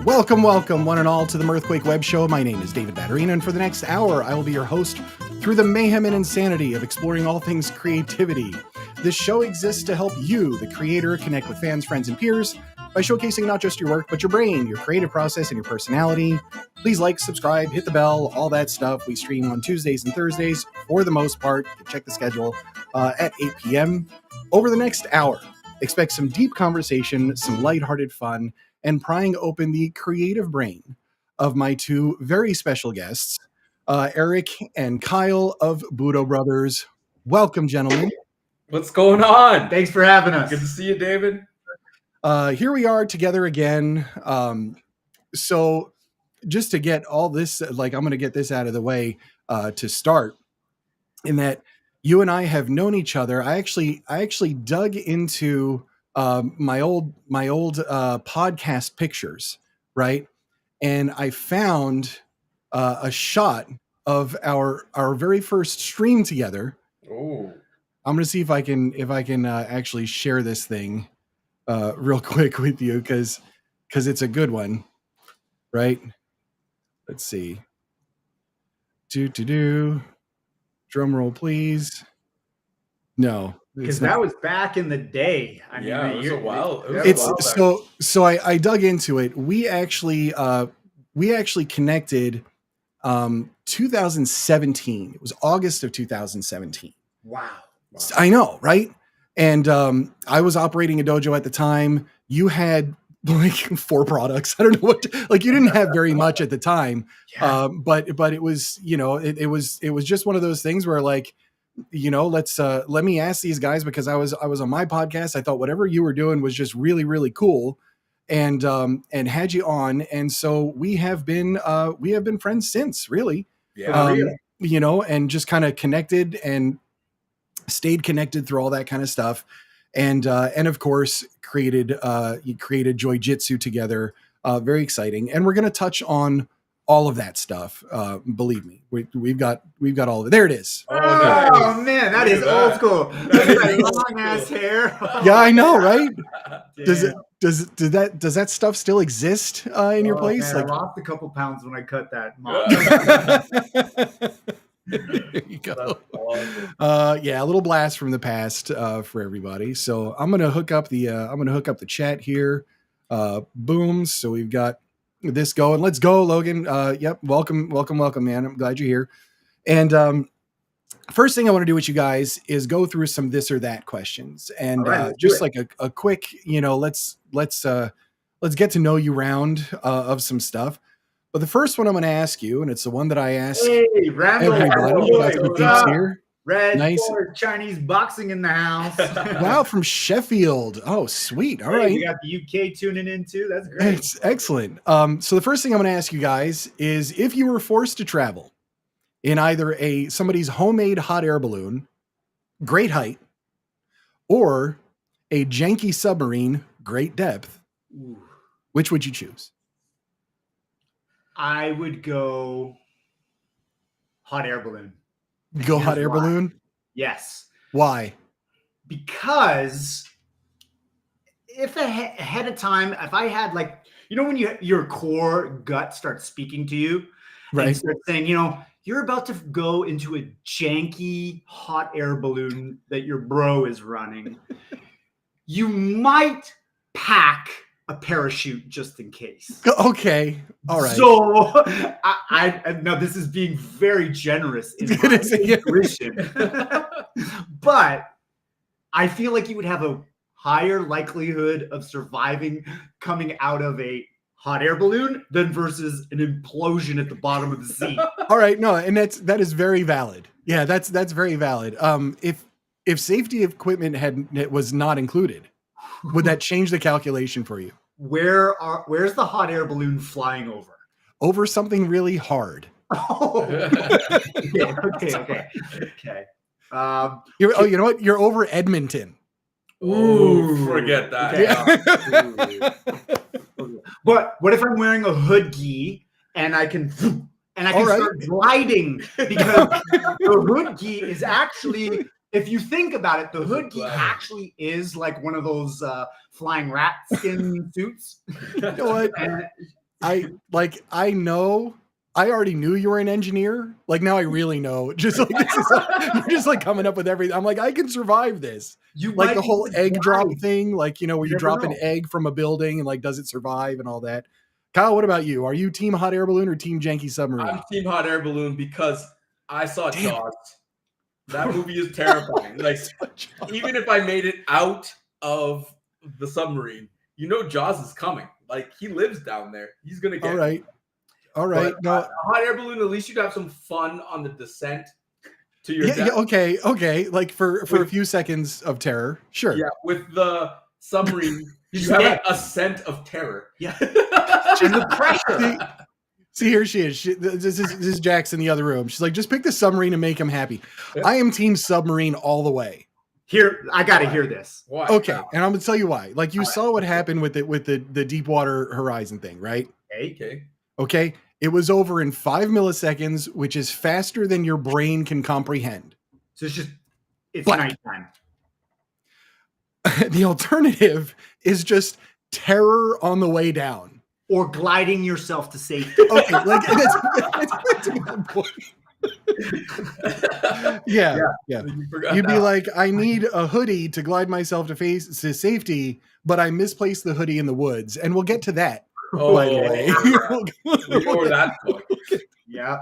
Welcome, one and all, to the MIRTH Web Show. My name is David Batterina, and for the next hour, I will be your host through the mayhem and insanity of exploring all things creativity. This show exists to help you, the creator, connect with fans, friends, and peers by showcasing not just your work, but your brain, your creative process, and your personality. Please like, subscribe, hit the bell, all that stuff. We stream on Tuesdays and Thursdays for the most part. You can check the schedule at 8 p.m. Over the next hour, expect some deep conversation, some lighthearted fun, and prying open the creative brain of my two very special guests, Erik and Kyle of Budo Brothers. Welcome, gentlemen. What's going on? Thanks for having us. Good to see you, David. Here we are together again. So just to get all this, I'm going to get this out of the way to start, in that you and I have known each other. I actually dug into my old podcast pictures, right? And I found a shot of our very first stream together. Oh, I'm gonna see if I can actually share this thing real quick with you, because it's a good one, right? Let's see. Drum roll, please. No. Because that was back in the day. I mean, it was a while. So I dug into it. We actually connected 2017. It was August of 2017. Wow. I know, right? And I was operating a dojo at the time. You had like 4 products. I don't know what you didn't have very much at the time. Yeah. But it was, it was just one of those things where, like, let me ask these guys, because I was on my podcast. I thought whatever you were doing was just really, really cool, and had you on. And so we have been friends since, really. Yeah. And just kind of connected and stayed connected through all that kind of stuff. And of course you created Joy Jitsu together. Very exciting. And we're going to touch on all of that stuff. Believe me, we've got all of it. There it is. Oh, nice. Man, that is old school. Long ass hair. Yeah, I know, right? Yeah. Does that stuff still exist in your place? Man, I lost a couple pounds when I cut that. There you go. Yeah, a little blast from the past for everybody. So I'm gonna hook up the chat here. Boom. So we've got this going. Let's go, Logan. Yep. Welcome, man. I'm glad you're here. And first thing I want to do with you guys is go through some this or that questions, and just like a quick, let's get to know you round of some stuff. But the first one I'm going to ask you, and it's the one that I ask everybody. Got some peeps here. Red Nice. Chinese boxing in the house. Wow, from Sheffield. Oh, sweet. All right. We got the UK tuning in too. That's great. It's excellent. So the first thing I'm going to ask you guys is, if you were forced to travel in either somebody's homemade hot air balloon, great height, or a janky submarine, great depth, which would you choose? I would go hot air balloon. Go hot air balloon? Yes. Why? Because if ahead of time, if I had, like, when your core gut starts speaking to you, right, and starts saying, you're about to go into a janky hot air balloon that your bro is running, you might pack a parachute just in case. Okay. All right. So I now this is being very generous in my intuition. But I feel like you would have a higher likelihood of surviving coming out of a hot air balloon than versus an implosion at the bottom of the sea. All right. No, and that is very valid. Yeah, that's very valid. If safety equipment was not included, would that change the calculation for you? Where's the hot air balloon flying over? Over something really hard. Oh. Okay. You know what? You're over Edmonton. Ooh, forget that. Okay. But what if I'm wearing a hood gi and I can start gliding, because the hood gi is actually, if you think about it, the hood gi actually is like one of those flying rat skin suits. You know what? I know. I already knew you were an engineer. Like now I really know. Just like this is you're just like coming up with everything. I'm like, I can survive this. You Like might the be whole egg drop surprised. thing, like where you never drop know. an egg from a building and like does it survive and all that. Kyle, what about you? Are you team hot air balloon or team janky submarine? I'm team hot air balloon because I saw Damn. Jaws. That movie is terrifying. Like even if I made it out of the submarine, Jaws is coming. Like he lives down there. He's gonna get All right. All right. But, No. a hot air balloon, at least you'd have some fun on the descent to your Yeah, death. yeah, okay. Like for a few seconds of terror. Sure. Yeah, with the submarine, you have an ascent of terror. Yeah. And the pressure. See, here she is. This is Jax in the other room. She's like, just pick the submarine and make him happy. Yeah. I am team submarine all the way. Here, I got to hear this. Why? Okay, and I'm gonna tell you why. Like you saw what happened with the Deepwater Horizon thing, right? Okay. Okay. It was over in 5 milliseconds, which is faster than your brain can comprehend. So it's But- nighttime. The alternative is just terror on the way down. Or gliding yourself to safety. Okay, like that's a good point. Yeah. You forgot You'd be that. like, I need a hoodie to glide myself to safety, but I misplaced the hoodie in the woods, and we'll get to that. By the way, we know where that's going. Yeah.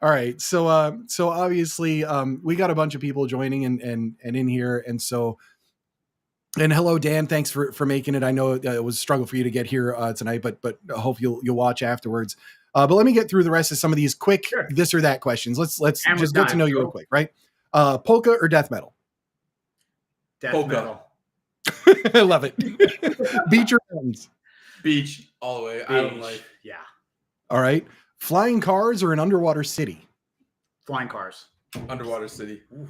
All right, so obviously, we got a bunch of people joining and in here, and so. And hello, Dan. Thanks for making it. I know it was a struggle for you to get here tonight, but I hope you'll watch afterwards. But let me get through the rest of some of these quick this or that questions. Let's just get to know you real quick, right? Polka or death metal? Death Polka. metal. I love it. Beach or mountains? Beach all the way. I don't like Yeah. All right. Flying cars or an underwater city? Flying cars. underwater city. Oof.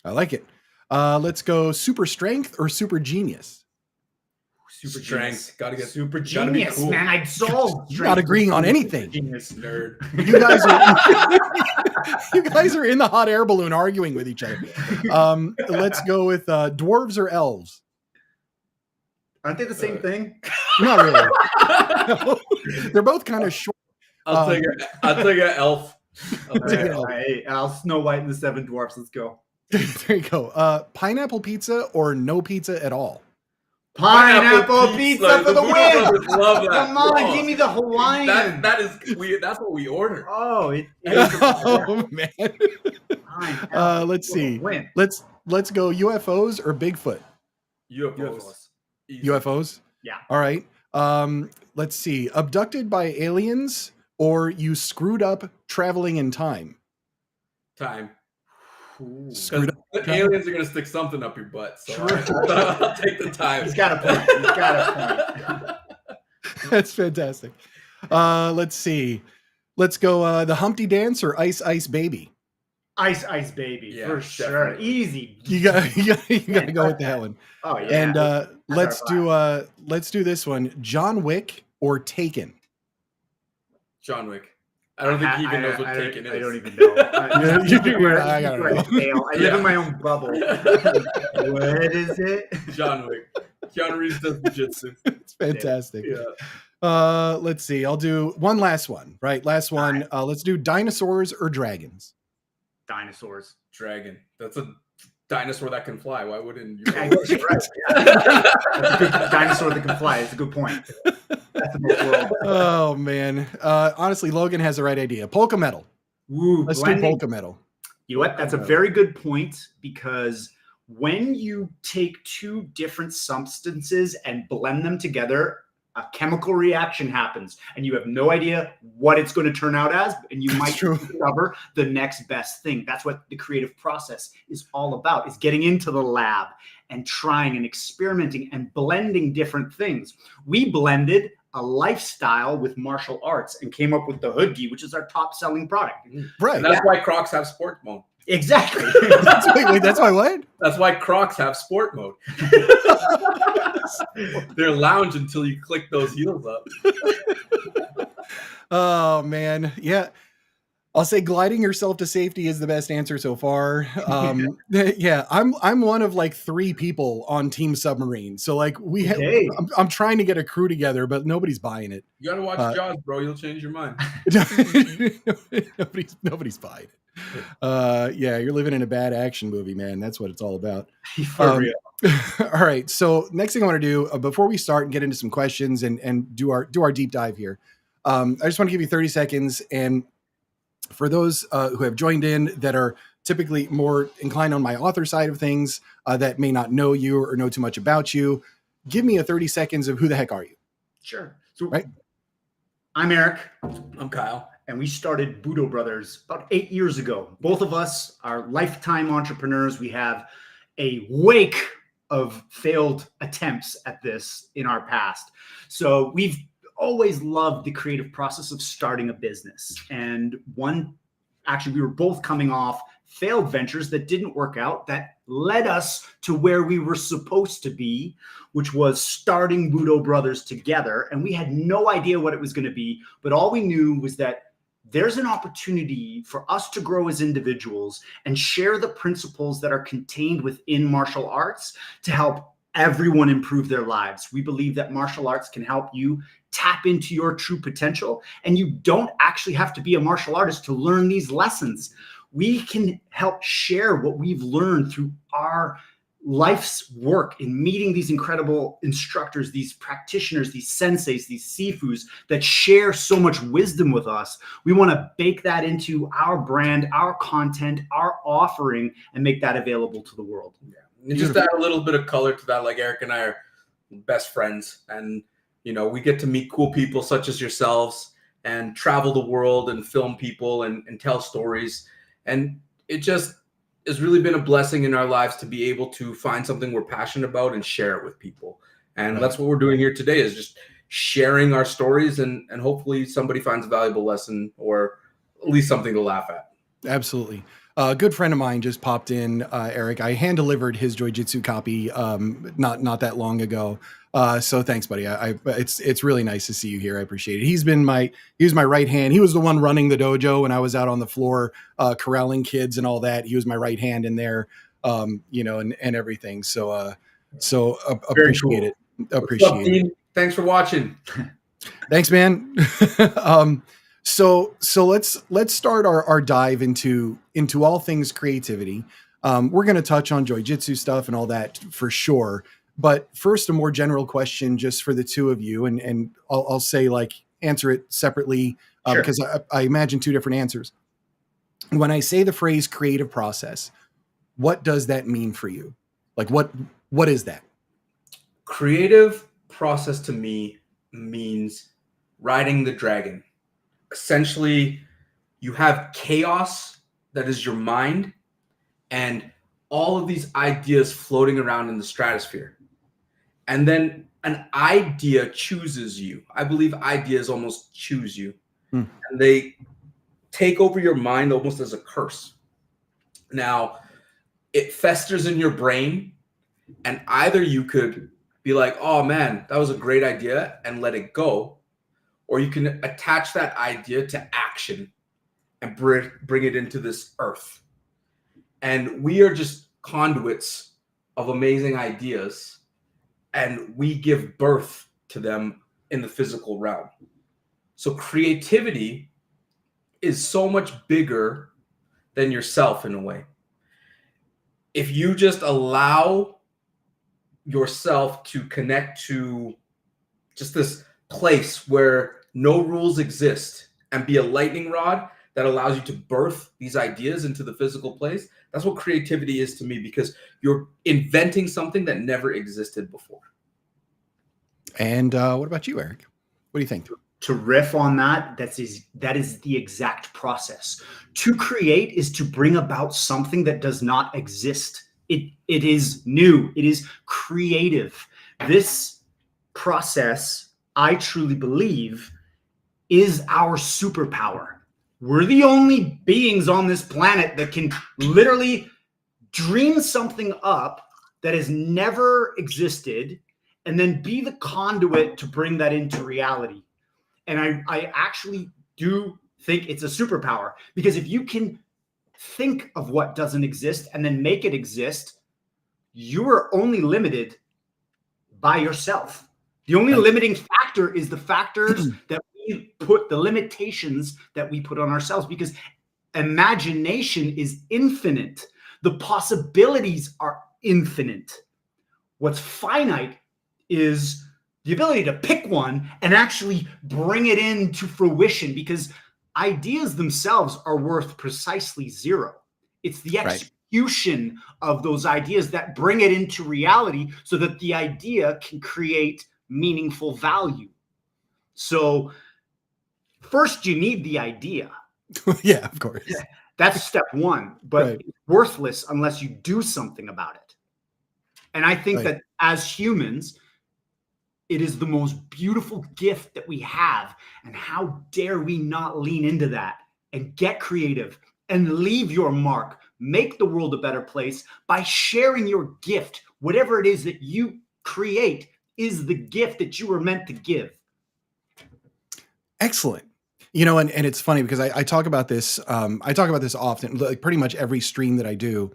I like it. Let's go super strength or super genius. Super Strength. Gotta get super gotta be genius, cool. man. I'd solve. You're not agreeing on anything. Genius. Nerd. You guys are you guys are in the hot air balloon arguing with each other. Let's go with dwarves or elves. Aren't they the same thing? Not really. No. They're both kind of short. I'll take an elf. Take an elf. Hey, I'll Snow White and the Seven Dwarfs. Let's go. There you go. Pineapple pizza or no pizza at all. Pineapple pizza for the Budo win. Brothers love that. Come on, Oh, give me the Hawaiian. that is weird. That's what we order. Oh, Oh man. Pineapple Let's for the see. win. Let's go UFOs or Bigfoot. UFOs. Easy. UFOs. Yeah. All right. Let's see. Abducted by aliens or you screwed up traveling in time. Time. Screwed up. The aliens are gonna stick something up your butt. So True. I'll take the time. He's got a point. He's got a point. That's fantastic. Let's see. Let's go the Humpty Dance or Ice Ice Baby. Ice Ice Baby Yeah, for sure. definitely. Easy. You got to go with that one. Oh yeah. And let's do this one. John Wick or Taken. John Wick. I don't think he even knows what Taken is. I don't even know. I gotta know. I live in my own bubble. What is it? John Wick. Keanu Reeves does Jitsu. It's fantastic. Yeah. Let's see. I'll do one last one. Right, last one. Let's do dinosaurs or dragons. Dinosaurs. Dragon. That's a dinosaur that can fly. Why wouldn't you? I guess you're right. That's a good dinosaur that can fly. It's a good point. That's a good world. Oh man. Honestly, Logan has the right idea. Polka metal. Ooh, Let's blending. do polka metal. You know what? That's a very good point because when you take two different substances and blend them together, a chemical reaction happens and you have no idea what it's going to turn out as, and you might discover the next best thing. That's what the creative process is all about, is getting into the lab and trying and experimenting and blending different things. We blended a lifestyle with martial arts and came up with the hoodie, which is our top selling product. Right. And that's why Crocs have sport mode. Exactly. Wait, that's why what? That's why Crocs have sport mode. They're lounge until you click those heels up. Oh man. Yeah. I'll say gliding yourself to safety is the best answer so far. Yeah, I'm one of like 3 people on Team Submarine. So like Okay. I'm trying to get a crew together, but nobody's buying it. You gotta watch Jaws, bro. You'll change your mind. nobody's buying it. Yeah, you're living in a bad action movie, man. That's what it's all about. For real. All right. So next thing I want to do before we start and get into some questions and do our deep dive here, I just want to give you 30 seconds. And for those who have joined in that are typically more inclined on my author side of things, that may not know you or know too much about you, give me a 30 seconds of who the heck are you? Sure. So right. I'm Erik. I'm Kyle. And we started Budo Brothers about 8 years ago. Both of us are lifetime entrepreneurs. We have a wake of failed attempts at this in our past. So we've always loved the creative process of starting a business. And we were both coming off failed ventures that didn't work out, that led us to where we were supposed to be, which was starting Budo Brothers together. And we had no idea what it was going to be, but all we knew was that there's an opportunity for us to grow as individuals and share the principles that are contained within martial arts to help everyone improve their lives. We believe that martial arts can help you tap into your true potential, and you don't actually have to be a martial artist to learn these lessons. We can help share what we've learned through our life's work in meeting these incredible instructors, these practitioners, these senseis, these sifus that share so much wisdom with us. We want to bake that into our brand, our content, our offering, and make that available to the world. Yeah. And just add a little bit of color to that. Like Erik and I are best friends, and we get to meet cool people such as yourselves and travel the world and film people and tell stories. And it just has really been a blessing in our lives to be able to find something we're passionate about and share it with people. And that's what we're doing here today, is just sharing our stories, and hopefully somebody finds a valuable lesson or at least something to laugh at. Absolutely. A good friend of mine just popped in, Erik. I hand delivered his Joy Jitsu copy not that long ago. So thanks, buddy. It's really nice to see you here. I appreciate it. He was my right hand. He was the one running the dojo when I was out on the floor corralling kids and all that. He was my right hand in there, and everything. So appreciate it. Appreciate it. Thanks for watching. Thanks, man. So let's start our dive into all things creativity. We're going to touch on Joy Jitsu stuff and all that for sure. But first, a more general question just for the two of you, and I'll say answer it separately Sure. Because I imagine 2 different answers. When I say the phrase creative process, what does that mean for you? Like what is that? Creative process to me means riding the dragon. Essentially, you have chaos that is your mind and all of these ideas floating around in the stratosphere. And then an idea chooses you. I believe ideas almost choose you. And they take over your mind almost as a curse. Now, it festers in your brain, and either you could be like, oh man, that was a great idea, and let it go. Or you can attach that idea to action and bring it into this earth. And we are just conduits of amazing ideas, and we give birth to them in the physical realm. So creativity is so much bigger than yourself in a way. If you just allow yourself to connect to just this place where no rules exist and be a lightning rod that allows you to birth these ideas into the physical place, that's what creativity is to me, because you're inventing something that never existed before. And what about you, Erik? What do you think? To riff on that, that is the exact process. To create is to bring about something that does not exist. It is new. It is creative. This process, I truly believe, is our superpower. We're the only beings on this planet that can literally dream something up that has never existed and then be the conduit to bring that into reality. And I actually do think it's a superpower, because if you can think of what doesn't exist and then make it exist, you are only limited by yourself. The only limiting factor is the factors that we put, the limitations that we put on ourselves, because imagination is infinite. The possibilities are infinite. What's finite is the ability to pick one and actually bring it into fruition, because ideas themselves are worth precisely zero. It's the execution of those ideas that bring it into reality so that the idea can create meaningful value. So first you need the idea. Yeah, of course. Yeah, that's step one, but it's worthless unless you do something about it. And I think that as humans, it is the most beautiful gift that we have. And how dare we not lean into that and get creative and leave your mark, make the world a better place by sharing your gift. Whatever it is that you create is the gift that you were meant to give. Excellent. You know, and it's funny because I talk about this. I talk about this often, like pretty much every stream that I do.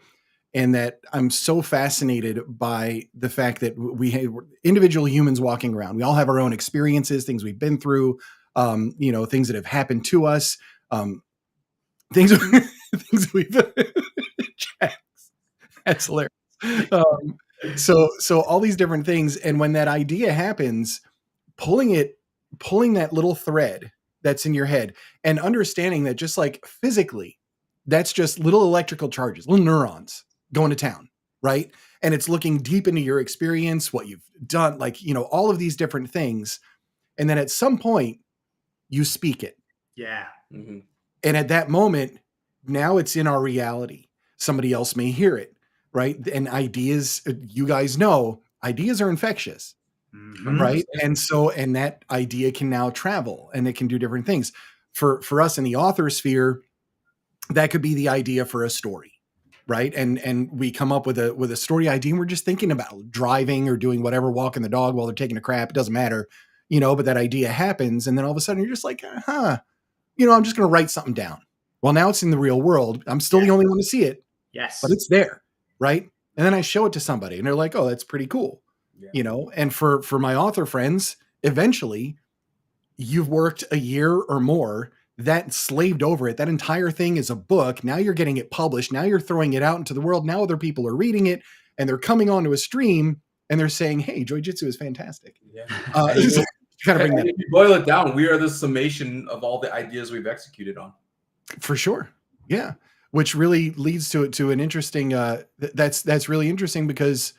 And that I'm so fascinated by the fact that we have individual humans walking around. We all have our own experiences, things we've been through, you know, things that have happened to us, things we've. That's hilarious. So all these different things, and when that idea happens, pulling that little thread that's in your head, and understanding that just like physically, that's just little electrical charges, little neurons going to town, right? And it's looking deep into your experience, what you've done, like, you know, all of these different things. And then at some point you speak it. Yeah. Mm-hmm. And at that moment, now it's in our reality. Somebody else may hear it, right? And ideas, you guys know, ideas are infectious, right? And so, and that idea can now travel and it can do different things. For us in the author sphere, that could be the idea for a story. Right. And we come up with a story idea and we're just thinking about driving or doing whatever, walking the dog while they're taking a crap. It doesn't matter, you know, but that idea happens. And then all of a sudden you're just like, you know, I'm just going to write something down. Well, now it's in the real world. I'm still the only one to see it. Yes. But it's there. Right. And then I show it to somebody and they're like, oh, that's pretty cool. Yeah. You know, and for my author friends, eventually you've worked a year or more that slaved over it. That entire thing is a book. Now you're getting it published. Now you're throwing it out into the world. Now other people are reading it and they're coming onto a stream and they're saying, hey, Joy Jitsu is fantastic. Yeah. If you boil it down, we are the summation of all the ideas we've executed on. For sure. Yeah. Which really leads to an interesting, that's really interesting because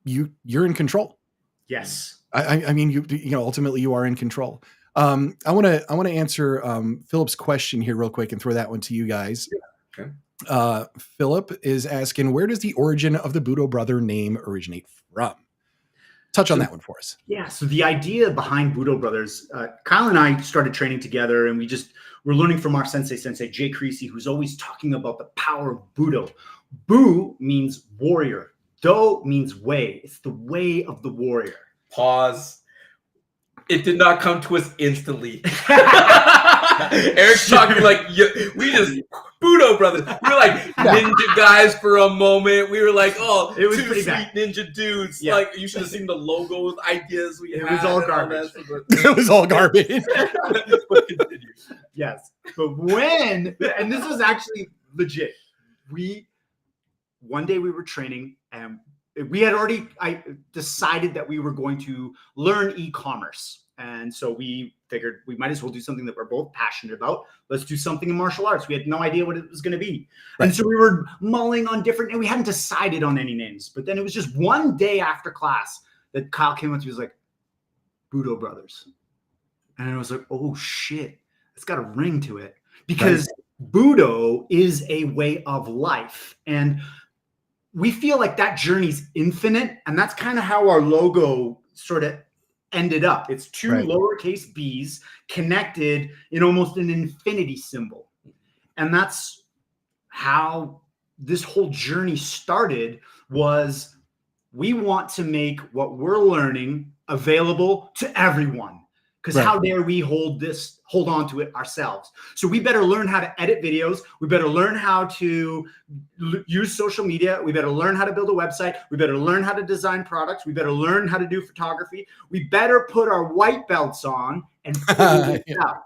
you're in control. Yes. I mean, you know, ultimately you are in control. I want to answer Philip's question here real quick and throw that one to you guys. Yeah. Okay. Philip is asking, where does the origin of the Budo brother name originate from? Touch on that one for us. Yeah. So the idea behind Budo Brothers, Kyle and I started training together, and we're learning from our sensei Jay Creasy, who's always talking about the power of Budo. Bu means warrior. Do means way. It's the way of the warrior. Pause. It did not come to us instantly. Erik's talking like, we just, Budo Brothers. We were like ninja guys for a moment. We were like, oh, it was two sweet ninja dudes. Yeah. Like, you should have seen the logos, ideas we had. It was all garbage. It was all garbage. But continue. Yes. But when, and this was actually legit, one day we were training and we had already decided that we were going to learn e-commerce. And so we figured we might as well do something that we're both passionate about. Let's do something in martial arts. We had no idea what it was going to be. Right. And so we were mulling on different, and we hadn't decided on any names. But then it was just one day after class that Kyle came up to me, he was like, Budo Brothers. And I was like, oh shit, it's got a ring to it. Because Budo is a way of life. And we feel like that journey's infinite, and that's kind of how our logo sort of ended up. It's two lowercase b's connected in almost an infinity symbol. And that's how this whole journey started, was we want to make what we're learning available to everyone. Because how dare we hold on to it ourselves? So we better learn how to edit videos. We better learn how to use social media. We better learn how to build a website. We better learn how to design products. We better learn how to do photography. We better put our white belts on and figure it out.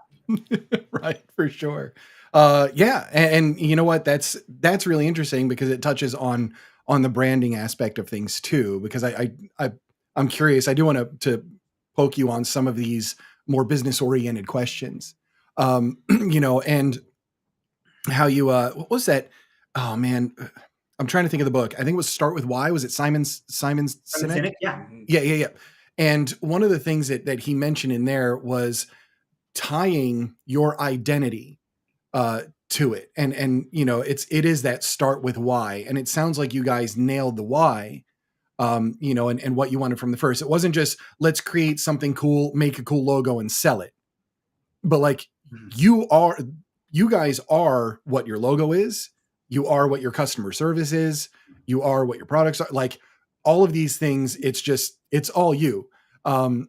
Right, for sure. And you know what? That's really interesting because it touches on the branding aspect of things too. Because I'm curious. I do want to poke you on some of these more business oriented questions, and how you, what was that? Oh man, I'm trying to think of the book. I think it was Start With Why. Was it Simon Sinek? Yeah. And one of the things that he mentioned in there was tying your identity, to it. And, it is that start with why. And it sounds like you guys nailed the why. And what you wanted from the first. It wasn't just let's create something cool, make a cool logo and sell it. But like you guys are what your logo is. You are what your customer service is. You are what your products are. Like all of these things, it's all you. Do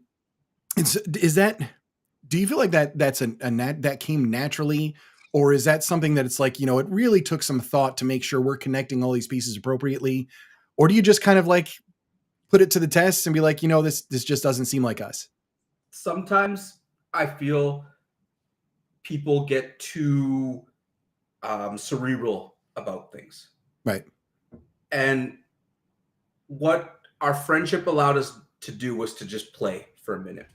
you feel like that's that came naturally, or is that something that it's like, it really took some thought to make sure we're connecting all these pieces appropriately? Or do you just kind of like put it to the test and be like, this just doesn't seem like us? Sometimes I feel people get too cerebral about things. Right. And what our friendship allowed us to do was to just play for a minute.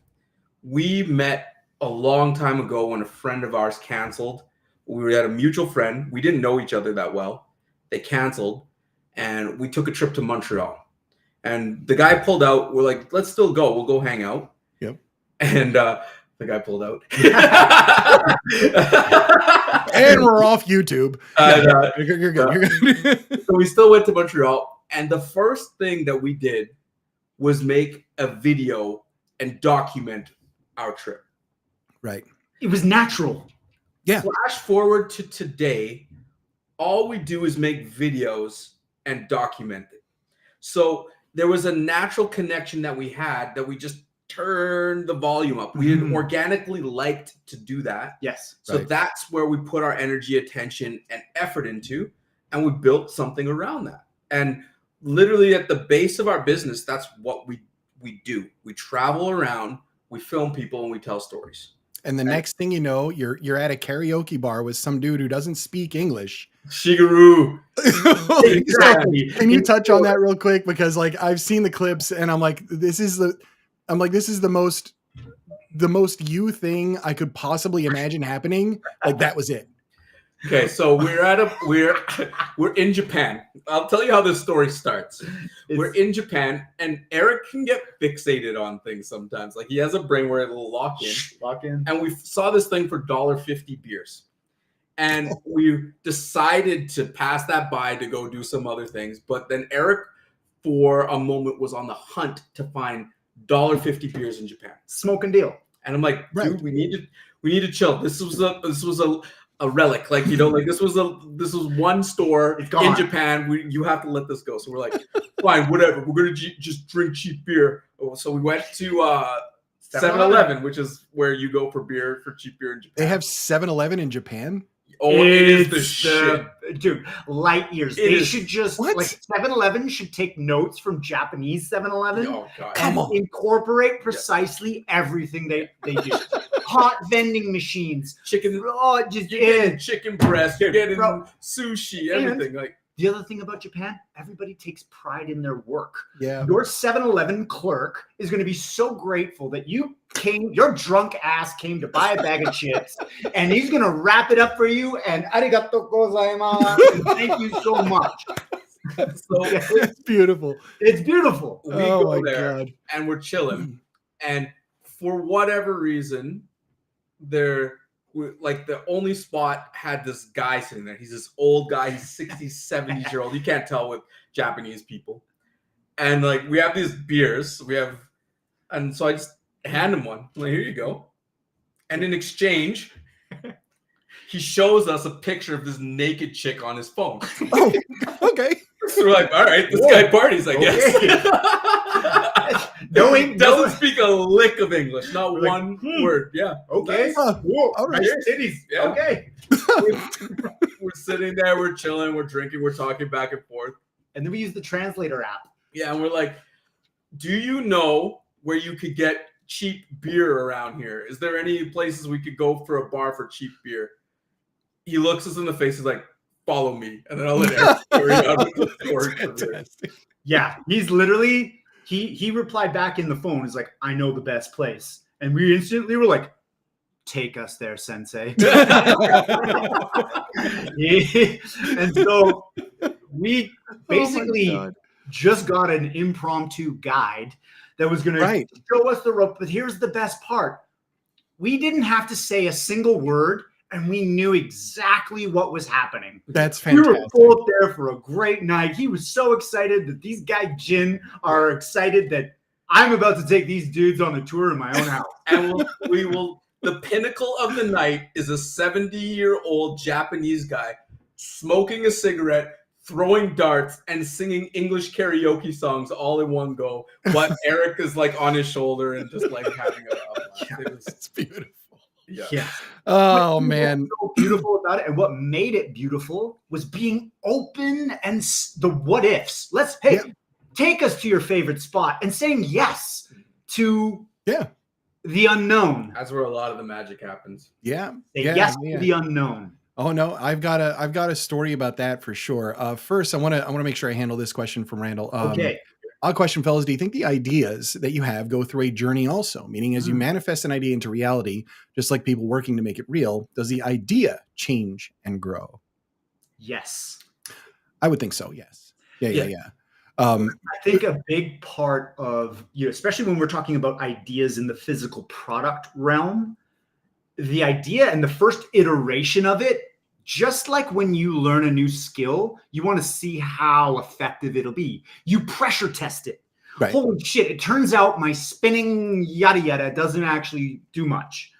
We met a long time ago when a friend of ours canceled. We had a mutual friend. We didn't know each other that well. They canceled. And we took a trip to Montreal. And the guy pulled out. We're like, let's still go. We'll go hang out. Yep. And the guy pulled out. And we're off YouTube. You're good. So we still went to Montreal. And the first thing that we did was make a video and document our trip. Right. It was natural. Yeah. Flash forward to today. All we do is make videos and document it. So there was a natural connection that we had that we just turned the volume up. We had organically liked to do that. Yes. So that's where we put our energy, attention, and effort into, and we built something around that. And literally at the base of our business, that's what we do. We travel around, we film people, and we tell stories. And the next thing you know, you're at a karaoke bar with some dude who doesn't speak English. Shigeru. Exactly. Can you touch on that real quick? Because like I've seen the clips and I'm like, this is the most you thing I could possibly imagine happening. Like that was it. Okay, so we're in Japan. I'll tell you how this story starts. We're in Japan, and Erik can get fixated on things sometimes. Like he has a brain where it'll lock in. And we saw this thing for $1.50 beers. And we decided to pass that by to go do some other things. But then Erik, for a moment, was on the hunt to find $1.50 beers in Japan. Smoke and deal. And I'm like, dude, we need to chill. This was a relic, like this was one store in Japan. You have to let this go. So we're like, fine, whatever. We're gonna just drink cheap beer. So we went to 7-Eleven, which is where you go for cheap beer in Japan. They have 7-Eleven in Japan. Oh, it is the shit, dude. Light years. They should just like 7-Eleven should take notes from Japanese 7-Eleven and incorporate precisely everything they do. Hot vending machines, chicken breast, sushi, everything. Like the other thing about Japan, everybody takes pride in their work. Yeah, your 7-Eleven clerk is going to be so grateful that your drunk ass came to buy a bag of chips, and he's going to wrap it up for you. And arigato gozaimasu. And thank you so much. So it's beautiful. It's beautiful. We go there and we're chilling, and for whatever reason, the only spot had this guy sitting there. He's this old guy. He's 60, 70-year-old. You can't tell with Japanese people. And like we have these beers. And so I just hand him one. I'm like, here you go. And in exchange, he shows us a picture of this naked chick on his phone. Oh, okay. So we're like, all right, this guy parties, I guess. Doesn't speak a lick of English, not one word. Yeah. Okay. All right. Nice titties. Yeah. Okay. We're sitting there, we're chilling, we're drinking, we're talking back and forth. And then we use the translator app. Yeah, and we're like, do you know where you could get cheap beer around here? Is there any places we could go for a bar for cheap beer? He looks us in the face, he's like, follow me. And then I'll let Erik carry on with the story. Fantastic. Yeah, he's literally, he replied back in the phone. He's like, I know the best place. And we instantly were like, take us there, sensei. And so we basically just got an impromptu guide that was going to show us the rope. But here's the best part. We didn't have to say a single word, and we knew exactly what was happening. That's fantastic. We were both there for a great night. He was so excited that these guys, Jin, are excited that I'm about to take these dudes on a tour in my own house. And we will. The pinnacle of the night is a 70-year-old Japanese guy smoking a cigarette, throwing darts, and singing English karaoke songs all in one go. But Erik is like on his shoulder and just like having a laugh. It's beautiful. Yeah. Oh man. What's so beautiful about it, and what made it beautiful, was being open and the what ifs. Take us to your favorite spot, and saying yes to the unknown. That's where a lot of the magic happens. Yeah. Say yes to the unknown. Oh no, I've got a story about that for sure. First, I want to make sure I handle this question from Randall. Okay. Odd question, fellas. Do you think the ideas that you have go through a journey also? Meaning, as you manifest an idea into reality, just like people working to make it real, does the idea change and grow? Yes. I would think so. Yes. Yeah. I think a big part of especially when we're talking about ideas in the physical product realm, the idea and the first iteration of it, just like when you learn a new skill, you want to see how effective it'll be. You pressure test it. Right. Holy shit, it turns out my spinning yada yada doesn't actually do much.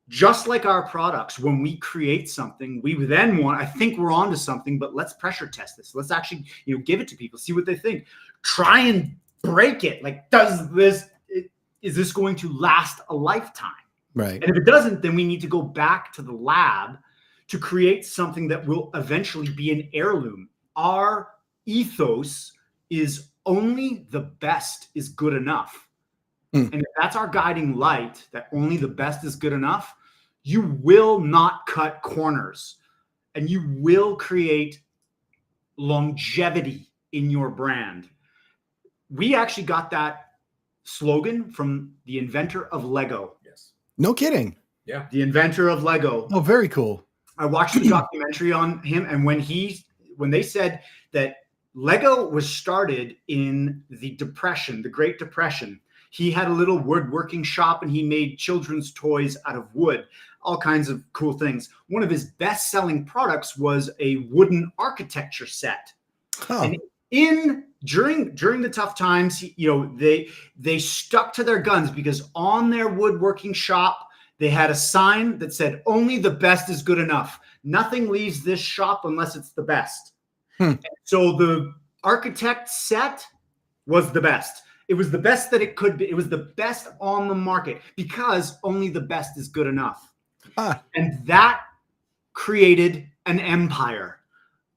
Just like our products, when we create something, we then I think we're onto something, but let's pressure test this. Let's actually, give it to people, see what they think. Try and break it. Like, is this going to last a lifetime? Right. And if it doesn't, then we need to go back to the lab to create something that will eventually be an heirloom. Our ethos is only the best is good enough. And if that's our guiding light, that only the best is good enough, you will not cut corners, and you will create longevity in your brand. We actually got that slogan from the inventor of Lego. Yes. No kidding. Yeah. The inventor of Lego. Oh, very cool. I watched the documentary on him, and when they said that Lego was started in the Depression, the Great Depression, he had a little woodworking shop and he made children's toys out of wood, all kinds of cool things. One of his best-selling products was a wooden architecture set. And during the tough times, they stuck to their guns, because on their woodworking shop, they had a sign that said, only the best is good enough. Nothing leaves this shop unless it's the best. So the architect set was the best. It was the best that it could be. It was the best on the market, because only the best is good enough. And that created an empire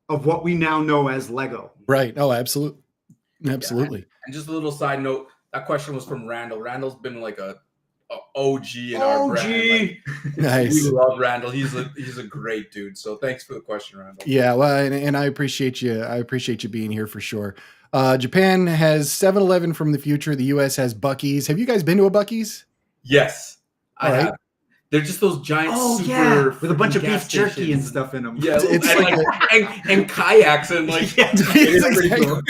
of what we now know as Lego. Right. Oh, absolutely. And just a little side note, that question was from Randall. Randall's been like a OG in our brand. Like, nice. We love Randall. He's a great dude. So thanks for the question, Randall. Yeah, well, and I appreciate you. I appreciate you being here for sure. Japan has 7-Eleven from the future. The US has Buc-ee's. Have you guys been to a Buc-ee's? Yes, I have. They're just those giant, with a bunch of beef jerky and stuff in them. Yeah, and kayaks and like it's pretty cool.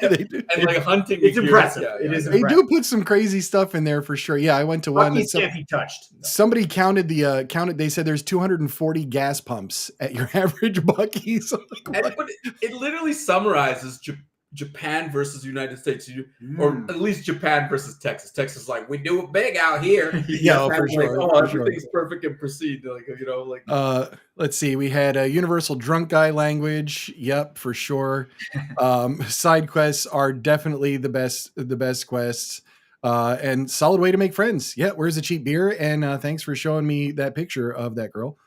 They do. And like hunting. It's impressive. It is. They do put some crazy stuff in there for sure. Yeah, I went to one. Buc-ee's can't be touched. Somebody counted They said there's 240 gas pumps at your average Buc-ee's. But it literally summarizes Japan versus United States, or at least Japan versus Texas. Texas is like, we do it big out here. Yeah, for sure. Like, oh, for everything's sure. perfect and proceed. Like, you know, like. Let's see. We had a universal drunk guy language. Yep, for sure. Side quests are definitely the best quests. And solid way to make friends. Yeah, where's the cheap beer? And thanks for showing me that picture of that girl.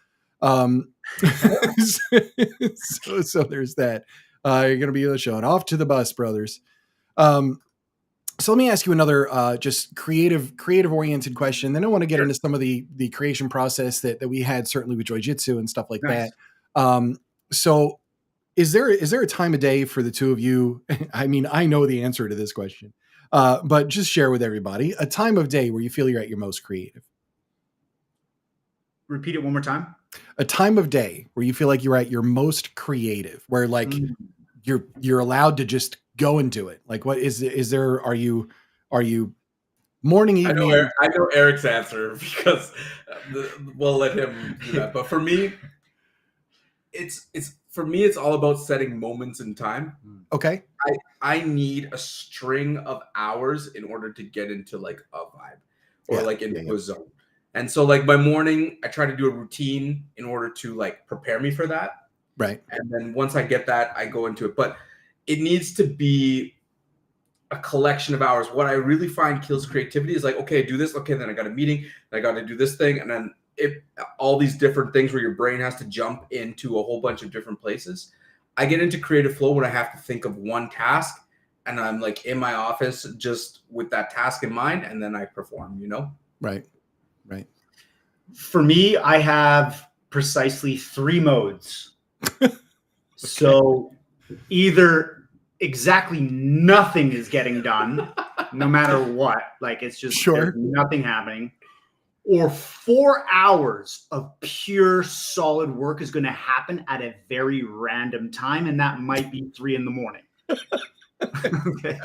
So there's that. You're going to be showing off to the Bus Brothers. So let me ask you another just creative oriented question. Then I want to get into some of the creation process that we had certainly with Joy Jitsu and stuff like that. So is there a time of day for the two of you? I mean, I know the answer to this question, but just share with everybody a time of day where you feel you're at your most creative. Repeat it one more time. A time of day where you feel like you're at your most creative, where like you're allowed to just go into it. Like, what is there? Are you morning, evening? I know Erik's answer because we'll let him do that. But for me, it's all about setting moments in time. Okay. I need a string of hours in order to get into like a vibe or like into a zone. And so like my morning, I try to do a routine in order to like prepare me for that. Right. And then once I get that, I go into it. But it needs to be a collection of hours. What I really find kills creativity is like, okay, do this. Okay, then I got a meeting. I got to do this thing. And then all these different things where your brain has to jump into a whole bunch of different places. I get into creative flow when I have to think of one task and I'm like in my office just with that task in mind. And then I perform, you know? Right. For me, I have precisely 3 modes. Okay. So either exactly nothing is getting done, no matter what, like it's just there's nothing happening, or 4 hours of pure solid work is going to happen at a very random time, and that might be 3 a.m. Okay.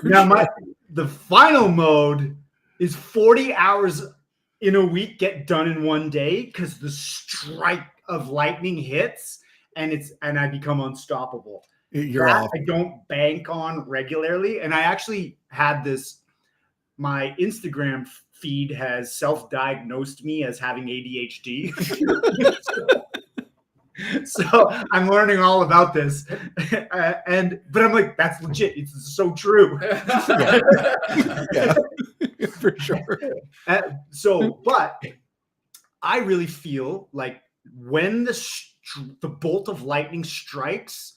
Now the final mode is 40 hours in a week get done in one day because the strike of lightning hits and I become unstoppable. I don't bank on regularly. And I actually had my Instagram feed has self-diagnosed me as having ADHD. So I'm learning all about this. But I'm like, that's legit. It's so true. Yeah. For sure. But I really feel like when the bolt of lightning strikes,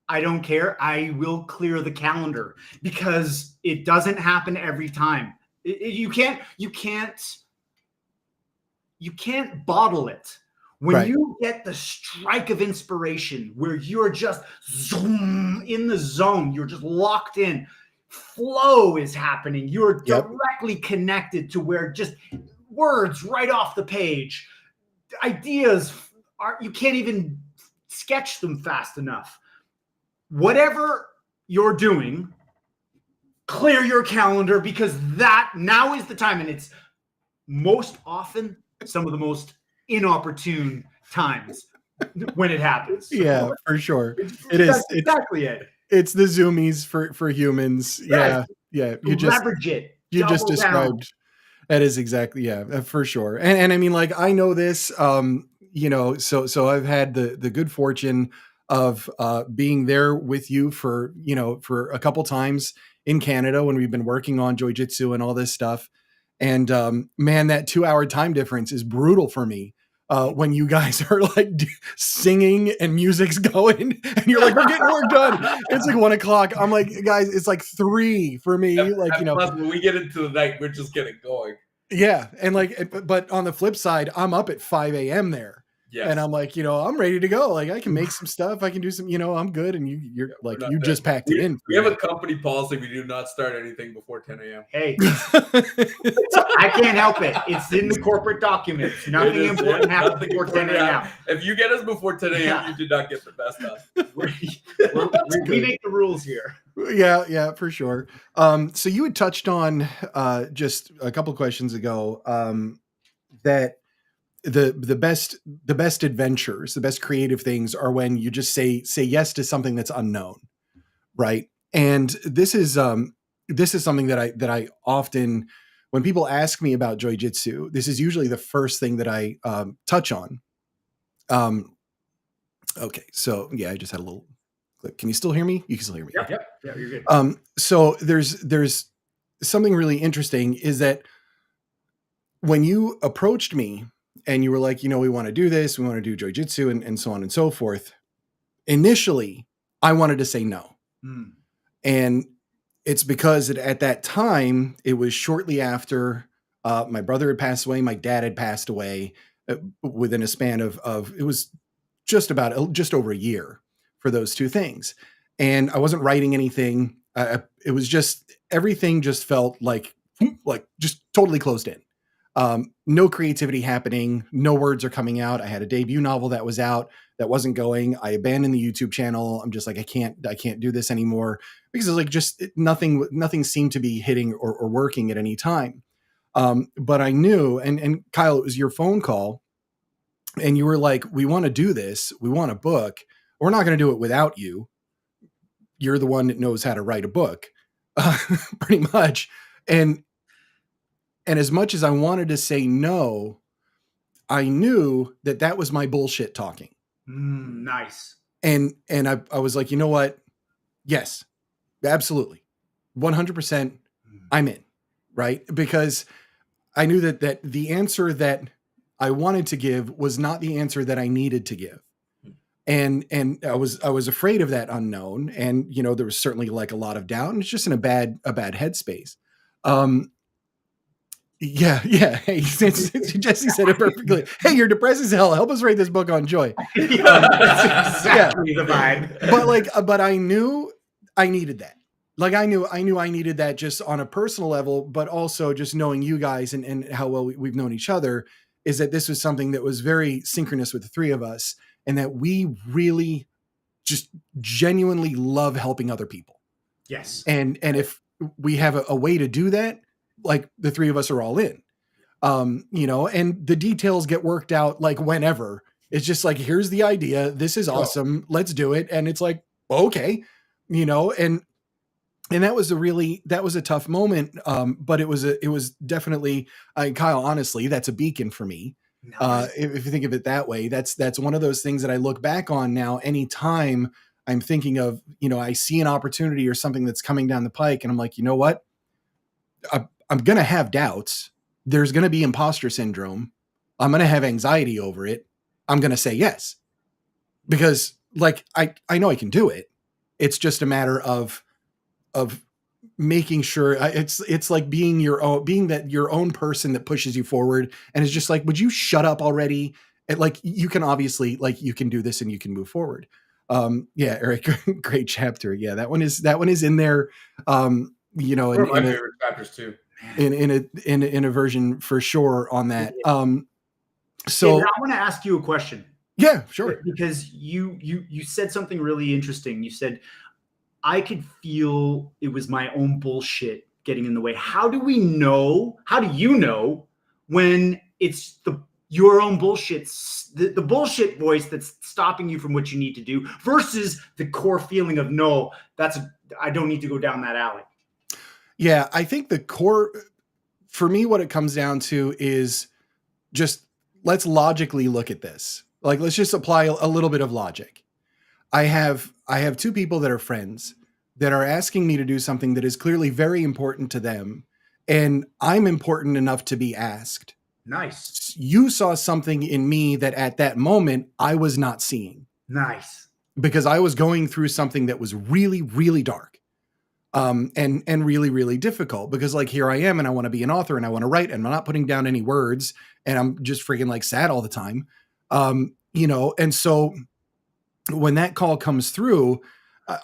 I don't care. I will clear the calendar because it doesn't happen every time. You can't bottle it. When you get the strike of inspiration where you're just zoom in the zone, you're just locked in. Flow is happening. You're directly connected to where just words right off the page. Ideas you can't even sketch them fast enough. Whatever you're doing, clear your calendar because that now is the time. And it's most often some of the most inopportune times when it happens. Yeah, for sure. That's exactly it. It's the zoomies for humans. Right. Yeah. You leverage it. You just described. Down. That is exactly, for sure. And I mean, like, I know this, so I've had the good fortune of being there with you for a couple times in Canada when we've been working on Joy Jitsu and all this stuff. And man, that 2-hour time difference is brutal for me. When you guys are like singing and music's going and you're like, we're getting work done. It's like 1 o'clock. I'm like, guys, it's like 3 for me. Plus, when we get into the night, we're just getting going. Yeah. And like, but on the flip side, I'm up at 5 a.m. there. Yes. And I'm like, I'm ready to go. Like I can make some stuff. I can do some, I'm good. And you're like, you just packed it in. We have a company policy. We do not start anything before 10 a.m. Hey, I can't help it. It's in the corporate documents. Nothing important happens before 10 a.m. If you get us before 10 a.m., you did not get the best of. We make the rules here. Yeah, for sure. So you had touched on just a couple of questions ago that the best adventures, the best creative things are when you just say yes to something that's unknown, right? And this is something that I often, when people ask me about Joy Jitsu, this is usually the first thing that I touch on. Okay, so yeah, I just had a little clip. Can you still hear me? You can still hear me. Yeah, you're good. So there's something really interesting is that when you approached me and you were like, we want to do this, we want to do Joy Jitsu and so on and so forth. Initially, I wanted to say no. And it's because at that time, it was shortly after my brother had passed away, my dad had passed away within a span of it was just over a year for those two things. And I wasn't writing anything. It was just, everything just felt like just totally closed in. No creativity happening. No words are coming out. I had a debut novel that was out that wasn't going. I abandoned the YouTube channel. I'm just like, I can't do this anymore because it's like just nothing seemed to be hitting or working at any time. But I knew, and Kyle, it was your phone call and you were like, we want to do this. We want a book. We're not going to do it without you. You're the one that knows how to write a book, pretty much. And as much as I wanted to say no, I knew that was my bullshit talking. Nice. And I was like, you know what? Yes, absolutely. 100% I'm in, right? Because I knew that the answer that I wanted to give was not the answer that I needed to give. And I was afraid of that unknown. And, there was certainly like a lot of doubt and it's just in a bad headspace. Yeah. Hey, Jesse said it perfectly. Hey, you're depressed as hell. Help us write this book on joy. That's exactly the vibe. But I knew I needed that. Like I knew I needed that just on a personal level, but also just knowing you guys and how well we've known each other is that this was something that was very synchronous with the three of us and that we really just genuinely love helping other people. Yes. And if we have a way to do that, like the three of us are all in, and the details get worked out like whenever. It's just like, here's the idea. This is awesome. Let's do it. And it's like, okay, and that was a tough moment. But it was definitely, Kyle, honestly, that's a beacon for me. Nice. If you think of it that way, that's one of those things that I look back on now, anytime I'm thinking of, I see an opportunity or something that's coming down the pike and I'm like, you know what? I'm going to have doubts. There's going to be imposter syndrome. I'm going to have anxiety over it. I'm going to say yes, because like, I know I can do it. It's just a matter of making sure it's like being your own person that pushes you forward. And it's just like, would you shut up already? And like, you can obviously you can do this and you can move forward. Yeah, Erik, great chapter. Yeah. That one is in there. One of my favorite chapters too. In a version for sure on that. So I want to ask you a question. Yeah, sure. Because you said something really interesting. You said, I could feel it was my own bullshit getting in the way. How do you know when it's your own bullshit, the bullshit voice that's stopping you from what you need to do versus the core feeling of no, I don't need to go down that alley? Yeah, I think the core, for me, what it comes down to is just, let's logically look at this. Like, let's just apply a little bit of logic. I have two people that are friends that are asking me to do something that is clearly very important to them. And I'm important enough to be asked. Nice. You saw something in me that at that moment I was not seeing. Nice. Because I was going through something that was really, really dark. And really, really difficult, because like, here I am and I want to be an author and I want to write and I'm not putting down any words and I'm just freaking like sad all the time. And so when that call comes through,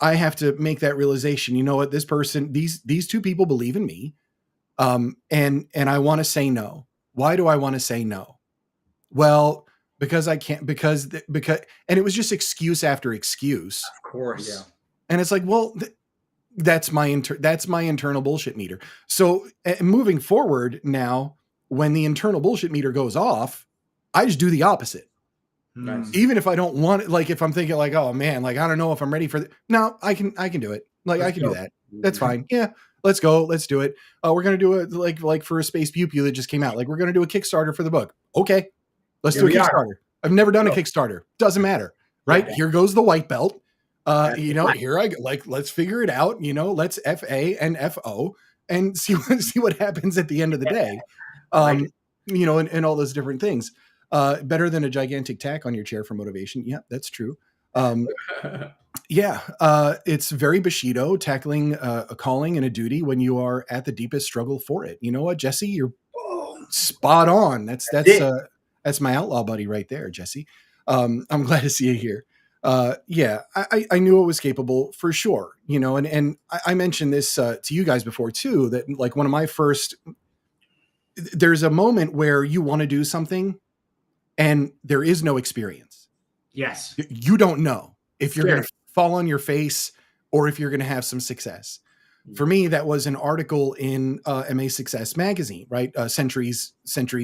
I have to make that realization, you know what, this person, these two people believe in me. And I want to say no. Why do I want to say no? Well, because I can't, because, and it was just excuse after excuse. Of course. Yeah. And it's like, well, that's my internal bullshit meter. So moving forward now, when the internal bullshit meter goes off, I just do the opposite. Nice. Even if I don't want it, like if I'm thinking like, oh man, like, I don't know if I'm ready for no, I can do it. Like, Let's I can go. do that. That's fine. Yeah. Let's go. Let's do it. We're going to do it like for a Space Pew Pew that just came out. Like, we're going to do a Kickstarter for the book. Okay. Let's do a Kickstarter. I've never done a Kickstarter. Doesn't matter. Right. Here goes the white belt. Here I go. Like, let's figure it out. Let's FA and FO and see what happens at the end of the day. And all those different things. Better than a gigantic tack on your chair for motivation. Yeah, that's true. It's very Bushido, tackling a calling and a duty when you are at the deepest struggle for it. You know what, Jesse? You're spot on. That's my outlaw buddy right there, Jesse. I'm glad to see you here. I knew it was capable for sure. And I mentioned this to you guys before too, that like one of my first, there's a moment where you want to do something and there is no experience. Yes. You don't know if you're going to fall on your face or if you're going to have some success. For me, that was an article in MA Success magazine, right? Centuries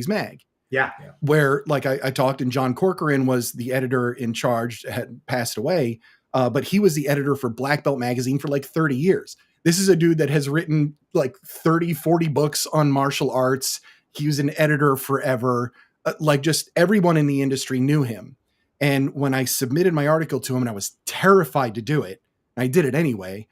Mag. Yeah. Where like I talked, and John Corcoran was the editor in charge, had passed away. But he was the editor for Black Belt magazine for like 30 years. This is a dude that has written like 30, 40 books on martial arts. He was an editor forever. Like just everyone in the industry knew him. And when I submitted my article to him, and I was terrified to do it, I did it anyway.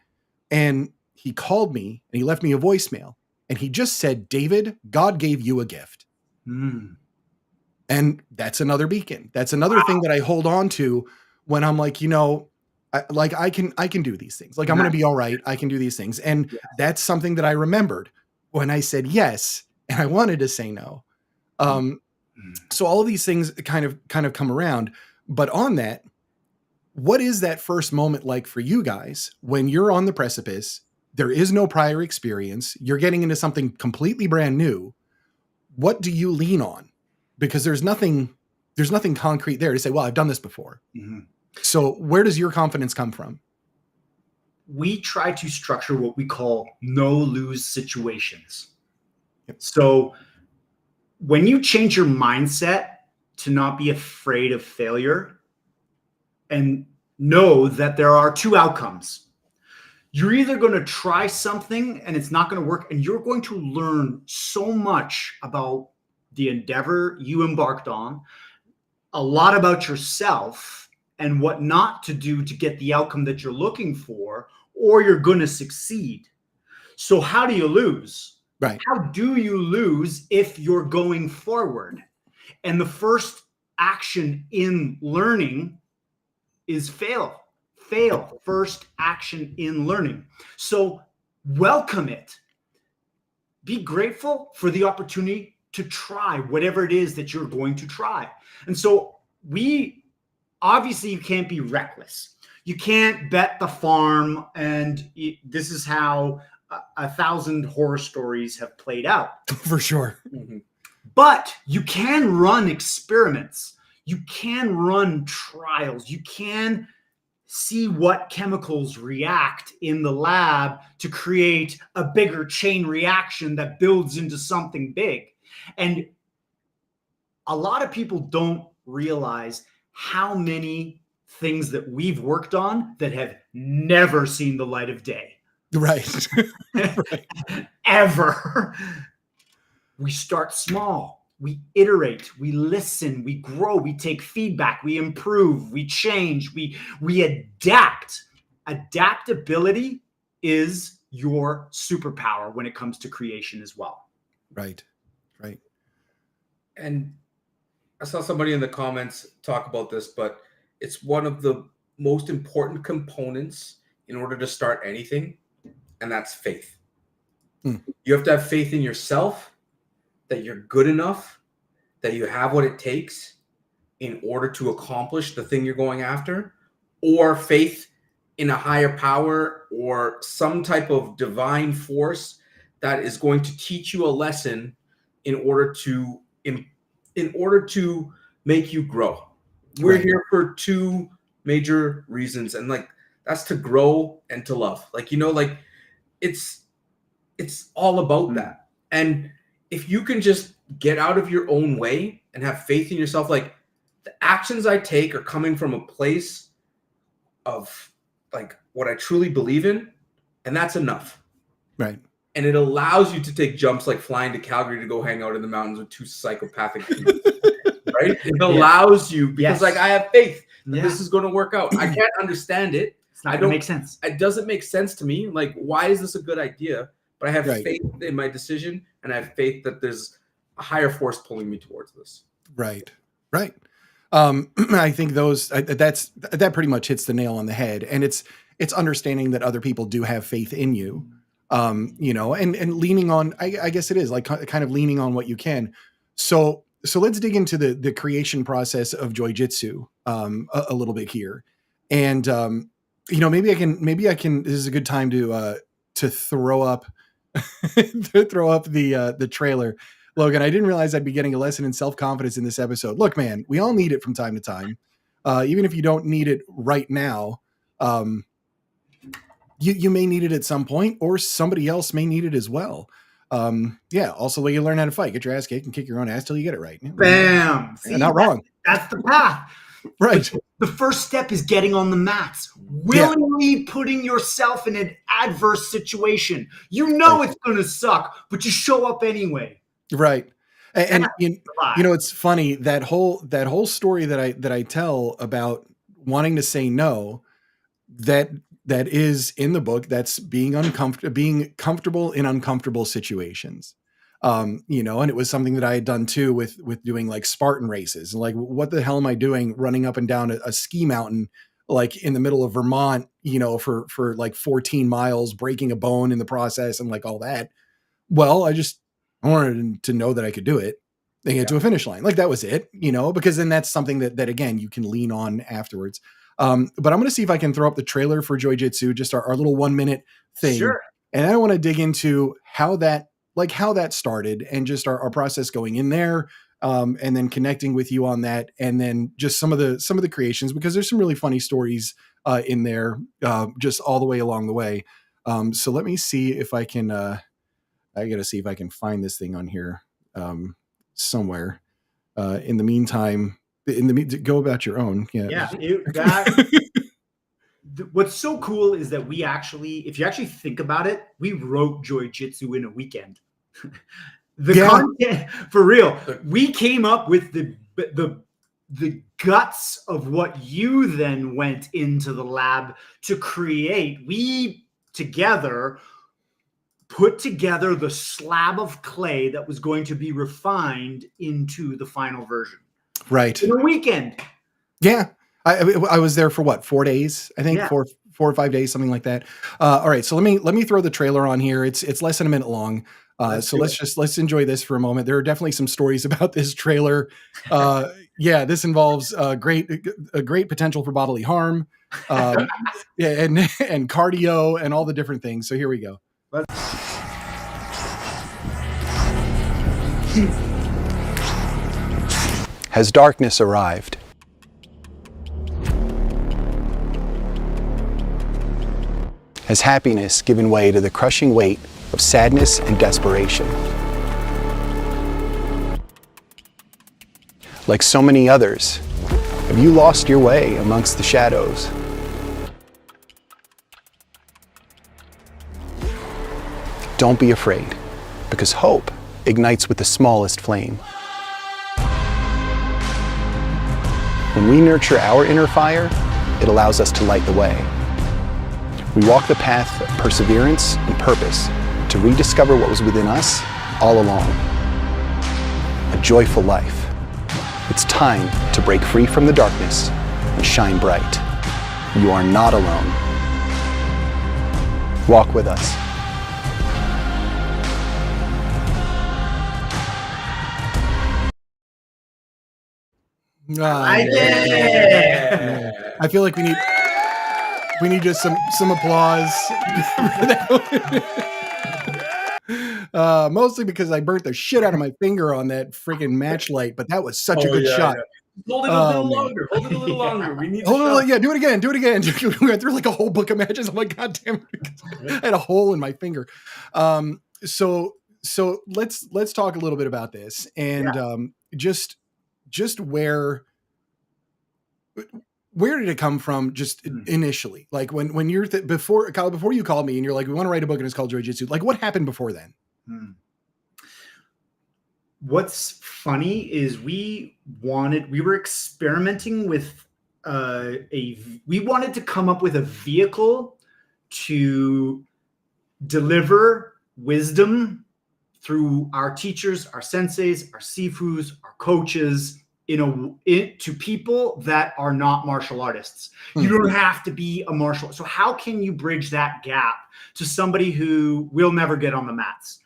And he called me and he left me a voicemail. And he just said, "David, God gave you a gift." And that's another beacon. That's another thing that I hold on to when I'm like, I can do these things. Like, I'm going to be all right. I can do these things. And that's something that I remembered when I said yes, and I wanted to say no. So all of these things kind of come around. But on that, what is that first moment like for you guys when you're on the precipice? There is no prior experience. You're getting into something completely brand new. What do you lean on? Because there's nothing concrete there to say, well, I've done this before. Mm-hmm. So where does your confidence come from? We try to structure what we call no-lose situations. Yep. So when you change your mindset to not be afraid of failure and know that there are two outcomes, you're either going to try something and it's not going to work, and you're going to learn so much about the endeavor you embarked on, a lot about yourself and what not to do to get the outcome that you're looking for, or you're going to succeed. So how do you lose? Right. How do you lose if you're going forward? And the first action in learning is fail. First action in learning. So welcome it. Be grateful for the opportunity to try whatever it is that you're going to try. And so obviously you can't be reckless. You can't bet the farm, and this is how 1,000 horror stories have played out. For sure. Mm-hmm. But you can run experiments. You can run trials. You can see what chemicals react in the lab to create a bigger chain reaction that builds into something big. And a lot of people don't realize how many things that we've worked on that have never seen the light of day. Right. Right. Ever. We start small. We iterate, we listen, we grow, we take feedback, we improve, we change, we adapt. Adaptability is your superpower when it comes to creation as well. Right. And I saw somebody in the comments talk about this, but it's one of the most important components in order to start anything, and that's faith. You have to have faith in yourself, that you're good enough, that you have what it takes in order to accomplish the thing you're going after, or faith in a higher power or some type of divine force that is going to teach you a lesson in order to make you grow. We're here for two major reasons, and like that's to grow and to love. Like, it's all about that. And if you can just get out of your own way and have faith in yourself, like the actions I take are coming from a place of like what I truly believe in, And that's enough. Right. And it allows you to take jumps like flying to Calgary to go hang out in the mountains with two psychopathic humans. Right? It allows you, because like I have faith that this is going to work out. I can't understand it. It's not going to make sense. It doesn't make sense to me. Like, why is this a good idea? But I have faith in my decision, and I have faith that there's a higher force pulling me towards this. Right. Right. I think that pretty much hits the nail on the head. And it's understanding that other people do have faith in you, you know, and leaning on, I guess it is like kind of leaning on what you can. So let's dig into the creation process of Joy Jitsu a little bit here. And, you know, maybe I can, this is a good time to throw up, the trailer. Logan, I didn't realize I'd be getting a lesson in self-confidence in this episode. Look, man, we all need it from time to time. Even if you don't need it right now, you may need it at some point, or somebody else may need it as well. Also, you learn how to fight, get your ass kicked and kick your own ass till you get it right. Bam. See, not wrong. That's the path. Right. The first step is getting on the mats, willingly putting yourself in an adverse situation. You know it's going to suck, but you show up anyway. Right. And you know, it's funny, that whole story that I tell about wanting to say no, that is in the book. That's being comfortable in uncomfortable situations. You know, and it was something that I had done too with doing like Spartan races. Like, what the hell am I doing running up and down a ski mountain, like in the middle of Vermont, you know, for like 14 miles, breaking a bone in the process and like all that. Well, I wanted to know that I could do it and get to a finish line. Like, that was it, you know, because then that's something that again, you can lean on afterwards. But I'm going to see if I can throw up the trailer for Joy Jitsu, just our little 1 minute thing. Sure. And I want to dig into how that started and just our process going in there. And then connecting with you on that. And then just some of the creations, because there's some really funny stories in there, just all the way along the way. So let me see if I can, I got to see if I can find this thing on here somewhere. In the meantime, go about your own. What's so cool is that we actually, if you actually think about it, we wrote Joy Jitsu in a weekend. Content, for real, we came up with the guts of what you then went into the lab to create. We together put together the slab of clay that was going to be refined into the final version. Right. In a weekend. Yeah. I was there for what, 4 days? I think 4 or 5 days, something like that. All right. So let me throw the trailer on here. It's less than a minute long. Let's enjoy this for a moment. There are definitely some stories about this trailer. This involves a great potential for bodily harm, and cardio and all the different things. So here we go. Has darkness arrived? Has happiness given way to the crushing weight of sadness and desperation? Like so many others, have you lost your way amongst the shadows? Don't be afraid, because hope ignites with the smallest flame. When we nurture our inner fire, it allows us to light the way. We walk the path of perseverance and purpose to rediscover what was within us all along. A joyful life. It's time to break free from the darkness and shine bright. You are not alone. Walk with us. I feel like we need just some applause. Mostly because I burnt the shit out of my finger on that freaking match light, but that was such a good shot. Yeah. Hold it a little longer. Hold it a little longer. We need do it again. Do it again. We went through like a whole book of matches. I'm like, God damn it. I had a hole in my finger. So let's talk a little bit about this and just where where did it come from just initially? Like when you're before Kyle, before you called me and you're like, we want to write a book and it's called Joy Jitsu. Like what happened before then? What's funny is we were experimenting with we wanted to come up with a vehicle to deliver wisdom through our teachers, our senseis, our sifus, our coaches, to people that are not martial artists. You don't have to be a martial. So how can you bridge that gap to somebody who will never get on the mats?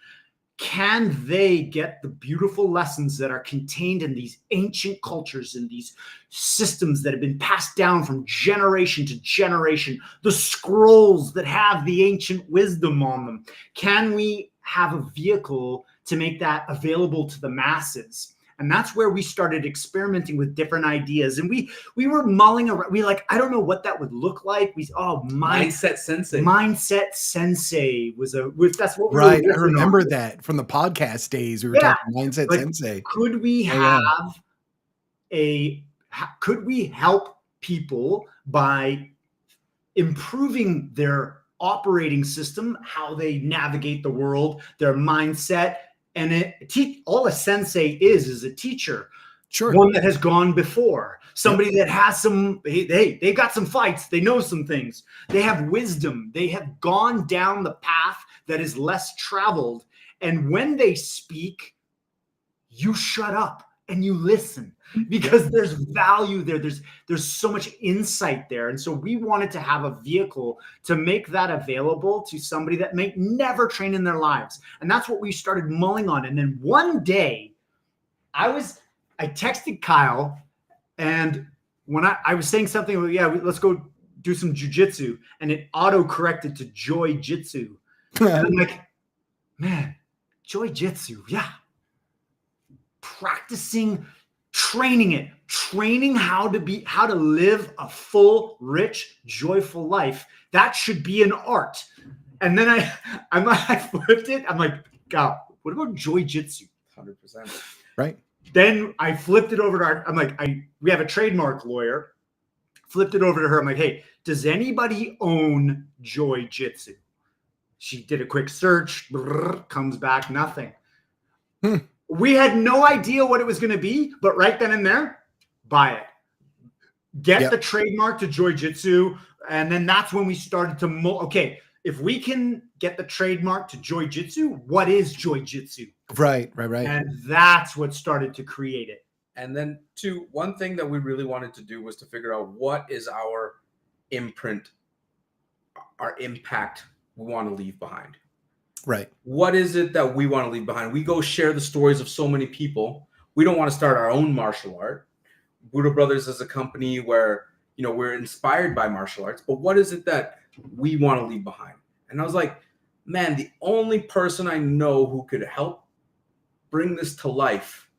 Can they get the beautiful lessons that are contained in these ancient cultures and these systems that have been passed down from generation to generation, the scrolls that have the ancient wisdom on them? Can we have a vehicle to make that available to the masses? And that's where we started experimenting with different ideas. And we were mulling around. We I don't know what that would look like. Mindset Sensei. Mindset Sensei that's what we I remember that from the podcast days. We were talking Mindset Sensei. Could we could we help people by improving their operating system, how they navigate the world, their mindset? And all a sensei is a teacher, one that has gone before, somebody that has they got some fights, they know some things, they have wisdom, they have gone down the path that is less traveled. And when they speak, you shut up and you listen, because there's value there. There's so much insight there. And so we wanted to have a vehicle to make that available to somebody that may never train in their lives. And that's what we started mulling on. And then one day I texted Kyle, and when I was saying something, let's go do some jujitsu, and it auto-corrected to Joy Jitsu. And I'm like, man, Joy Jitsu, practicing, training how to live a full, rich, joyful life. That should be an art. And then I flipped it. I'm like, God, what about Joy Jitsu? 100%. Right. Then I flipped it over to we have a trademark lawyer. Flipped it over to her. I'm like, hey, does anybody own Joy Jitsu? She did a quick search, comes back, nothing. We had no idea what it was going to be, but right then and there, buy it. Get the trademark to Joy Jitsu. And then that's when we started to, if we can get the trademark to Joy Jitsu, what is Joy Jitsu? Right. And that's what started to create it. And then one thing that we really wanted to do was to figure out what is our imprint, our impact we want to leave behind. Right. What is it that we want to leave behind? We go share the stories of so many people. We don't want to start our own martial art. Budo Brothers is a company where, we're inspired by martial arts, but what is it that we want to leave behind? And I was like, man, the only person I know who could help bring this to life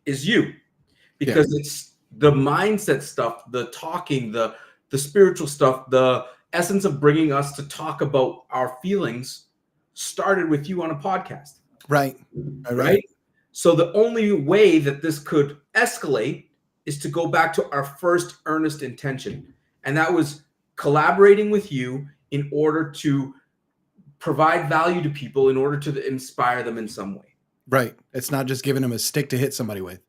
is you, because it's the mindset stuff, the talking, the spiritual stuff, the essence of bringing us to talk about our feelings started with you on a podcast. Right. So the only way that this could escalate is to go back to our first earnest intention. And that was collaborating with you in order to provide value to people, in order to inspire them in some way. Right. It's not just giving them a stick to hit somebody with.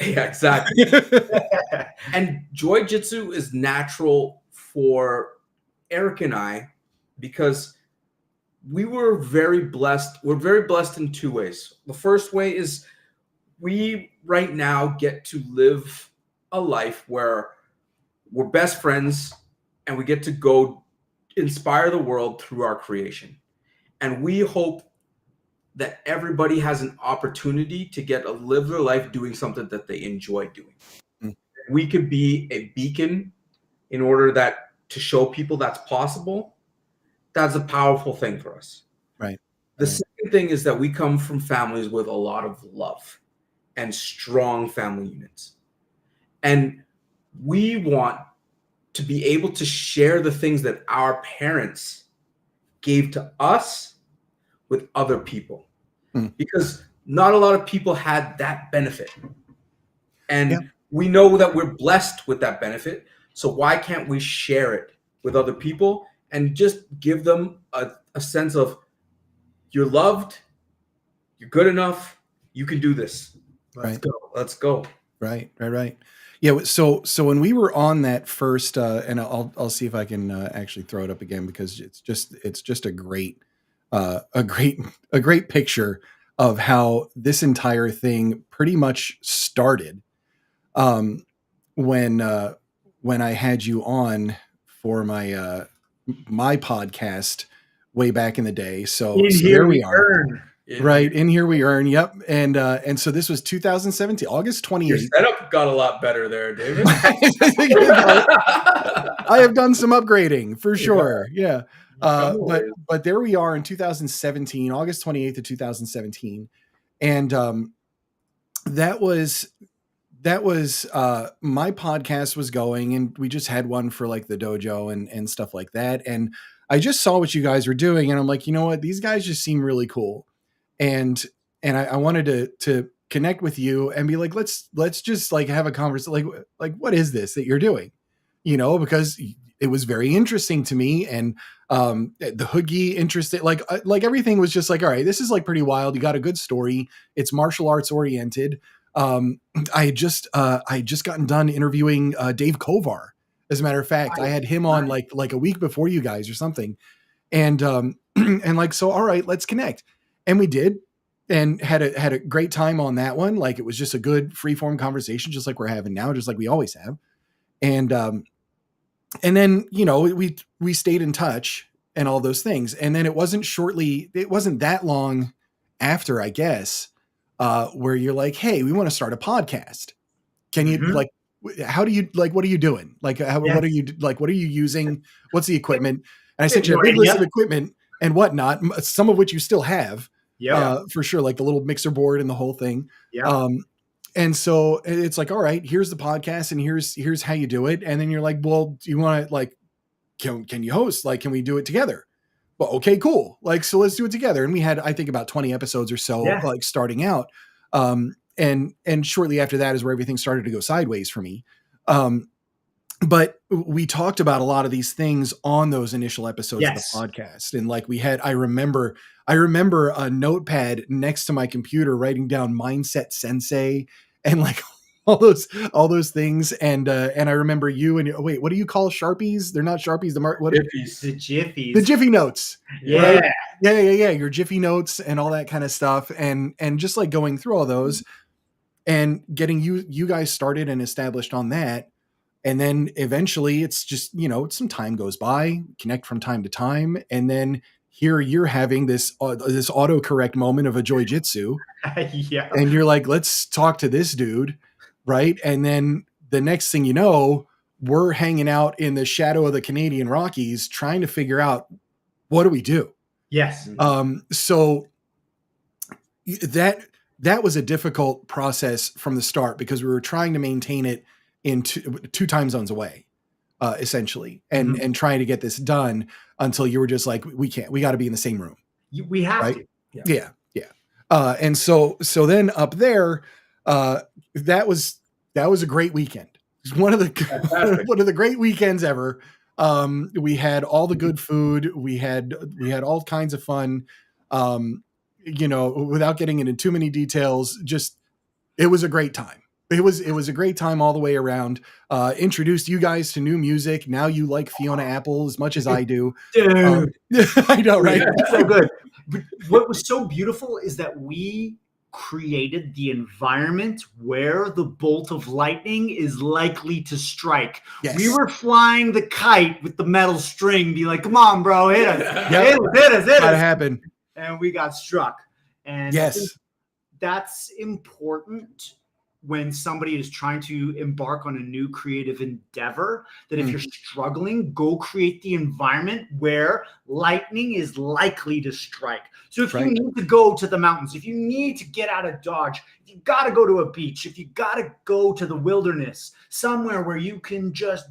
Yeah, exactly. And Joy Jitsu is natural for Erik and I because we were very blessed. We're very blessed in two ways. The first way is we right now get to live a life where we're best friends and we get to go inspire the world through our creation. And we hope that everybody has an opportunity to get to live their life doing something that they enjoy doing. We could be a beacon in order to show people that's possible. That's a powerful thing for us. Right. The second thing is that we come from families with a lot of love and strong family units. And we want to be able to share the things that our parents gave to us with other people, because not a lot of people had that benefit. And we know that we're blessed with that benefit So why can't we share it with other people and just give them a sense of you're loved, you're good enough, you can do this. Let's go. Right. Yeah. So when we were on that first, and I'll see if I can actually throw it up again, because it's just a great picture of how this entire thing pretty much started. When I had you on for my podcast way back in the day. So there we are. Right. In here we earn. Yep. And so this was 2017, August 28th. Your setup got a lot better there, David. I have done some upgrading for sure. Yeah. But there we are in 2017, August 28th of 2017. And that was my podcast was going, and we just had one for like the dojo and stuff like that. And I just saw what you guys were doing, and I'm like, you know what? These guys just seem really cool. And I wanted to connect with you and be like, let's just like have a conversation. Like, what is this that you're doing? You know, because it was very interesting to me, and the Hoogie interested, like everything was just like, all right, this is like pretty wild. You got a good story. It's martial arts oriented. I had just gotten done interviewing Dave Kovar. As a matter of fact, I had him on like a week before you guys or something. And and like, so, all right, let's connect. And we did, and had a great time on that one. Like, it was just a good free form conversation, just like we're having now, just like we always have. And then, you know, we stayed in touch and all those things. And then it wasn't that long after, I guess, where you're like, hey, we want to start a podcast. Can you like, how do you, like, what are you doing? Like, what are you, like, what are you using? What's the equipment? And I sent you a big list of equipment and whatnot, some of which you still have, for sure. Like the little mixer board and the whole thing. Yeah. And so it's like, all right, here's the podcast and here's how you do it. And then you're like, well, do you want to, like, can you host? Like, can we do it together? Well, okay, cool. Like, so let's do it together. And we had, I think, about 20 episodes or so, like, starting out. And shortly after that is where everything started to go sideways for me. But we talked about a lot of these things on those initial episodes of the podcast. And like, I remember a notepad next to my computer writing down Mindset Sensei and like all those things. And I remember you and wait, what do you call Sharpies? They're not Sharpies. The Jiffies. The Jiffy notes. Yeah. Right? Yeah. Your Jiffy notes and all that kind of stuff. And just like going through all those and getting you guys started and established on that. And then eventually it's just, you know, some time goes by, connect from time to time. And then here you're having this autocorrect moment of a Joy Jitsu. Yeah. And you're like, let's talk to this dude. Right. And then the next thing you know, we're hanging out in the shadow of the Canadian Rockies trying to figure out, what do we do? Yes. So that was a difficult process from the start, because we were trying to maintain it in two time zones away, essentially, and trying to get this done until you were just like, we got to be in the same room. We have to. Yeah. And so then up there, that was a great weekend. It was one of the great weekends ever. We had all the good food. We had all kinds of fun. You know, without getting into too many details, just, it was a great time. It was a great time all the way around. Introduced you guys to new music. Now you like Fiona Apple as much as I do. Dude. I know, right? Yeah, so good. But what was so beautiful is that we created the environment where the bolt of lightning is likely to strike. Yes. We were flying the kite with the metal string, be like, come on, bro, hit us. Hit us. Gotta happen. And we got struck. And yes, that's important when somebody is trying to embark on a new creative endeavor, that if you're struggling, go create the environment where lightning is likely to strike. So if you need to go to the mountains, if you need to get out of Dodge, if you got to go to a beach, if you got to go to the wilderness, somewhere where you can just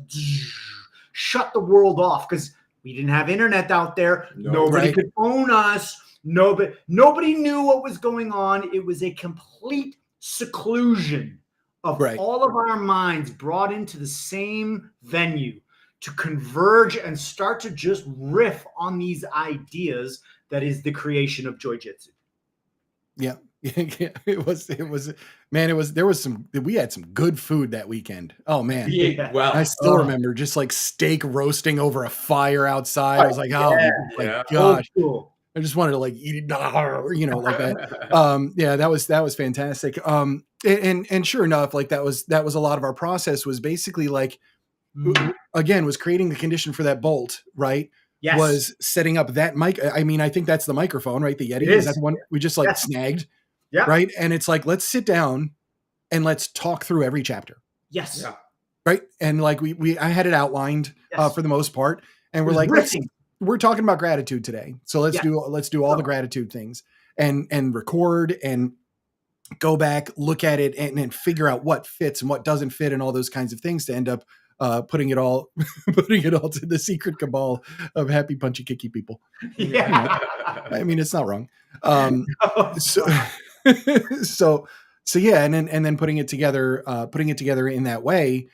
shut the world off, because we didn't have internet out there. Nobody could phone us. Nobody knew what was going on. It was a complete seclusion of Right. all of our minds brought into the same venue to converge and start to just riff on these ideas that is the creation of Joy Jitsu. Yeah. It was, man, we had some good food that weekend. Oh man. Yeah, well, I still remember just like steak roasting over a fire outside. I was like, oh my gosh. Cool. I just wanted to like eat it, like that. Yeah, that was fantastic. And sure enough, like that was a lot of our process was basically like, again, was creating the condition for that bolt, right? Yes. Was setting up that mic. I mean, I think that's the microphone, right? The Yeti. Is that the one we just like snagged? Yeah. Right. And it's like, let's sit down and let's talk through every chapter. Yes. Yeah. Right. And like I had it outlined for the most part. And we're like, we're talking about gratitude today. So let's do all the gratitude things and record and go back, look at it and figure out what fits and what doesn't fit and all those kinds of things to end up putting it all to the secret cabal of happy, punchy, kicky people. Yeah. I mean, it's not wrong. So yeah. And then putting it together in that way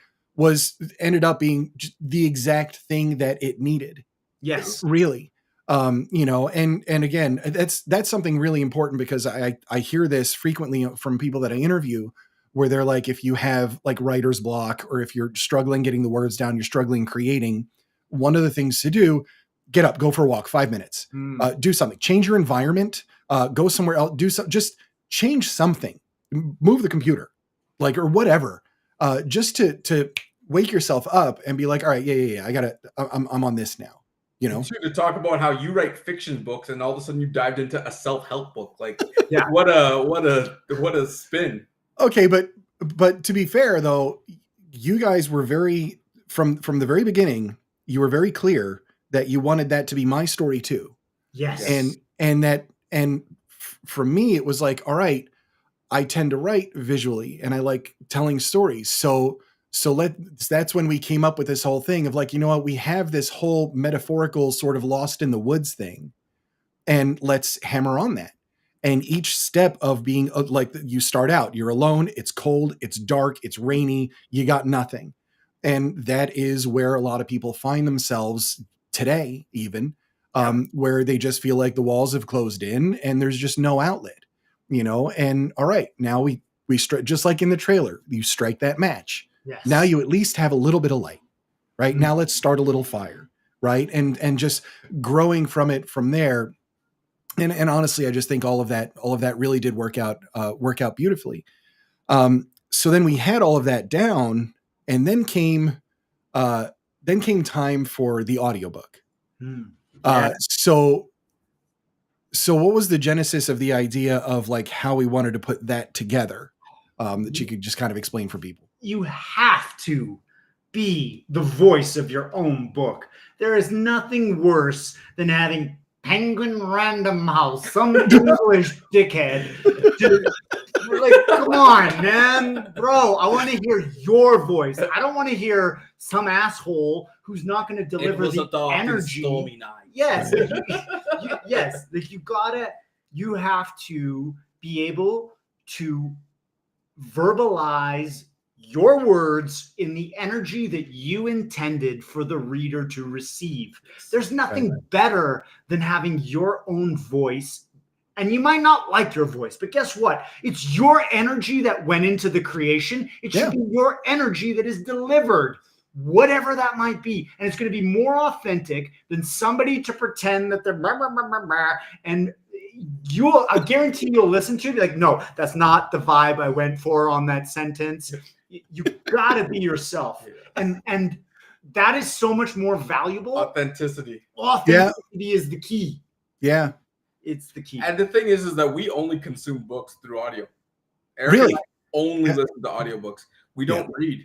ended up being the exact thing that it needed. Yes. Really. And again, that's something really important because I hear this frequently from people that I interview where they're like, if you have like writer's block or if you're struggling getting the words down, you're struggling creating, one of the things to do, get up, go for a walk, 5 minutes, do something, change your environment, go somewhere else, just change something, move the computer, like, or whatever, just to wake yourself up and be like, all right, yeah, I'm on this now. You know, to talk about how you write fiction books and all of a sudden you dived into a self-help book. Like, what a spin. Okay. But to be fair though, you guys were very, from the very beginning, you were very clear that you wanted that to be my story too. Yes. And for me, it was like, all right, I tend to write visually and I like telling stories. So that's when we came up with this whole thing of like, you know what, we have this whole metaphorical sort of lost in the woods thing and let's hammer on that. And each step of being like, you start out, you're alone, it's cold, it's dark, it's rainy, you got nothing. And that is where a lot of people find themselves today, even where they just feel like the walls have closed in and there's just no outlet, and all right, now we just like in the trailer, you strike that match. Yes. Now you at least have a little bit of light, right? Now let's start a little fire, right? And just growing from it from there. And honestly, I just think all of that really did work out beautifully. So then we had all of that down, and then came time for the audiobook. So what was the genesis of the idea of like how we wanted to put that together? That you could just kind of explain for people. You have to be the voice of your own book. There is nothing worse than having Penguin Random House, some English dickhead. Like, come on, man. Bro, I want to hear your voice. I don't want to hear some asshole who's not going to deliver the energy. Yes. Yes. Like you have to be able to verbalize your words in the energy that you intended for the reader to receive. There's nothing better than having your own voice. And you might not like your voice, but guess what? It's your energy that went into the creation. It should be your energy that is delivered, whatever that might be. And it's going to be more authentic than somebody to pretend that they're blah, blah, blah, blah, blah, and I guarantee you'll listen to it, be like, no, that's not the vibe I went for on that sentence. You gotta be yourself. And that is so much more valuable. Authenticity is the key. Yeah. It's the key. And the thing is that we only consume books through audio. Erik really? And I only listen to audiobooks. We don't read.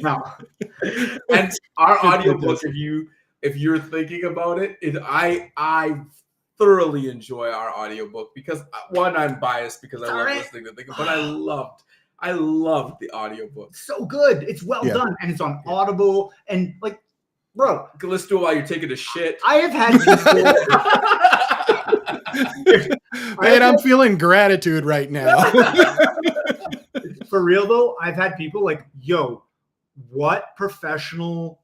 No. And our audiobook, if you're thinking about it, I thoroughly enjoy our audiobook because one, I'm biased because I love listening to things, but I loved the audiobook. So good. It's well done. And it's on Audible. And like, bro, you can listen to it while you're taking a shit. I have had Man, I'm feeling gratitude right now. for real though, I've had people like, yo, what professional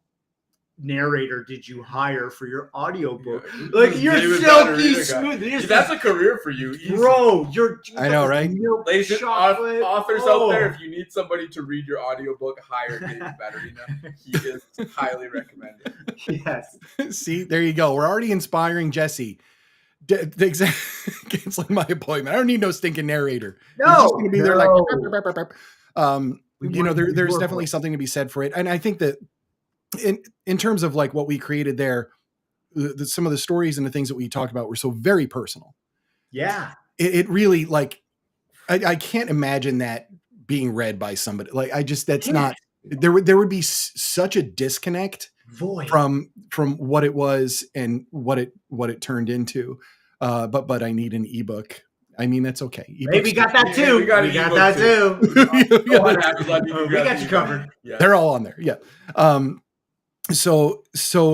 narrator did you hire for your audiobook? Yeah. Like, you're David silky Batterina smooth. Dude, that's a career for you. Easy. Bro, I know, right? Ladies and chocolate. authors out there, if you need somebody to read your audiobook, hire David Batterina. He is highly recommended. Yes. See, there you go. We're already inspiring Jesse. Canceling my appointment. I don't need no stinking narrator. No, He's just gonna be there like there's definitely something to be said for it. And I think that in terms of like what we created there, some of the stories and the things that we talked about were so very personal. Yeah. It really, like, I can't imagine that being read by somebody. Like, that's not, there would be such a disconnect from what it was and what it turned into. But I need an ebook. I mean, that's okay. Hey, we got that too. Yeah, we got that too. We got you covered. Yeah. They're all on there. Yeah. So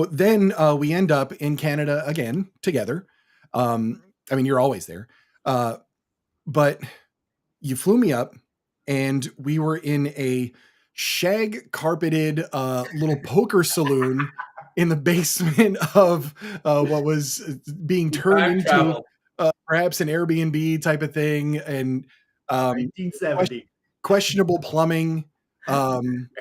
then we end up in Canada again together. I mean, you're always there. But you flew me up and we were in a shag carpeted little poker saloon in the basement of what was being turned into perhaps an Airbnb type of thing, and 1970 questionable plumbing. Had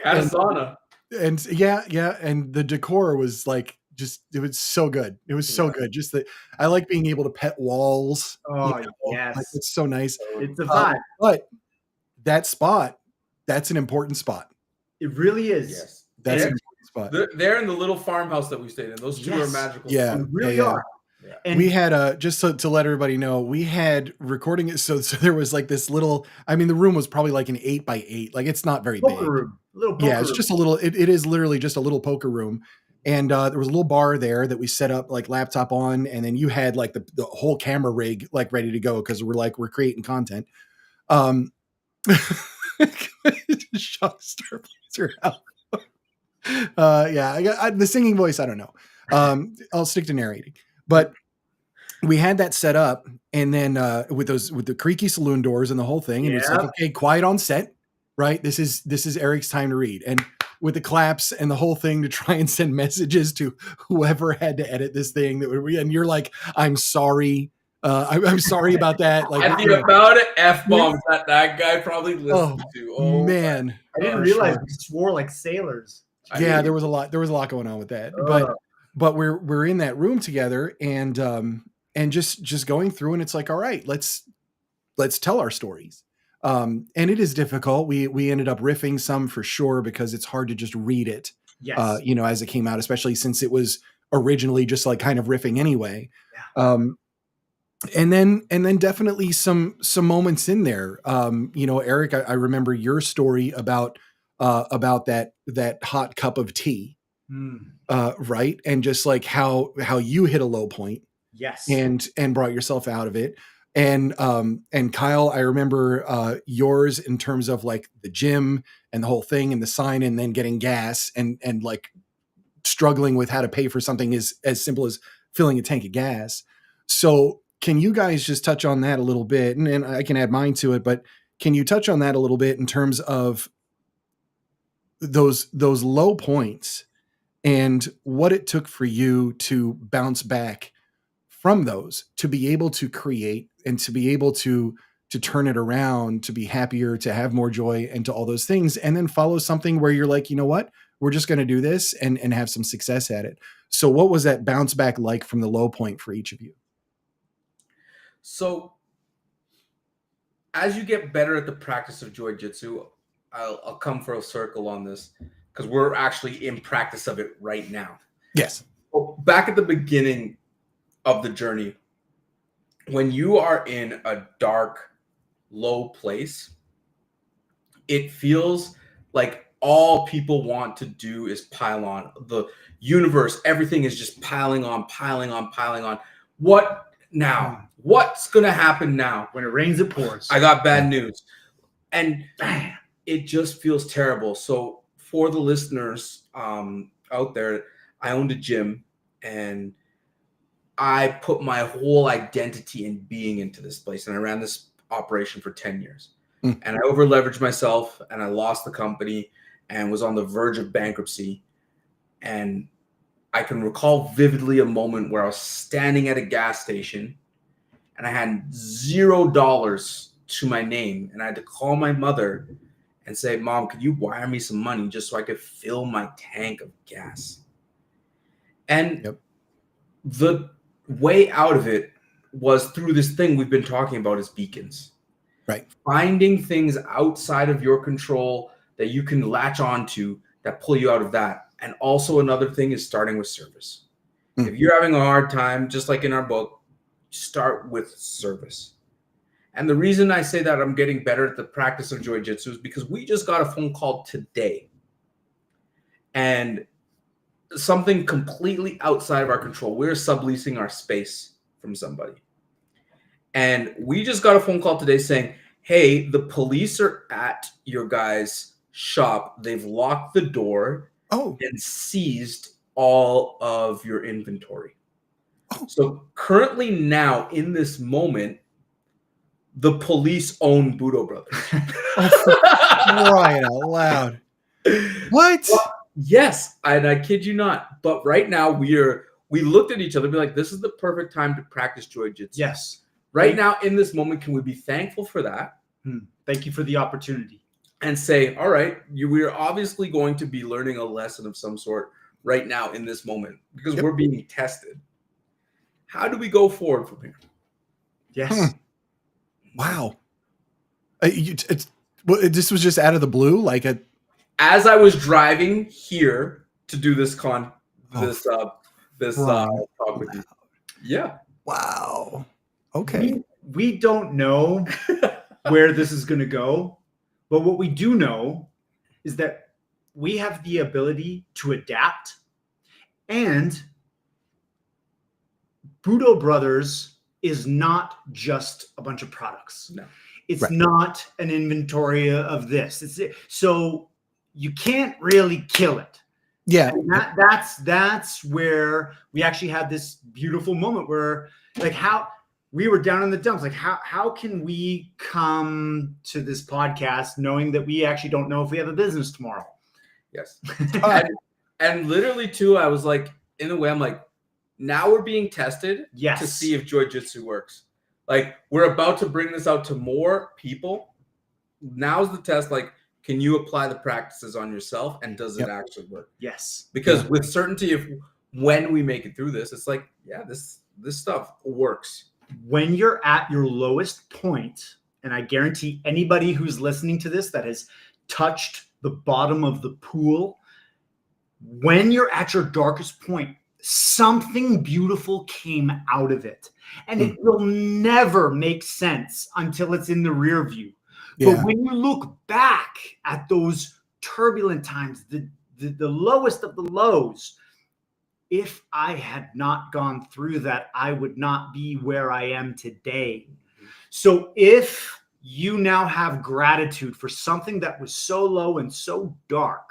a sauna. And yeah, and the decor was like it was so good. It was so good. Just that I like being able to pet walls. Oh, yes, like, it's so nice. It's a vibe. But that spot, that's an important spot. It really is. Yes, that's an important spot. They're in the little farmhouse that we stayed in. Those two are magical. Yeah, they really are. Yeah. And we had just to let everybody know, we had recording it. So there was like this little, I mean, the room was probably like an 8x8. Like, it's not very big. Room. It's just a little, it is literally just a little poker room. And there was a little bar there that we set up like laptop on. And then you had like the whole camera rig, like ready to go. Cause we're creating content. Shock Star Blazer out. Yeah, the singing voice, I don't know. I'll stick to narrating. But we had that set up, and then with the creaky saloon doors and the whole thing, and it's like, okay, quiet on set, right? This is Erik's time to read, and with the claps and the whole thing to try and send messages to whoever had to edit this thing and you're like, I'm sorry. I'm sorry about that. Like, and the amount of F-bombs that guy probably listened to. Oh man. I didn't realize we swore like sailors. Yeah, there was a lot going on with that. But we're in that room together and just going through, and it's like, all right, let's tell our stories. And it is difficult. We ended up riffing some for sure because it's hard to just read it. Yes. As it came out, especially since it was originally just like kind of riffing anyway. Yeah. And then definitely some moments in there. Erik, I remember your story about that hot cup of tea. Right. And just like how you hit a low point. Yes. And brought yourself out of it. And Kyle, I remember yours in terms of like the gym and the whole thing and the sign, and then getting gas and like struggling with how to pay for something as simple as filling a tank of gas. So can you guys just touch on that a little bit? And I can add mine to it, but can you touch on that a little bit in terms of those low points and what it took for you to bounce back from those, to be able to create and to be able to turn it around, to be happier, to have more joy, and to all those things, and then follow something where you're like, you know what, we're just going to do this and have some success at it. So what was that bounce back like from the low point for each of you? So as you get better at the practice of Joy Jitsu, I'll come for a circle on this because we're actually in practice of it right now. Yes. Well, back at the beginning of the journey, when you are in a dark, low place, it feels like all people want to do is pile on. The universe, everything is just piling on. What now? What's going to happen now? When it rains, it pours. I got bad news. And it just feels terrible. So for the listeners out there, I owned a gym and I put my whole identity and being into this place. And I ran this operation for 10 years. Mm. And I over leveraged myself, and I lost the company and was on the verge of bankruptcy. And I can recall vividly a moment where I was standing at a gas station and I had $0 to my name, and I had to call my mother and say, "Mom, could you wire me some money just so I could fill my tank of gas?" And the way out of it was through this thing we've been talking about as beacons. Right. Finding things outside of your control that you can latch onto that pull you out of that. And also another thing is starting with service. Mm. If you're having a hard time, just like in our book, start with service. And the reason I say that I'm getting better at the practice of Joy Jitsu is because we just got a phone call today. And something completely outside of our control. We're subleasing our space from somebody. And we just got a phone call today saying, "Hey, the police are at your guys' shop. They've locked the door and seized all of your inventory." So currently now in this moment, the police own Budo Brothers. Crying out loud. What? Well, yes, and I kid you not. But right now we looked at each other and be like, this is the perfect time to practice Joy Jitsu. Yes. Right now in this moment, can we be thankful for that? Thank you for the opportunity. And say, all right, we're obviously going to be learning a lesson of some sort right now in this moment because we're being tested. How do we go forward from here? Yes. Wow. This was just out of the blue, as I was driving here to do this talk with you. Yeah. Wow. Okay. We don't know where this is going to go, but what we do know is that we have the ability to adapt, and Budo Brothers is not just a bunch of products. No. It's not an inventory of this. So you can't really kill it. Yeah. That's where we actually had this beautiful moment where, like, how we were down in the dumps. Like, how can we come to this podcast knowing that we actually don't know if we have a business tomorrow? Yes. and literally too, I was like, in a way, I'm like, now we're being tested to see if Joy Jitsu works. Like, we're about to bring this out to more people. Now's the test. Like, can you apply the practices on yourself, and does it actually work? Yes. Because with certainty, when we make it through this, it's like, yeah, this stuff works. When you're at your lowest point, and I guarantee anybody who's listening to this that has touched the bottom of the pool, when you're at your darkest point, something beautiful came out of it. And it will never make sense until it's in the rear view. But when you look back at those turbulent times, the lowest of the lows, if I had not gone through that, I would not be where I am today. So if you now have gratitude for something that was so low and so dark,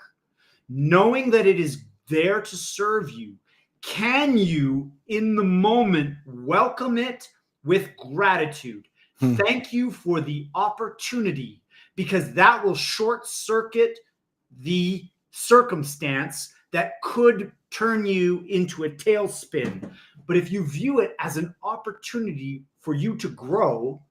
knowing that it is there to serve you, can you, in the moment, welcome it with gratitude? Thank you for the opportunity, because that will short circuit the circumstance that could turn you into a tailspin. But if you view it as an opportunity for you to grow,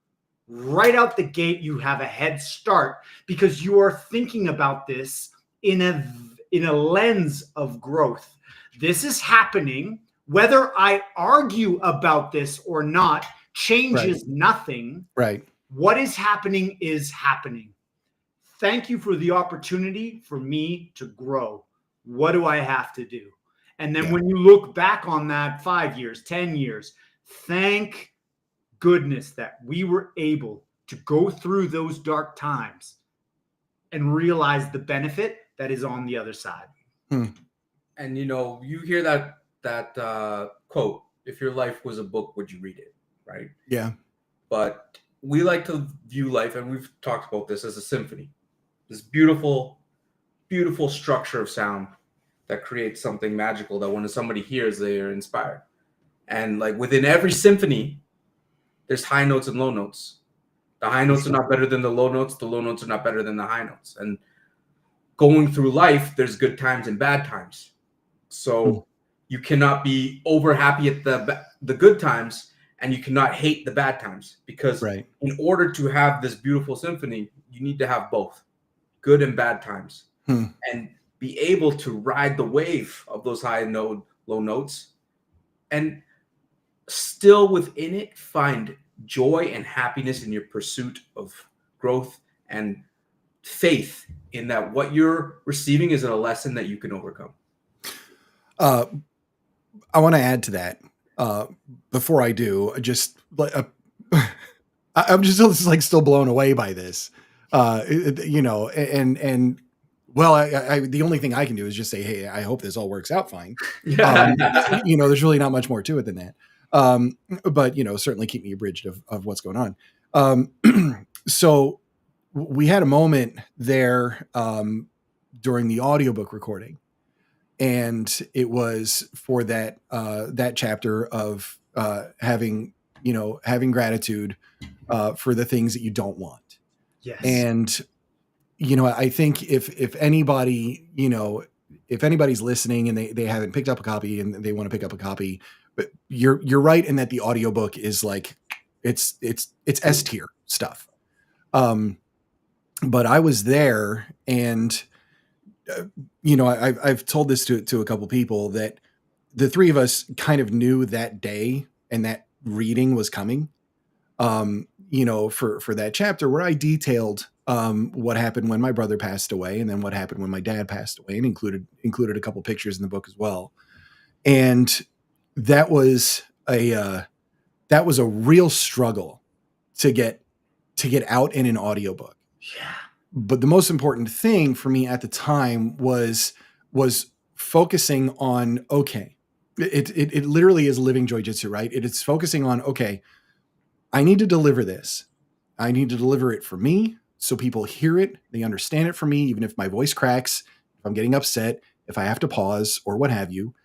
right out the gate, you have a head start, because you are thinking about this in a lens of growth. This is happening. Whether I argue about this or not changes nothing. Right. What is happening is happening. Thank you for the opportunity for me to grow. What do I have to do? And then when you look back on that 5 years, 10 years, thank goodness that we were able to go through those dark times and realize the benefit that is on the other side. And you hear that quote, if your life was a book, would you read it? Right? Yeah. But we like to view life, and we've talked about this, as a symphony. This beautiful, beautiful structure of sound that creates something magical that when somebody hears, they are inspired. And like within every symphony, there's high notes and low notes. The high notes are not better than the low notes. The low notes are not better than the high notes. And going through life, there's good times and bad times. So you cannot be over happy at the good times, and you cannot hate the bad times, because in order to have this beautiful symphony, you need to have both good and bad times, and be able to ride the wave of those high and low notes, and still within it find joy and happiness in your pursuit of growth and faith in that what you're receiving is a lesson that you can overcome. I want to add to that. Before I do, I'm just like still blown away by this. You know, and well, the only thing I can do is just say, hey, I hope this all works out fine. You know, there's really not much more to it than that. But, you know, certainly keep me abridged of what's going on. So we had a moment there during the audiobook recording, and it was for that chapter of having gratitude for the things that you don't want. Yes. And, you know, I think if anybody, you know, if anybody's listening and they haven't picked up a copy and they want to pick up a copy, but you're right in that the audiobook is like, it's S tier stuff. But I was there, and, you know, I've told this to a couple people, that the three of us kind of knew that day and that reading was coming, you know, for that chapter where I detailed what happened when my brother passed away, and then what happened when my dad passed away, and included a couple pictures in the book as well. And that was a real struggle to get out in an audiobook. Yeah. But the most important thing for me at the time was focusing on, okay, it literally is living Joy Jitsu, right? It's focusing on, okay, I need to deliver this. I need to deliver it for me, so people hear it, they understand it for me, even if my voice cracks, if I'm getting upset, if I have to pause or what have you,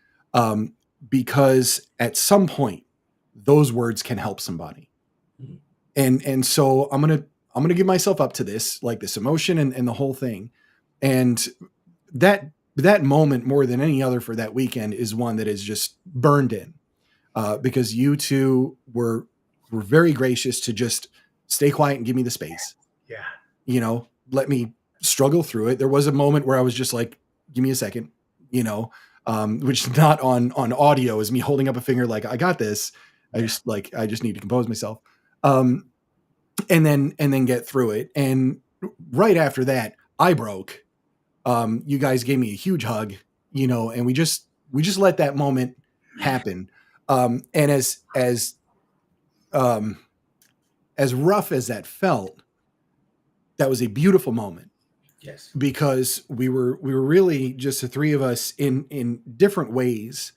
because at some point those words can help somebody. And so I'm going to give myself up to this, like this emotion and the whole thing. And that moment, more than any other for that weekend, is one that is just burned in, because you two were very gracious to just stay quiet and give me the space. Yeah. You know, let me struggle through it. There was a moment where I was just like, give me a second, you know, which is not on audio, is me holding up a finger like, I got this. I just need to compose myself. And then get through it. And right after that, I broke. You guys gave me a huge hug, you know, and we just let that moment happen. And as rough as that felt, that was a beautiful moment. Yes. Because we were really just the three of us in different ways,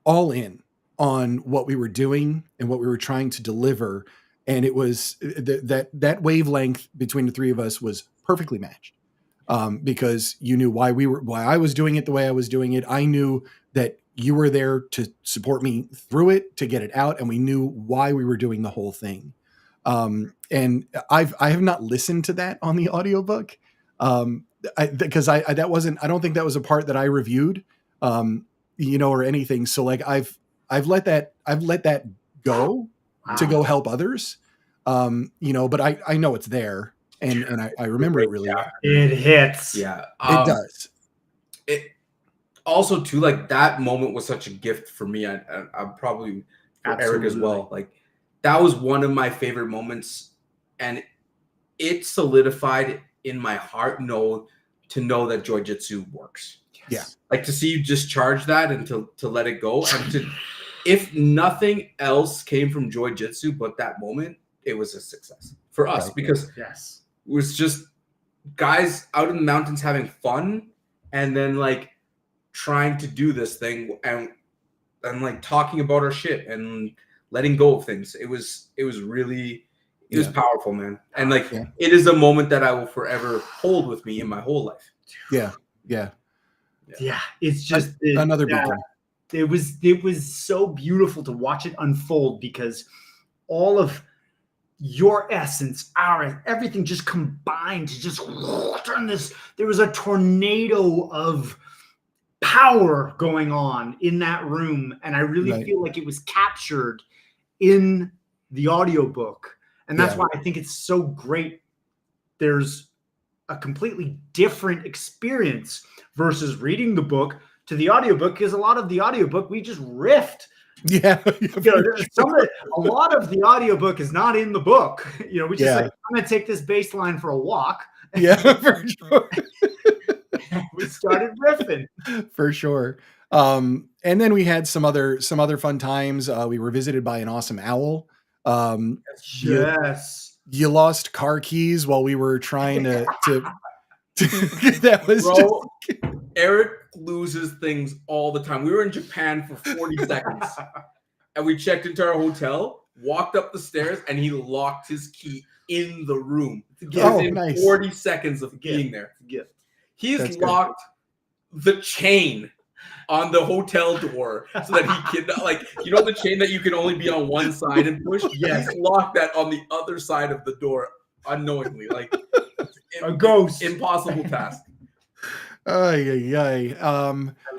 all in on what we were doing and what we were trying to deliver. And it was that wavelength between the three of us was perfectly matched, because you knew why I was doing it the way I was doing it. I knew that you were there to support me through it, to get it out, and we knew why we were doing the whole thing. And I have not listened to that on the audiobook, because I don't think that was a part that I reviewed, you know, or anything. So like I've let that go. Wow. To go help others, you know, but I know it's there, and I remember it really well. It hits. Yeah. It does. It also too, like, that moment was such a gift for me. I'm probably for Erik as well. Like, that was one of my favorite moments, and it solidified in my heart to know that Joy Jitsu works. Yeah. Like, to see you discharge that and to let it go, and to, if nothing else came from Joy Jitsu but that moment, it was a success for us, right, because it was just guys out in the mountains having fun, and then like trying to do this thing and like talking about our shit and letting go of things. It was powerful, man. And like, it is a moment that I will forever hold with me in my whole life. Yeah. It's just another beacon. It was so beautiful to watch it unfold, because all of your essence, our everything just combined to just turn this. There was a tornado of power going on in that room, and I really feel like it was captured in the audiobook. And that's why I think it's so great. There's a completely different experience versus reading the book to the audiobook, because a lot of the audiobook we just riffed. Yeah. A lot of the audiobook is not in the book. We just like, I'm going to take this bass line for a walk. Yeah, for sure. We started riffing. For sure. And then we had some other fun times. We were visited by an awesome owl. Yes. You lost car keys while we were trying to that was Bro, Erik loses things all the time. We were in Japan for 40 seconds and we checked into our hotel, walked up the stairs, and he locked his key in the room. Nice. 40 seconds of being there. He's locked the chain on the hotel door so that he can, like, the chain that you can only be on one side and push? He's locked that on the other side of the door unknowingly. Like, a ghost. Impossible task. I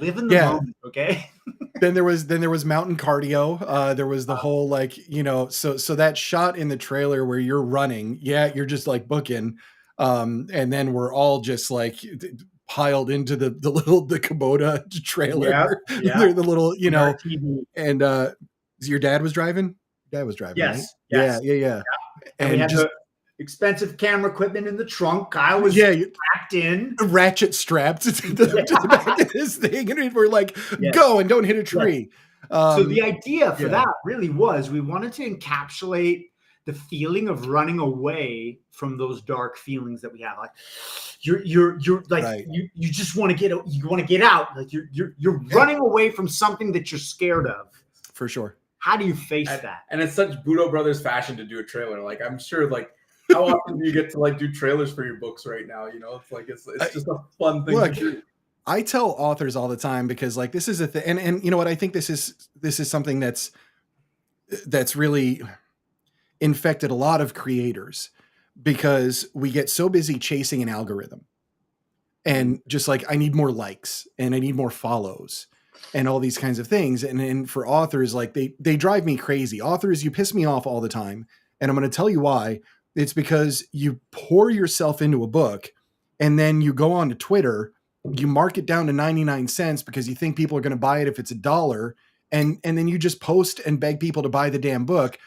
live in the moment, okay? Then there was mountain cardio. There was the whole, like, so that shot in the trailer where you're running, you're just like booking. And then we're all just like piled into the Kubota trailer. The little, and your dad was driving? Dad was driving, yes. right? Yes. Yeah. And we had the expensive camera equipment in the trunk. Kyle was packed in. Ratchet strapped to the back of this thing. And we're like, go and don't hit a tree. So the idea for that really was we wanted to encapsulate the feeling of running away from those dark feelings that we have. Like you're like, you just want to get out. Like you're running away from something that you're scared of. For sure. How do you face that? And it's such Budo Brothers fashion to do a trailer. Like, I'm sure, like, how often do you get to like do trailers for your books right now? It's like, it's just a fun thing to do. I tell authors all the time, because like, this is a thing. And you know what? I think this is something that's really infected a lot of creators, because we get so busy chasing an algorithm and just like, I need more likes and I need more follows and all these kinds of things. And for authors, like they drive me crazy. Authors, you piss me off all the time. And I'm going to tell you why. It's because you pour yourself into a book and then you go on to Twitter, you mark it down to 99 cents because you think people are going to buy it if it's $1. And then you just post and beg people to buy the damn book.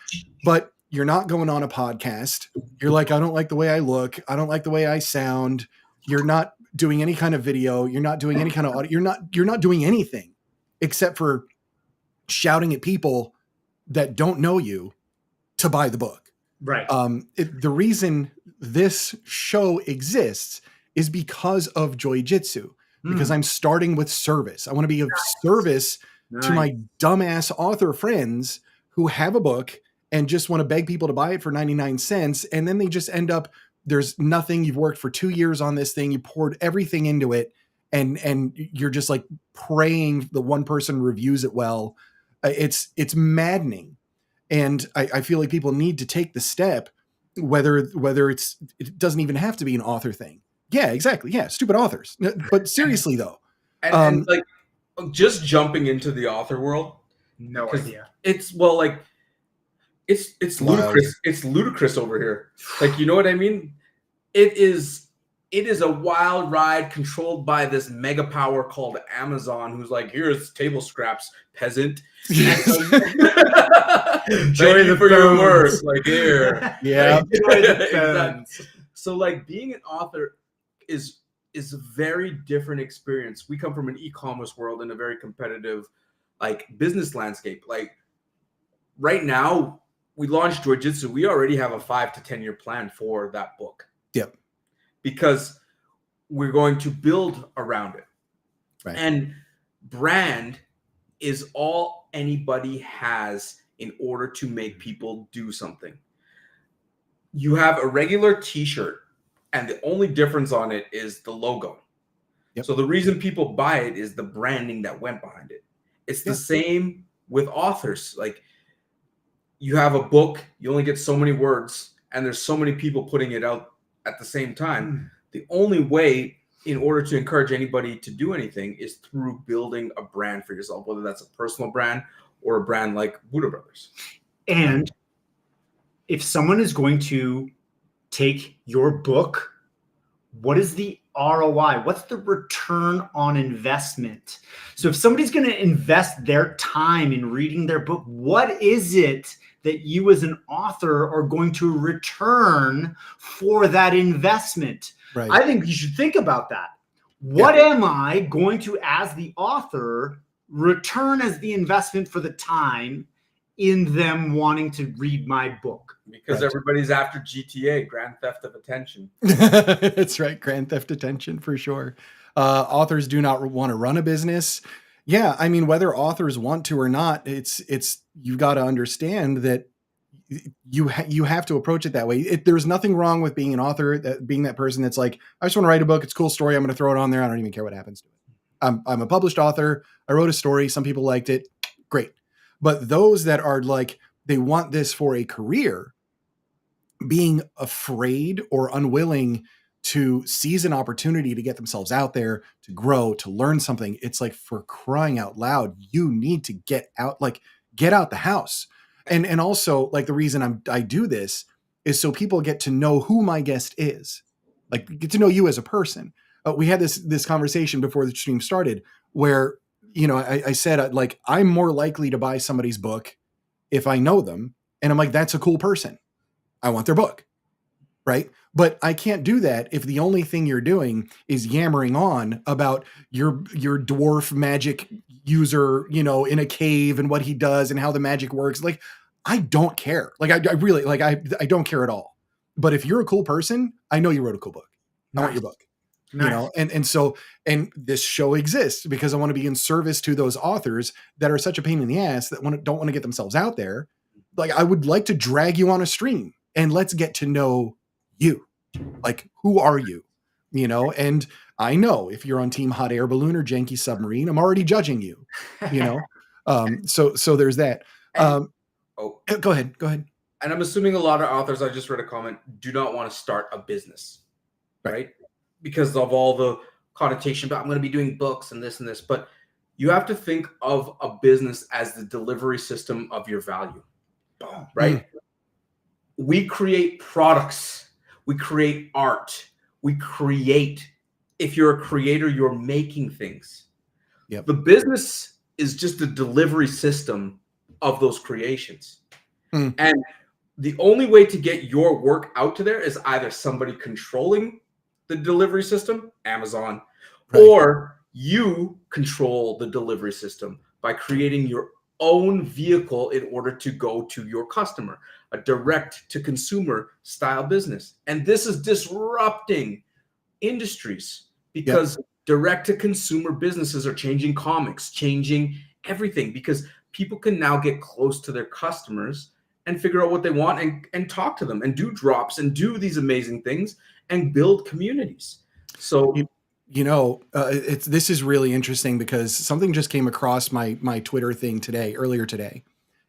But you're not going on a podcast. You're like, I don't like the way I look. I don't like the way I sound. You're not doing any kind of video. You're not doing any kind of audio. You're not doing anything except for shouting at people that don't know you to buy the book. Right. The reason this show exists is because of Joy Jitsu, because I'm starting with service. I want to be of service to my dumbass author friends who have a book and just want to beg people to buy it for 99 cents. And then they just end up, there's nothing. You've worked for 2 years on this thing. You poured everything into it. And you're just like praying the one person reviews it well. It's maddening. And I feel like people need to take the step, whether it doesn't even have to be an author thing. Yeah, exactly. Yeah. Stupid authors. But seriously though. And like just jumping into the author world. No idea. It's ludicrous. It's ludicrous over here. Like, you know what I mean? It is a wild ride controlled by this mega power called Amazon, who's like, here's table scraps, peasant. Enjoy the for your work. Like, here. Yeah. Exactly. So like being an author is a very different experience. We come from an e-commerce world in a very competitive like business landscape. Like right now, we launched Joy Jitsu. We already have a 5 to 10 year plan for that book. Yep. Because we're going to build around it. Right. And brand is all anybody has in order to make people do something. You have a regular t-shirt and the only difference on it is the logo. Yep. So the reason people buy it is the branding that went behind it. It's the same with authors. Like you have a book, you only get so many words, and there's so many people putting it out at the same time. The only way in order to encourage anybody to do anything is through building a brand for yourself, whether that's a personal brand or a brand like Budo Brothers. And if someone is going to take your book, what is the ROI? What's the return on investment? So if somebody's going to invest their time in reading their book, what is it that you as an author are going to return for that investment? Right. I think you should think about that. What am I going to, as the author, return as the investment for the time in them wanting to read my book? Because everybody's after GTA, Grand Theft of Attention. That's right. Grand Theft Attention for sure. Authors do not want to run a business. Yeah. I mean, whether authors want to or not, you've got to understand that you have to approach it that way. There's nothing wrong with being an author, being that person that's like, I just want to write a book. It's a cool story. I'm going to throw it on there. I don't even care what happens to it. I'm a published author. I wrote a story. Some people liked it. Great. But those that are like, they want this for a career, being afraid or unwilling to seize an opportunity to get themselves out there, to grow, to learn something. It's like, for crying out loud, you need to get out the house. And also, like, the reason I do this is so people get to know who my guest is, like, get to know you as a person. We had this conversation before the stream started where, you know, I said, like, I'm more likely to buy somebody's book if I know them. And I'm like, that's a cool person. I want their book. Right. But I can't do that if the only thing you're doing is yammering on about your dwarf magic user, you know, in a cave and what he does and how the magic works. Like, I don't care. Like, I really, like, I don't care at all. But if you're a cool person, I know you wrote a cool book. I want your book. Nice. You know, and this show exists because I want to be in service to those authors that are such a pain in the ass that don't want to get themselves out there. Like, I would like to drag you on a stream and let's get to know you. Like, who are you? You know, and I know if you're on team hot air balloon or janky submarine, I'm already judging you, you know? So there's that. Go ahead. And I'm assuming a lot of authors, I just read a comment, do not want to start a business, right? Because of all the connotation about I'm going to be doing books and this and this, but you have to think of a business as the delivery system of your value, right? We create products, we create art, we create. If you're a creator, you're making things. Yep. The business is just the delivery system of those creations. And the only way to get your work out to there is either somebody controlling the delivery system, Amazon, or you control the delivery system by creating your own vehicle in order to go to your customer, a direct to consumer style business. And this is disrupting industries because direct to consumer businesses are changing comics, changing everything, because people can now get close to their customers and figure out what they want and talk to them and do drops and do these amazing things and build communities. So, you know, this is really interesting because something just came across my Twitter thing earlier today.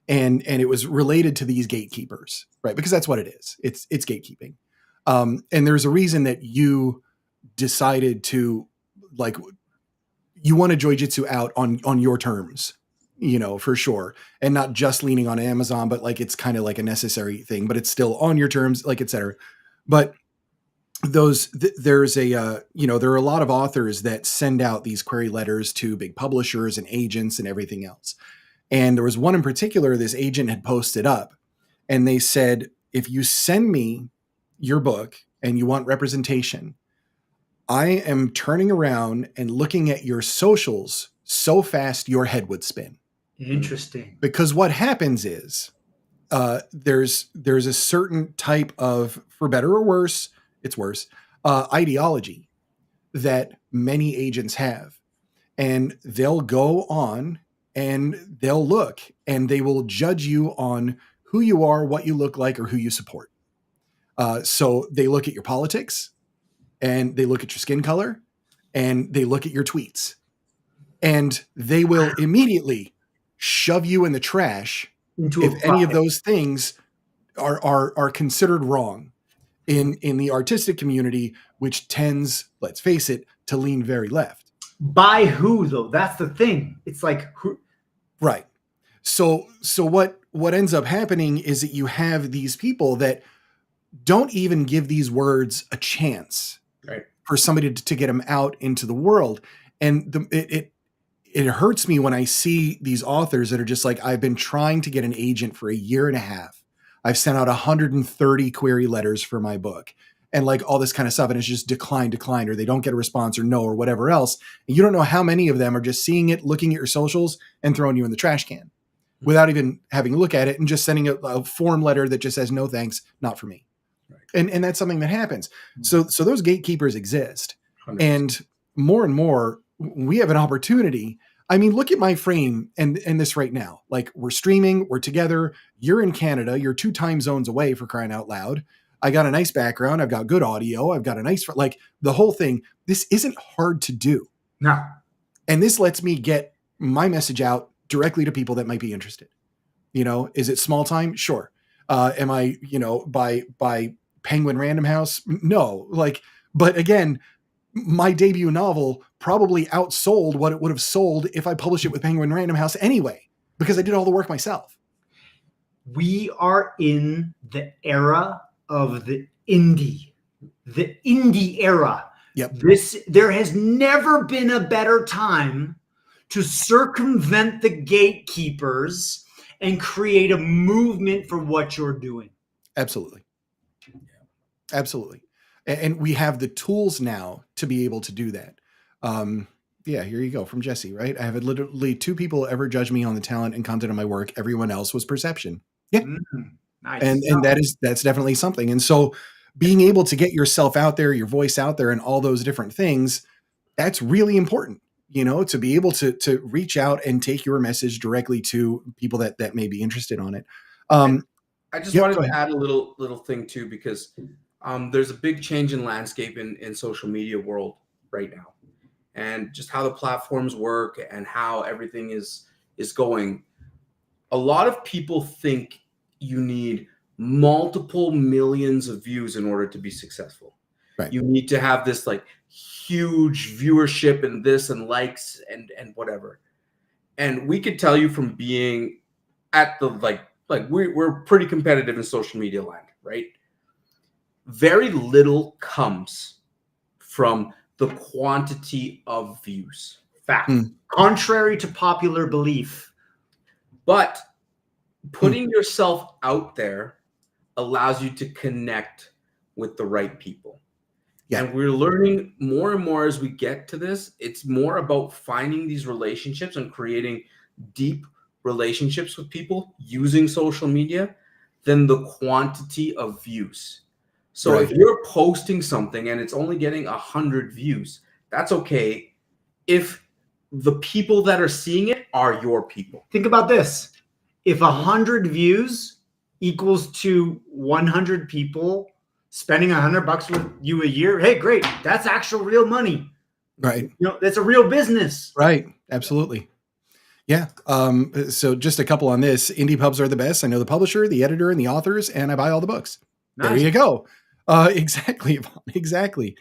And it was related to these gatekeepers, right? Because that's what it is. It's gatekeeping. And there's a reason that you decided to, like, you want to Joy Jitsu out on your terms, you know, for sure. And not just leaning on Amazon, but like, it's kind of like a necessary thing, but it's still on your terms, like, et cetera. But there's a, you know, there are a lot of authors that send out these query letters to big publishers and agents and everything else. And there was one in particular, this agent had posted up and they said, if you send me your book and you want representation, I am turning around and looking at your socials so fast your head would spin. Interesting. Because what happens is there's a certain type of, for better or worse, it's worse, ideology that many agents have. And they'll go on and they'll look and they will judge you on who you are, what you look like, or who you support. So they look at your politics and they look at your skin color and they look at your tweets and they will immediately shove you in the trash into if a any of bucket. those things are considered wrong in the artistic community, which tends, let's face it, to lean very left. By who though? That's the thing. It's like who? Right. So what ends up happening is that you have these people that don't even give these words a chance, Right. for somebody to get them out into the world. And it hurts me when I see these authors that are just like, I've been trying to get an agent for a year and a half. I've sent out 130 query letters for my book and like all this kind of stuff. And it's just declined, or they don't get a response or no, or whatever else. And you don't know how many of them are just seeing it, looking at your socials and throwing you in the trash can without even having a look at it and just sending a form letter that just says, no, thanks, not for me. Right. And that's something that happens. So those gatekeepers exist. 100%. And more, we have an opportunity. I mean, look at my frame and this right now. Like, we're streaming, we're together. You're in Canada. You're 2 time zones away, for crying out loud. I got a nice background. I've got good audio. I've got a nice, like, the whole thing. This isn't hard to do. No. And this lets me get my message out directly to people that might be interested. You know, is it small time? Sure. Am I, by Penguin Random House? No. Like, but again, my debut novel probably outsold what it would have sold if I published it with Penguin Random House anyway, because I did all the work myself. We are in the era of the indie era. Yep. There has never been a better time to circumvent the gatekeepers and create a movement for what you're doing. Absolutely. Absolutely. And we have the tools now to be able to do that. Yeah, here you go from Jesse, right? I have literally 2 people ever judge me on the talent and content of my work. Everyone else was perception. Yeah. Nice. And that's definitely something. And so being able to get yourself out there, your voice out there, and all those different things, that's really important, to be able to reach out and take your message directly to people that may be interested on it. I just wanted to add a little thing too, because there's a big change in landscape in social media world right now, and just how the platforms work and how everything is going. A lot of people think you need multiple millions of views in order to be successful. Right. You need to have this like huge viewership and this and likes and whatever. And we could tell you from being at the like we're pretty competitive in social media land, right? Very little comes from the quantity of views. Fact. Contrary to popular belief. But putting yourself out there allows you to connect with the right people. Yeah. And we're learning more and more as we get to this. It's more about finding these relationships and creating deep relationships with people using social media than the quantity of views. So right. If you're posting something and it's only getting 100 views, that's okay if the people that are seeing it are your people. Think about this. If 100 views equals to 100 people spending $100 with you a year, hey, great. That's actual real money. Right. That's a real business. Right. Absolutely. Yeah. So just a couple on this. Indie pubs are the best. I know the publisher, the editor, and the authors, and I buy all the books. Nice. There you go. Exactly. Exactly.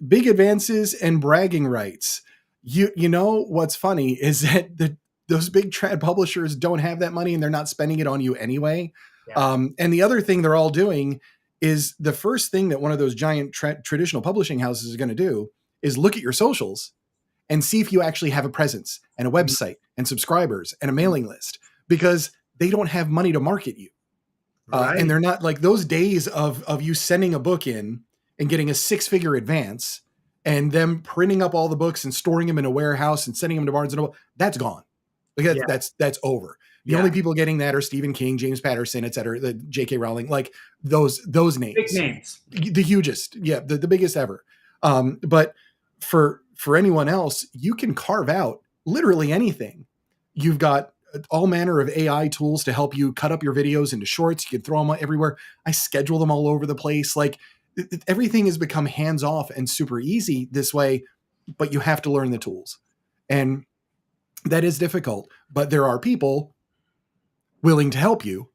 Big advances and bragging rights. You know what's funny is that those big trad publishers don't have that money and they're not spending it on you anyway. Yeah. And the other thing they're all doing is the first thing that one of those giant traditional publishing houses is going to do is look at your socials and see if you actually have a presence and a website and subscribers and a mailing list, because they don't have money to market you. Right. And they're not like those days of you sending a book in and getting a 6-figure advance and them printing up all the books and storing them in a warehouse and sending them to Barnes and Noble. That's gone. Like that's over. The only people getting that are Stephen King, James Patterson, et cetera, the J.K. Rowling, like those names. Big names. The hugest. Yeah, the biggest ever. But for anyone else, you can carve out literally anything. You've got all manner of AI tools to help you cut up your videos into shorts. You can throw them everywhere. I schedule them all over the place. Like everything has become hands off and super easy this way, but you have to learn the tools. And that is difficult, but there are people willing to help you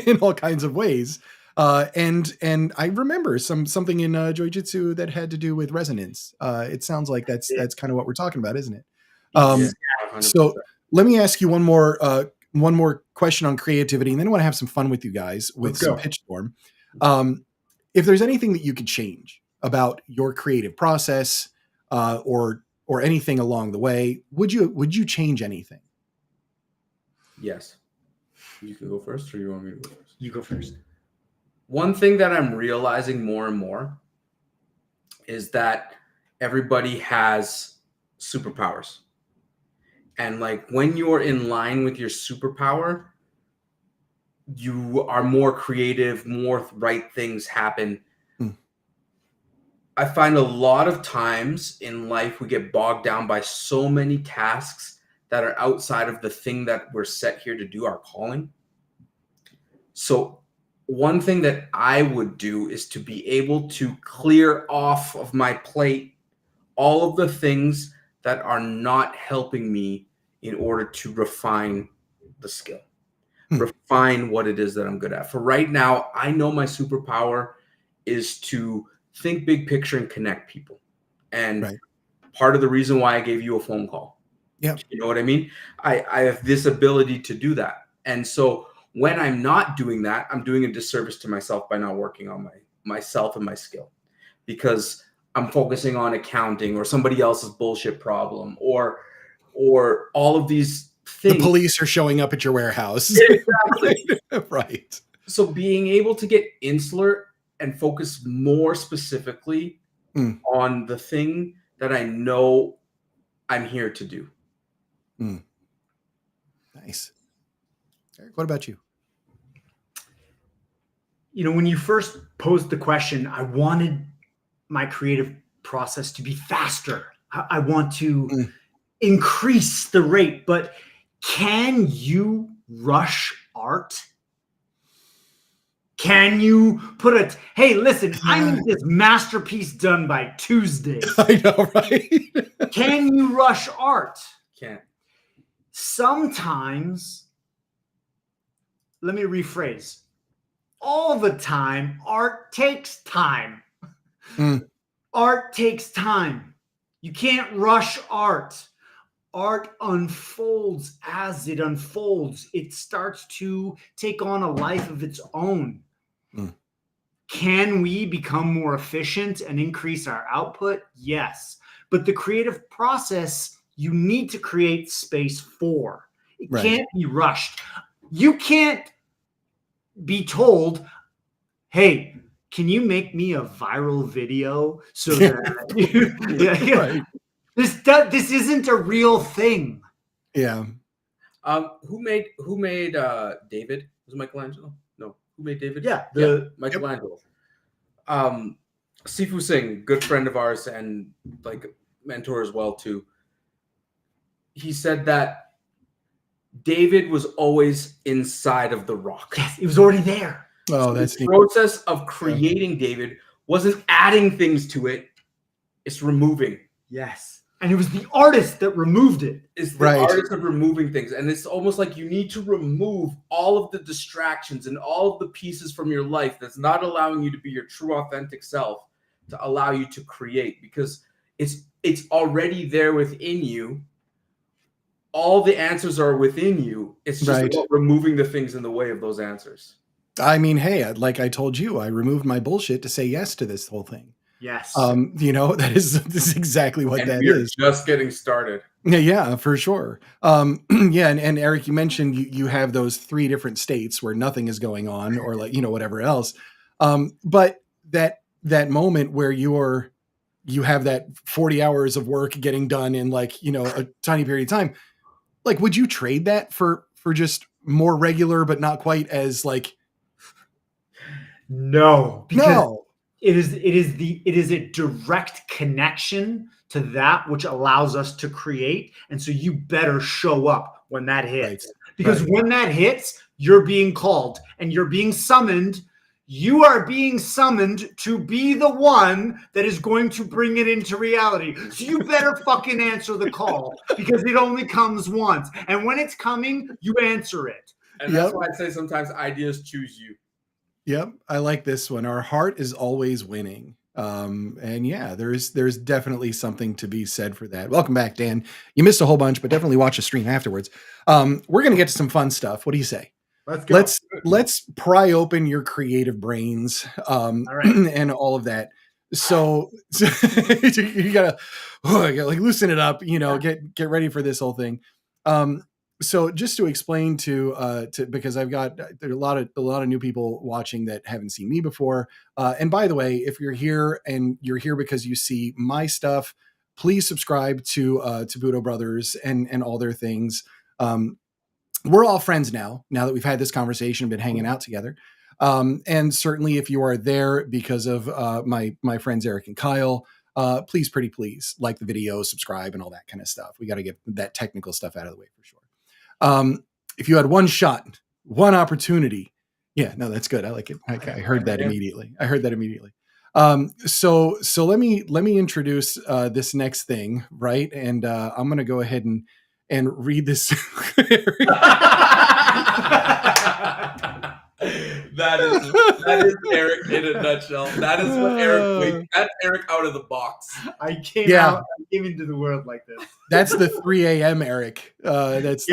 in all kinds of ways. And I remember something in Joy Jitsu that had to do with resonance. It sounds like that's kind of what we're talking about, isn't it? So let me ask you one more question on creativity, and then I want to have some fun with you guys with some pitchstorm. If there's anything that you could change about your creative process, or anything along the way, would you change anything? Yes. You can go first, or you want me to go first? You go first. One thing that I'm realizing more and more is that everybody has superpowers. And like when you're in line with your superpower, you are more creative, more right things happen. I find a lot of times in life we get bogged down by so many tasks that are outside of the thing that we're set here to do, our calling. So one thing that I would do is to be able to clear off of my plate all of the things that are not helping me in order to refine the skill, refine what it is that I'm good at. For right now, I know my superpower is to think big picture and connect people. And part of the reason why I gave you a phone call. Yeah. You know what I mean? I have this ability to do that. And so when I'm not doing that, I'm doing a disservice to myself by not working on myself and my skill, because I'm focusing on accounting or somebody else's bullshit problem or all of these things. The police are showing up at your warehouse. Exactly. Right. So being able to get insular and focus more specifically on the thing that I know I'm here to do. Nice. Erik, what about you? You know, when you first posed the question, I wanted my creative process to be faster. I want to increase the rate, but can you rush art? Can you put hey, listen, I need this masterpiece done by Tuesday. I know, right? Can you rush art? Can't. Sometimes, let me rephrase. All the time, art takes time. Art takes time. You can't rush art. Art unfolds as it unfolds. It starts to take on a life of its own. Can we become more efficient and increase our output? Yes. But the creative process, you need to create space for. It can't be rushed. You can't be told, hey, can you make me a viral video so that this isn't a real thing. Yeah. Who made David? Was it Michelangelo? No. Who made David? Yeah, Michelangelo. Sifu Singh, good friend of ours and like mentor as well too. He said that David was always inside of the rock. Yes, it was already there. Oh, so that's the process of creating David wasn't adding things to it; it's removing. Yes, and it was the artist that removed it. It's the artist of removing things, and it's almost like you need to remove all of the distractions and all of the pieces from your life that's not allowing you to be your true, authentic self to allow you to create, because it's already there within you. All the answers are within you. It's just about removing the things in the way of those answers. I mean, hey, like I told you, I removed my bullshit to say yes to this whole thing. Yes. You know, this is exactly what that is. Just getting started. Yeah, for sure. Yeah. And Erik, you mentioned you have those 3 different states where nothing is going on or like, you know, whatever else. But that moment where you have that 40 hours of work getting done in like, you know, a tiny period of time. Like, would you trade that for just more regular, but not quite as like, no, because it is a direct connection to that which allows us to create. And so you better show up when that hits, because when that hits, you're being called and you're being summoned. You are being summoned to be the one that is going to bring it into reality. So you better fucking answer the call, because it only comes once. And when it's coming, you answer it. And that's why I say sometimes ideas choose you. Yep, I like this one. Our heart is always winning. And yeah, there's definitely something to be said for that. Welcome back, Dan. You missed a whole bunch, but definitely watch the stream afterwards. We're gonna get to some fun stuff. What do you say? Let's go. Let's pry open your creative brains, All right. and all of that. So you gotta like loosen it up, get ready for this whole thing. So just to explain to because I've got there are a lot of new people watching that haven't seen me before. And by the way, if you're here and you're here because you see my stuff, please subscribe to Budo Brothers and all their things. We're all friends now that we've had this conversation, been hanging out together. And certainly if you are there because of my friends Erik and Kyle, please like the video, subscribe, and all that kind of stuff. We got to get that technical stuff out of the way for sure. If you had one shot, one opportunity, yeah, no, that's good. I like it. I heard that immediately. So let me introduce this next thing, right? And I'm going to go ahead and read this. That is Erik in a nutshell. That is what Erik. That's Erik out of the box. I came into the world like this. That's the 3 a.m. Erik. That's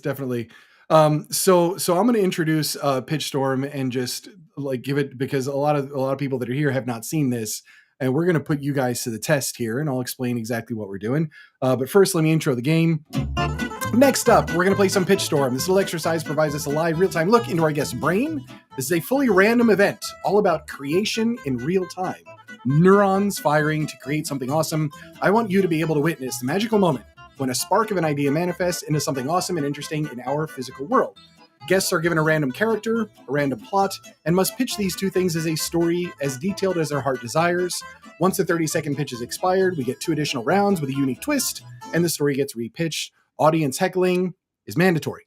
definitely. So I'm going to introduce Pitchstorm and just like give it, because a lot of people that are here have not seen this, and we're going to put you guys to the test here, and I'll explain exactly what we're doing. But first, let me intro the game. Next up, we're going to play some Pitchstorm. This little exercise provides us a live real-time look into our guest's brain. This is a fully random event, all about creation in real time. Neurons firing to create something awesome. I want you to be able to witness the magical moment when a spark of an idea manifests into something awesome and interesting in our physical world. Guests are given a random character, a random plot, and must pitch these two things as a story as detailed as their heart desires. Once the 30-second pitch is expired, we get 2 additional rounds with a unique twist, and the story gets repitched. Audience heckling is mandatory.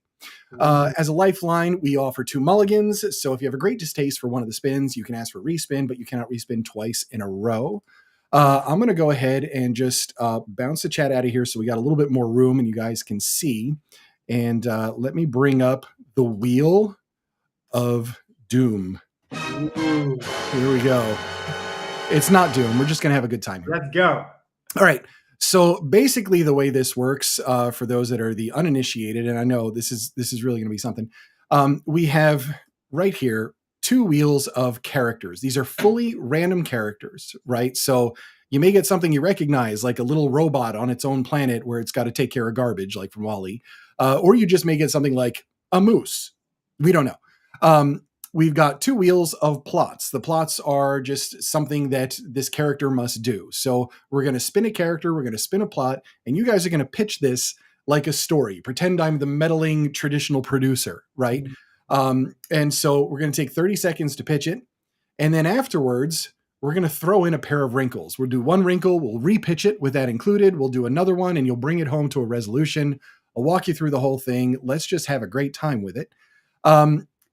As a lifeline, we offer 2 mulligans. So if you have a great distaste for one of the spins, you can ask for a respin, but you cannot respin twice in a row. I'm going to go ahead and just bounce the chat out of here so we got a little bit more room and you guys can see. And let me bring up the Wheel of Doom. Ooh. Here we go. It's not Doom. We're just going to have a good time here. Let's go. All right. So basically the way this works, for those that are the uninitiated, and I know this is really going to be something, we have right here 2 wheels of characters. These are fully random characters, right? So you may get something you recognize, like a little robot on its own planet where it's got to take care of garbage, like from WALL-E, or you just may get something like a moose. We don't know. We've got 2 wheels of plots. The plots are just something that this character must do. So we're going to spin a character, we're going to spin a plot, and you guys are going to pitch this like a story. Pretend I'm the meddling traditional producer, right? And so we're going to take 30 seconds to pitch it. And then afterwards, we're going to throw in a pair of wrinkles. We'll do 1 wrinkle, we'll repitch it with that included. We'll do another one, and you'll bring it home to a resolution. I'll walk you through the whole thing. Let's just have a great time with it.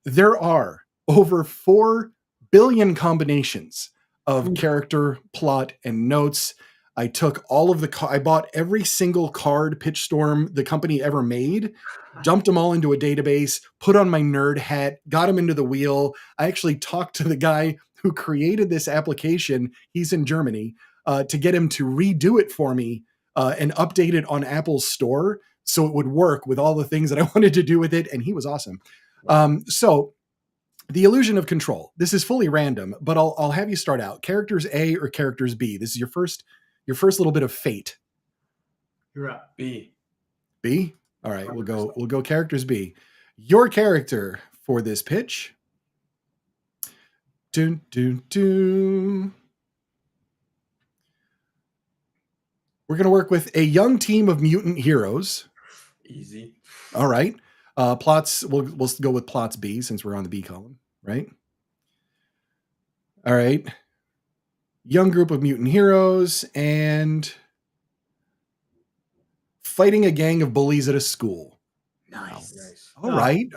There are over 4 billion combinations of character, plot, and notes. I took all of I bought every single card Pitchstorm the company ever made, dumped them all into a database, put on my nerd hat, got them into the wheel. I actually talked to the guy who created this application. He's in Germany, to get him to redo it for me and update it on Apple's store so it would work with all the things that I wanted to do with it. And he was awesome. So the illusion of control. This is fully random, but I'll have you start out. Characters A or characters B. This is your first little bit of fate. You're up. B. B? All right, 100%. We'll go characters B. Your character for this pitch. Dun, dun, dun. We're going to work with a young team of mutant heroes. Easy. All right. Plots, we'll go with plots B since we're on the B column, right? All right. Young group of mutant heroes and fighting a gang of bullies at a school. Nice. All right.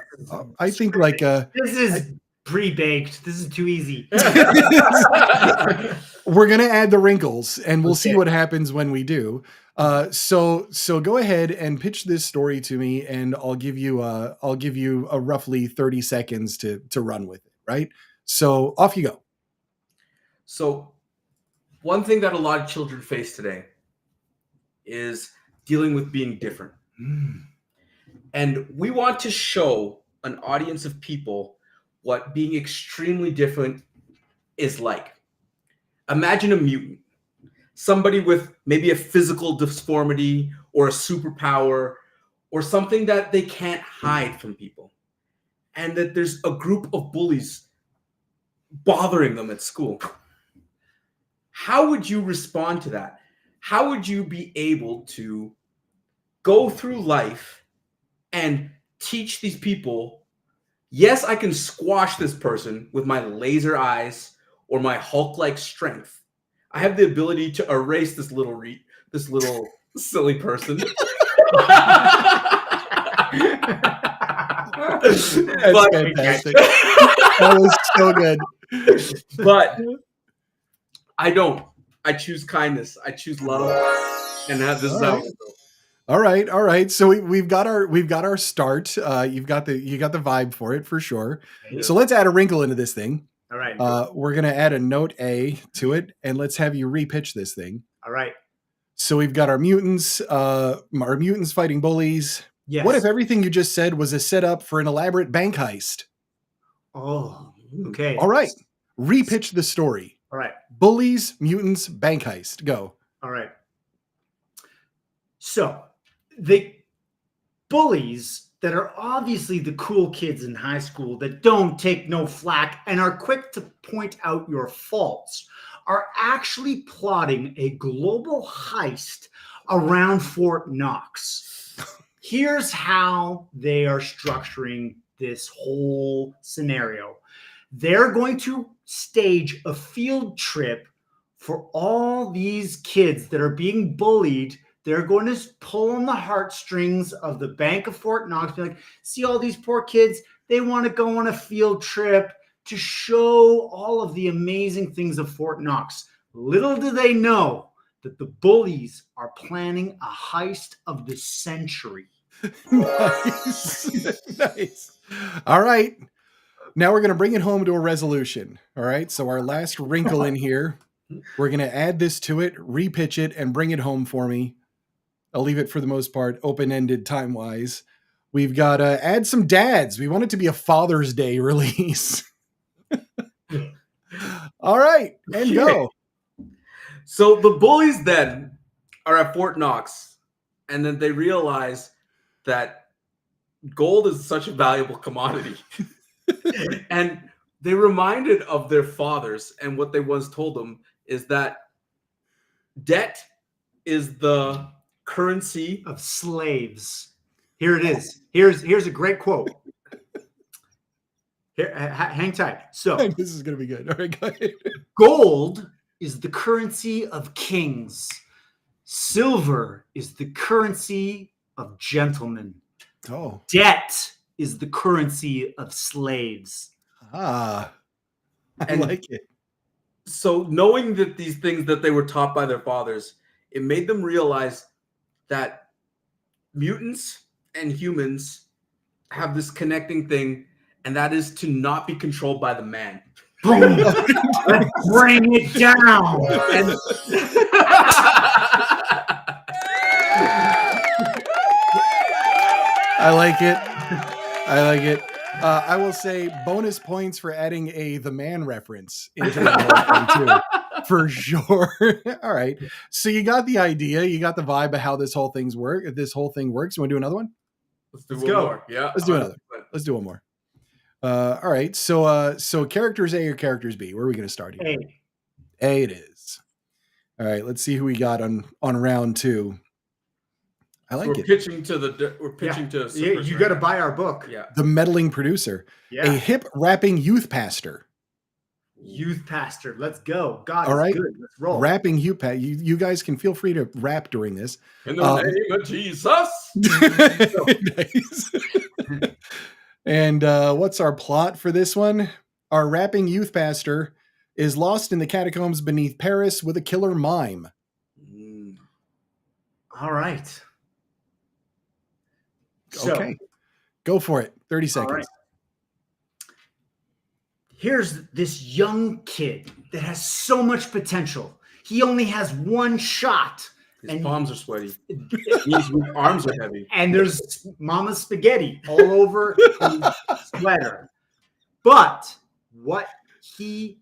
I think like this is pre-baked. This is too easy. we're gonna add the wrinkles, and we'll see Okay. what happens when we do. So go ahead and pitch this story to me, and I'll give you a roughly 30 seconds to run with it. Right. So off you go. So, one thing that a lot of children face today is dealing with being different. And we want to show an audience of people what being extremely different is like. Imagine a mutant, somebody with maybe a physical deformity or a superpower or something that they can't hide from people. And that there's a group of bullies bothering them at school. How would you respond to that? How would you be able to go through life and teach these people, yes, I can squash this person with my laser eyes or my Hulk-like strength. I have the ability to erase this little silly person. That's fantastic. That was so good. But I don't. I choose kindness. I choose love, and this is how. All right. So we've got our start. You got the vibe for it for sure. Yeah. So let's add a wrinkle into this thing. All right. We're gonna add a note A to it, and let's have you repitch this thing. All right. So we've got our mutants fighting bullies. Yes. What if everything you just said was a setup for an elaborate bank heist? Oh, okay. All right. Repitch the story. All right. Bullies, mutants, bank heist. Go. All right. So the bullies that are obviously the cool kids in high school that don't take no flack and are quick to point out your faults are actually plotting a global heist around Fort Knox. Here's how they are structuring this whole scenario. They're going to stage a field trip for all these kids that are being bullied. They're going to pull on the heartstrings of the Bank of Fort Knox. Be like, see all these poor kids? They want to go on a field trip to show all of the amazing things of Fort Knox. Little do they know that the bullies are planning a heist of the century. Nice. All right. Now we're going to bring it home to a resolution. All right. So our last wrinkle in here, we're going to add this to it, repitch it, and bring it home for me. I'll leave it for the most part open-ended time-wise. We've got to add some dads. We want it to be a Father's Day release. All right. And go. So the bullies then are at Fort Knox, and then they realize that gold is such a valuable commodity. And they reminded of their fathers, and what they once told them is that debt is the currency of slaves. Here it is. Here's a great quote. Here, hang tight. So this is going to be good. All right, go ahead. Gold is the currency of kings. Silver is the currency of gentlemen. Oh. Debt is the currency of slaves. I like it. So knowing that these things that they were taught by their fathers, it made them realize that mutants and humans have this connecting thing, and that is to not be controlled by the man. Boom. Let's bring it down. And I like it. I will say bonus points for adding the man reference into the whole thing too, for sure. All right. So you got the idea, you got the vibe of how this whole thing works. You want to do another one? Let's do one more. Yeah. Let's do another. Let's do one more. All right. So characters A or characters B? Where are we going to start here? A it is. All right. Let's see who we got on round 2. I like it. We're pitching to You got to buy our book. Yeah. The meddling producer. Yeah. A hip rapping youth pastor. Youth pastor. Let's go. God All is right. good. Let's roll. Rapping youth pastor. You guys can feel free to rap during this. In the name of Jesus. Nice. And what's our plot for this one? Our rapping youth pastor is lost in the catacombs beneath Paris with a killer mime. All right. Okay. Go for it. 30 seconds. All right. Here's this young kid that has so much potential. He only has one shot. His palms are sweaty. His arms are heavy. And there's mama's spaghetti all over his sweater. But what he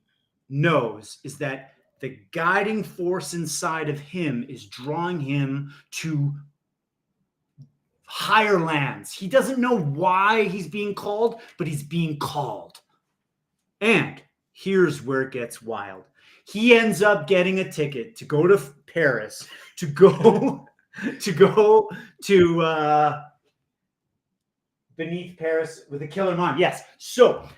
knows is that the guiding force inside of him is drawing him to higher lands. He doesn't know why he's being called, but he's being called. And here's where it gets wild. He ends up getting a ticket to go to Paris, to go to beneath Paris with a killer mime. Yes. So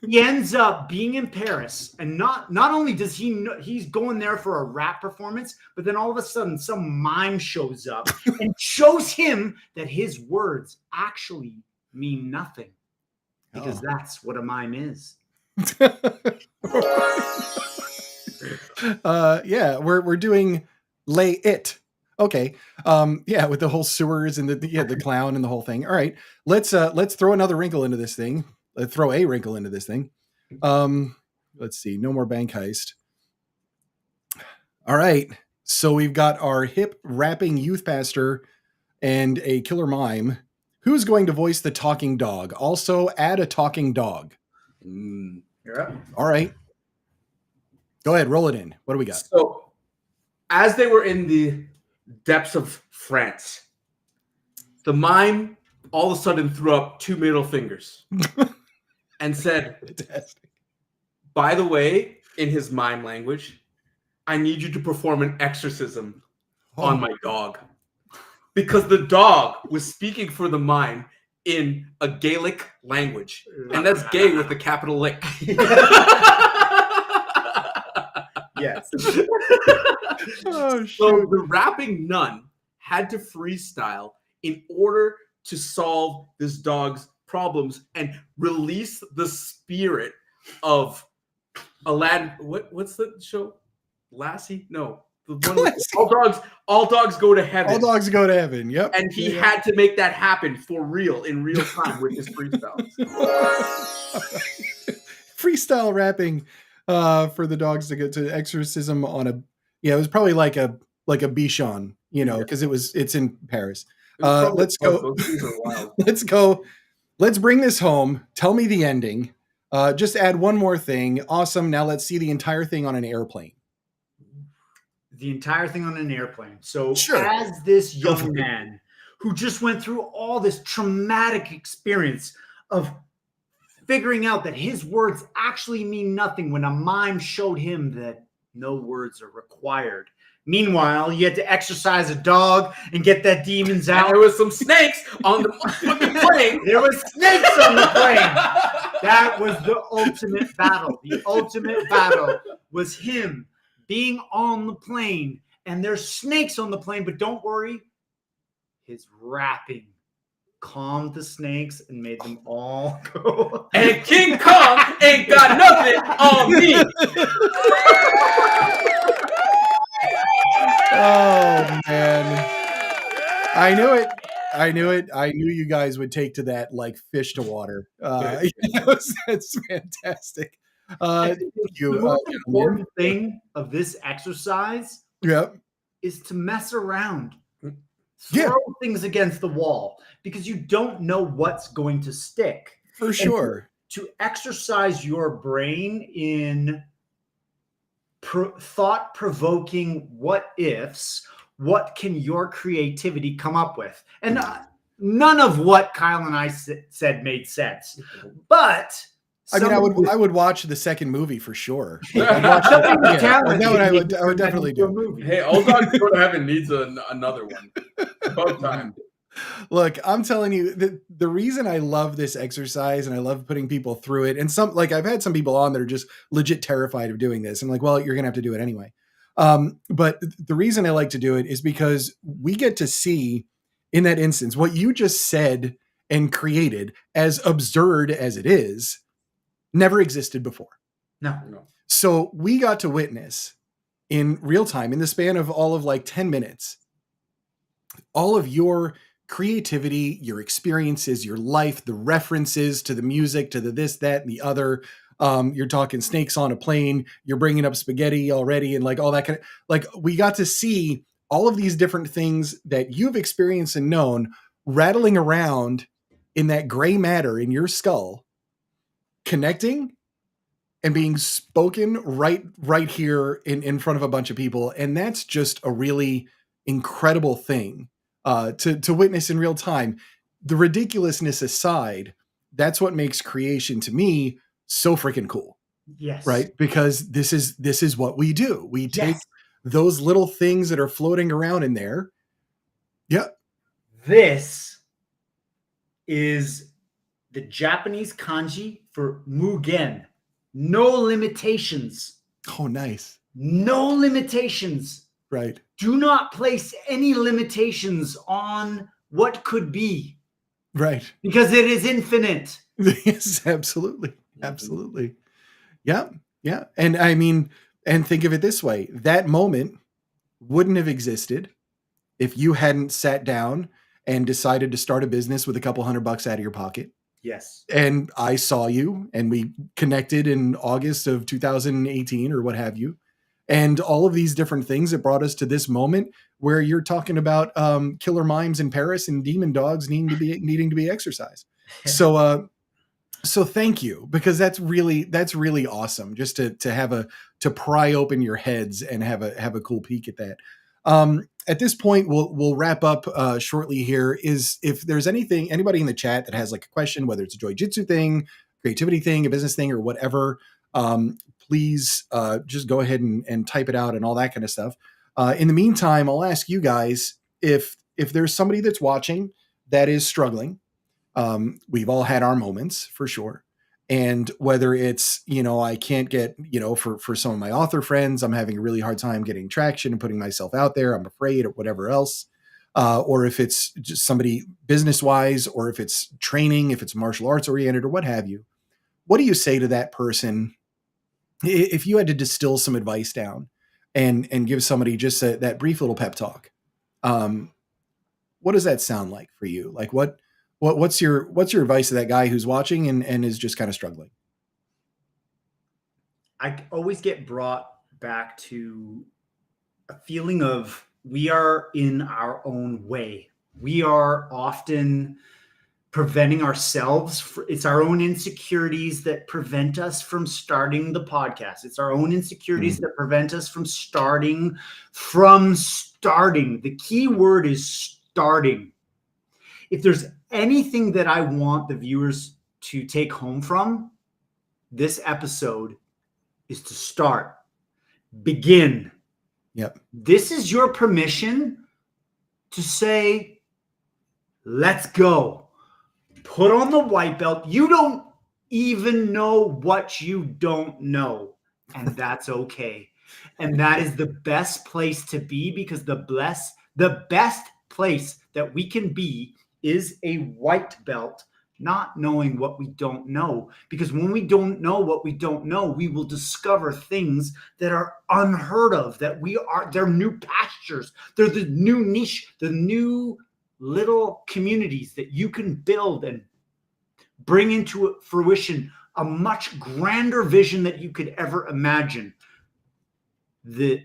he ends up being in Paris, and not only does he know he's going there for a rap performance, but then all of a sudden some mime shows up and shows him that his words actually mean nothing, because that's what a mime is. Yeah, we're doing lay it. Okay. Yeah, with the whole sewers and the clown and the whole thing. All right. Let's throw another wrinkle into this thing. Throw a wrinkle into this thing. Let's see. No more bank heist. All right. So we've got our hip rapping youth pastor and a killer mime. Who's going to voice the talking dog? Also add a talking dog. You're up. All right. Go ahead. Roll it in. What do we got? So as they were in the depths of France, the mime all of a sudden threw up 2 middle fingers and said, Fantastic. by the way, in his mime language, I need you to perform an exorcism on my dog. Because the dog was speaking for the mime in a Gaelic language. And that's gay with a capital lick. Yes. Oh, So the rapping nun had to freestyle in order to solve this dog's problems and release the spirit of Aladdin. What's the show? Lassie? No. The one with all dogs go to heaven. All dogs go to heaven. Yep. And he had to make that happen for real in real time with his freestyles. Freestyle rapping for the dogs to get to exorcism on a it was probably like a Bichon, because it's in Paris. Let's go. Let's go. Let's bring this home. Tell me the ending. Just add one more thing. Awesome. Now let's see the entire thing on an airplane. The entire thing on an airplane. So Sure. as this young man who just went through all this traumatic experience of figuring out that his words actually mean nothing when a mime showed him that no words are required. Meanwhile, you had to exercise a dog and get that demons out. And there was some snakes on the fucking plane. There was snakes on the plane. That was the ultimate battle. The ultimate battle was him being on the plane, and there's snakes on the plane, but don't worry. His rapping calmed the snakes and made them all go. And King Kong ain't got nothing on me. Oh, man. I knew it. I knew you guys would take to that like fish to water. That's fantastic. The most important thing of this exercise is to mess around. Throw things against the wall because you don't know what's going to stick. For sure. To exercise your brain in thought-provoking what ifs, what can your creativity come up with? And none of what Kyle and I said made sense. But I would watch the second movie for sure. I would definitely do. Hey, All Dogs Go to Heaven needs another one. About time. Look, I'm telling you, the reason I love this exercise and I love putting people through it, and I've had some people on that are just legit terrified of doing this. I'm like, well, you're gonna have to do it anyway. But the reason I like to do it is because we get to see in that instance what you just said and created, as absurd as it is, never existed before. No. So we got to witness in real time, in the span of all of like 10 minutes, all of your creativity, your experiences, your life, the references to the music, to the this, that, and the other. You're talking snakes on a plane. You're bringing up spaghetti already, and like all that kind of, like, we got to see all of these different things that you've experienced and known rattling around in that gray matter in your skull, connecting and being spoken right here in front of a bunch of people. And that's just a really incredible thing to witness in real time. The ridiculousness aside, that's what makes creation to me so freaking cool. Yes. Right? Because this is what we do. We take those little things that are floating around in there. Yeah. This is the Japanese kanji for mugen. No limitations. Oh, nice. No limitations. Right. Do not place any limitations on what could be. Right. Because it is infinite. Yes, absolutely. Absolutely. Yeah. Yeah. And I mean, and think of it this way, that moment wouldn't have existed if you hadn't sat down and decided to start a business with a couple $100 out of your pocket. Yes. And I saw you and we connected in August of 2018 or what have you. And all of these different things that brought us to this moment where you're talking about killer mimes in Paris and demon dogs needing to be exercised. So thank you, because that's really awesome just to pry open your heads and have a cool peek at that. At this point, we'll wrap up shortly here. Is if there's anybody in the chat that has like a question, whether it's a Joy Jitsu thing, creativity thing, a business thing, or whatever, please just go ahead and type it out and all that kind of stuff. In the meantime, I'll ask you guys if there's somebody that's watching that is struggling. We've all had our moments for sure. And whether it's, I can't get, for some of my author friends, I'm having a really hard time getting traction and putting myself out there. I'm afraid, or whatever else. Or if it's just somebody business wise, or if it's training, if it's martial arts oriented or what have you, what do you say to that person? If you had to distill some advice down and give somebody just that brief little pep talk, what does that sound like for you? Like what's your advice to that guy who's watching and is just kind of struggling? I always get brought back to a feeling of we are in our own way. We are often preventing ourselves. It's our own insecurities that prevent us from starting the podcast. It's our own insecurities that prevent us from starting. The key word is starting. If there's anything that I want the viewers to take home from this episode is to start, begin. Yep. This is your permission to say, let's go. Put on the white belt. You don't even know what you don't know, and that's okay. And that is the best place to be, because the best place that we can be is a white belt, not knowing what we don't know. Because when we don't know what we don't know, we will discover things that are unheard of, they're new pastures. They're the new niche, the new little communities that you can build and bring into fruition a much grander vision that you could ever imagine. The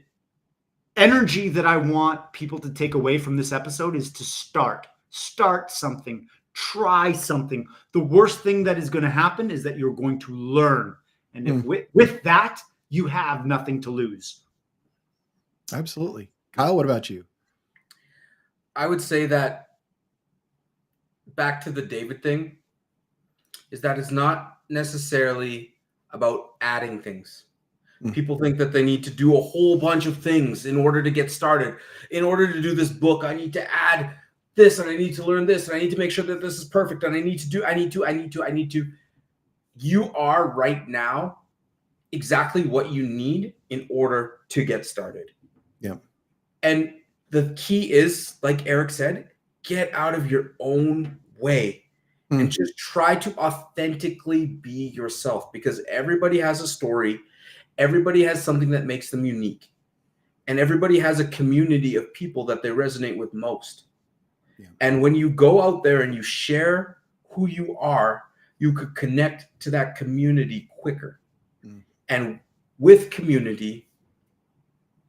energy that I want people to take away from this episode is to start something, try something. The worst thing that is going to happen is that you're going to learn. And if with that, you have nothing to lose. Absolutely. Kyle, what about you? I would say that back to the David thing is that it's not necessarily about adding things. People think that they need to do a whole bunch of things in order to get started. In order to do this book, I need to add this, and I need to learn this, and I need to make sure that this is perfect, and I need to. You are right now exactly what you need in order to get started. Yeah. And the key is, like Erik said, get out of your own way and just try to authentically be yourself, because everybody has a story. everybody has something that makes them unique. And everybody has a community of people that they resonate with most. Yeah. And when you go out there and you share who you are, you could connect to that community quicker. And with community,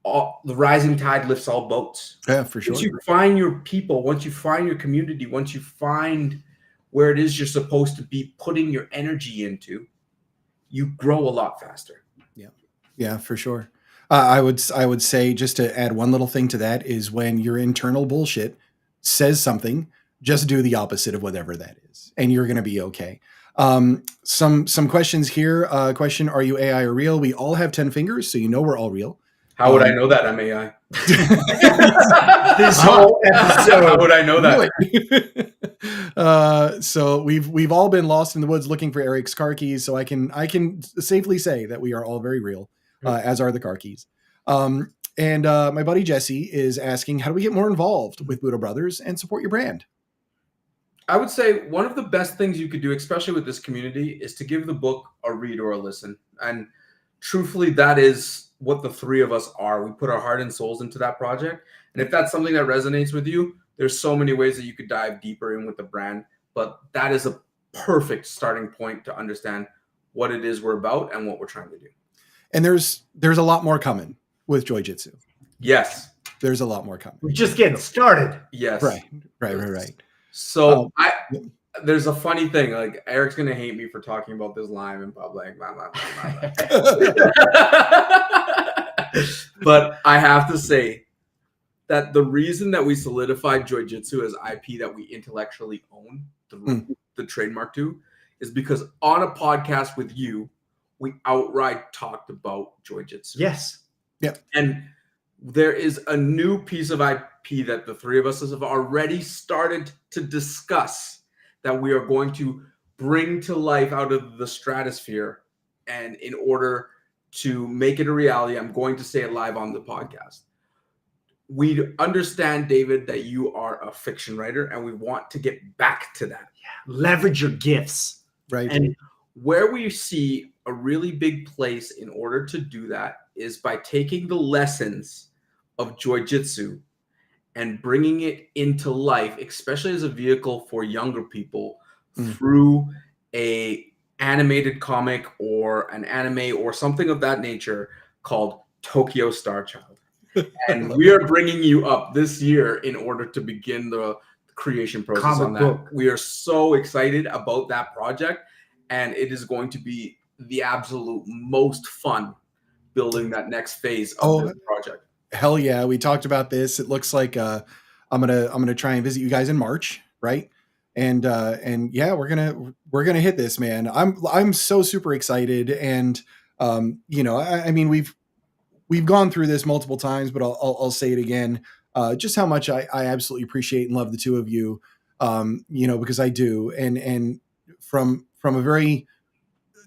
the rising tide lifts all boats. Yeah, for sure. Once you find your people, once you find your community, once you find where it is you're supposed to be putting your energy into, you grow a lot faster. Yeah, for sure. I would say, just to add one little thing to that, is when your internal bullshit says something, just do the opposite of whatever that is, and you're going to be okay. Some questions here. Question: are you AI or real? We all have 10 fingers, so you know we're all real. How would I know that I'm AI? This whole episode. How would I know that? So we've all been lost in the woods looking for Erik's car keys. So I can safely say that we are all very real, as are the car keys. And my buddy Jesse is asking, how do we get more involved with Budo Brothers and support your brand? I would say one of the best things you could do, especially with this community, is to give the book a read or a listen. And truthfully, that is what the three of us are. We put our heart and souls into that project. And if that's something that resonates with you, there's so many ways that you could dive deeper in with the brand. But that is a perfect starting point to understand what it is we're about and what we're trying to do. And there's a lot more coming with Joy Jitsu. Yes. There's a lot more coming. We're just getting started. Yes. Right. So there's a funny thing. Like, Erik's gonna hate me for talking about this lime in public. Blah, blah, blah, blah, blah. But I have to say that the reason that we solidified Joy Jitsu as IP that we intellectually own the trademark to is because on a podcast with you, we outright talked about Joy Jitsu. Yes. Yep. And there is a new piece of IP that the three of us have already started to discuss that we are going to bring to life out of the stratosphere. And in order to make it a reality, I'm going to say it live on the podcast. We understand, David, that you are a fiction writer, and we want to get back to that. Yeah. Leverage your gifts. Right. And where we see a really big place in order to do that is by taking the lessons of Joy Jitsu and bringing it into life, especially as a vehicle for younger people through a animated comic or an anime or something of that nature called Tokyo Star Child. And we are bringing you up this year in order to begin the creation process comic on that. book. We are so excited about that project, and it is going to be the absolute most fun building that next phase of this project. Hell yeah. We talked about this. It looks like I'm gonna try and visit you guys in March, right? And yeah, we're gonna hit this, man. I'm so super excited. And I mean, we've gone through this multiple times, but I'll say it again. Just how much I absolutely appreciate and love the two of you. Because I do. And from a very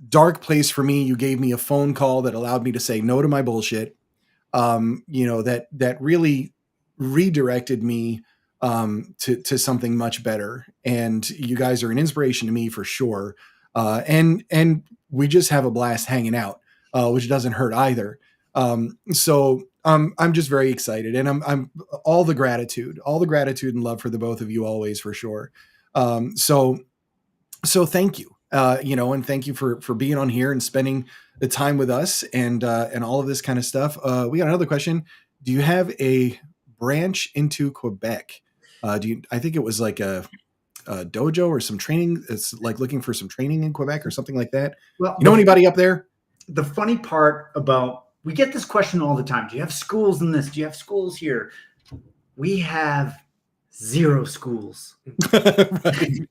dark place for me, you gave me a phone call that allowed me to say no to my bullshit. That really redirected me to something much better. And you guys are an inspiration to me for sure. And we just have a blast hanging out, which doesn't hurt either. So I'm just very excited, and I'm all the gratitude and love for the both of you always, for sure. So thank you, and thank you for being on here and spending the time with us and all of this kind of stuff. We got another question. Do you have a branch into Quebec? I think it was like a dojo or some training. It's like looking for some training in Quebec or something like that. Well, you know anybody up there? The funny part about, we get this question all the time. Do you have schools in this? Do you have schools here? We have 0 schools. Right.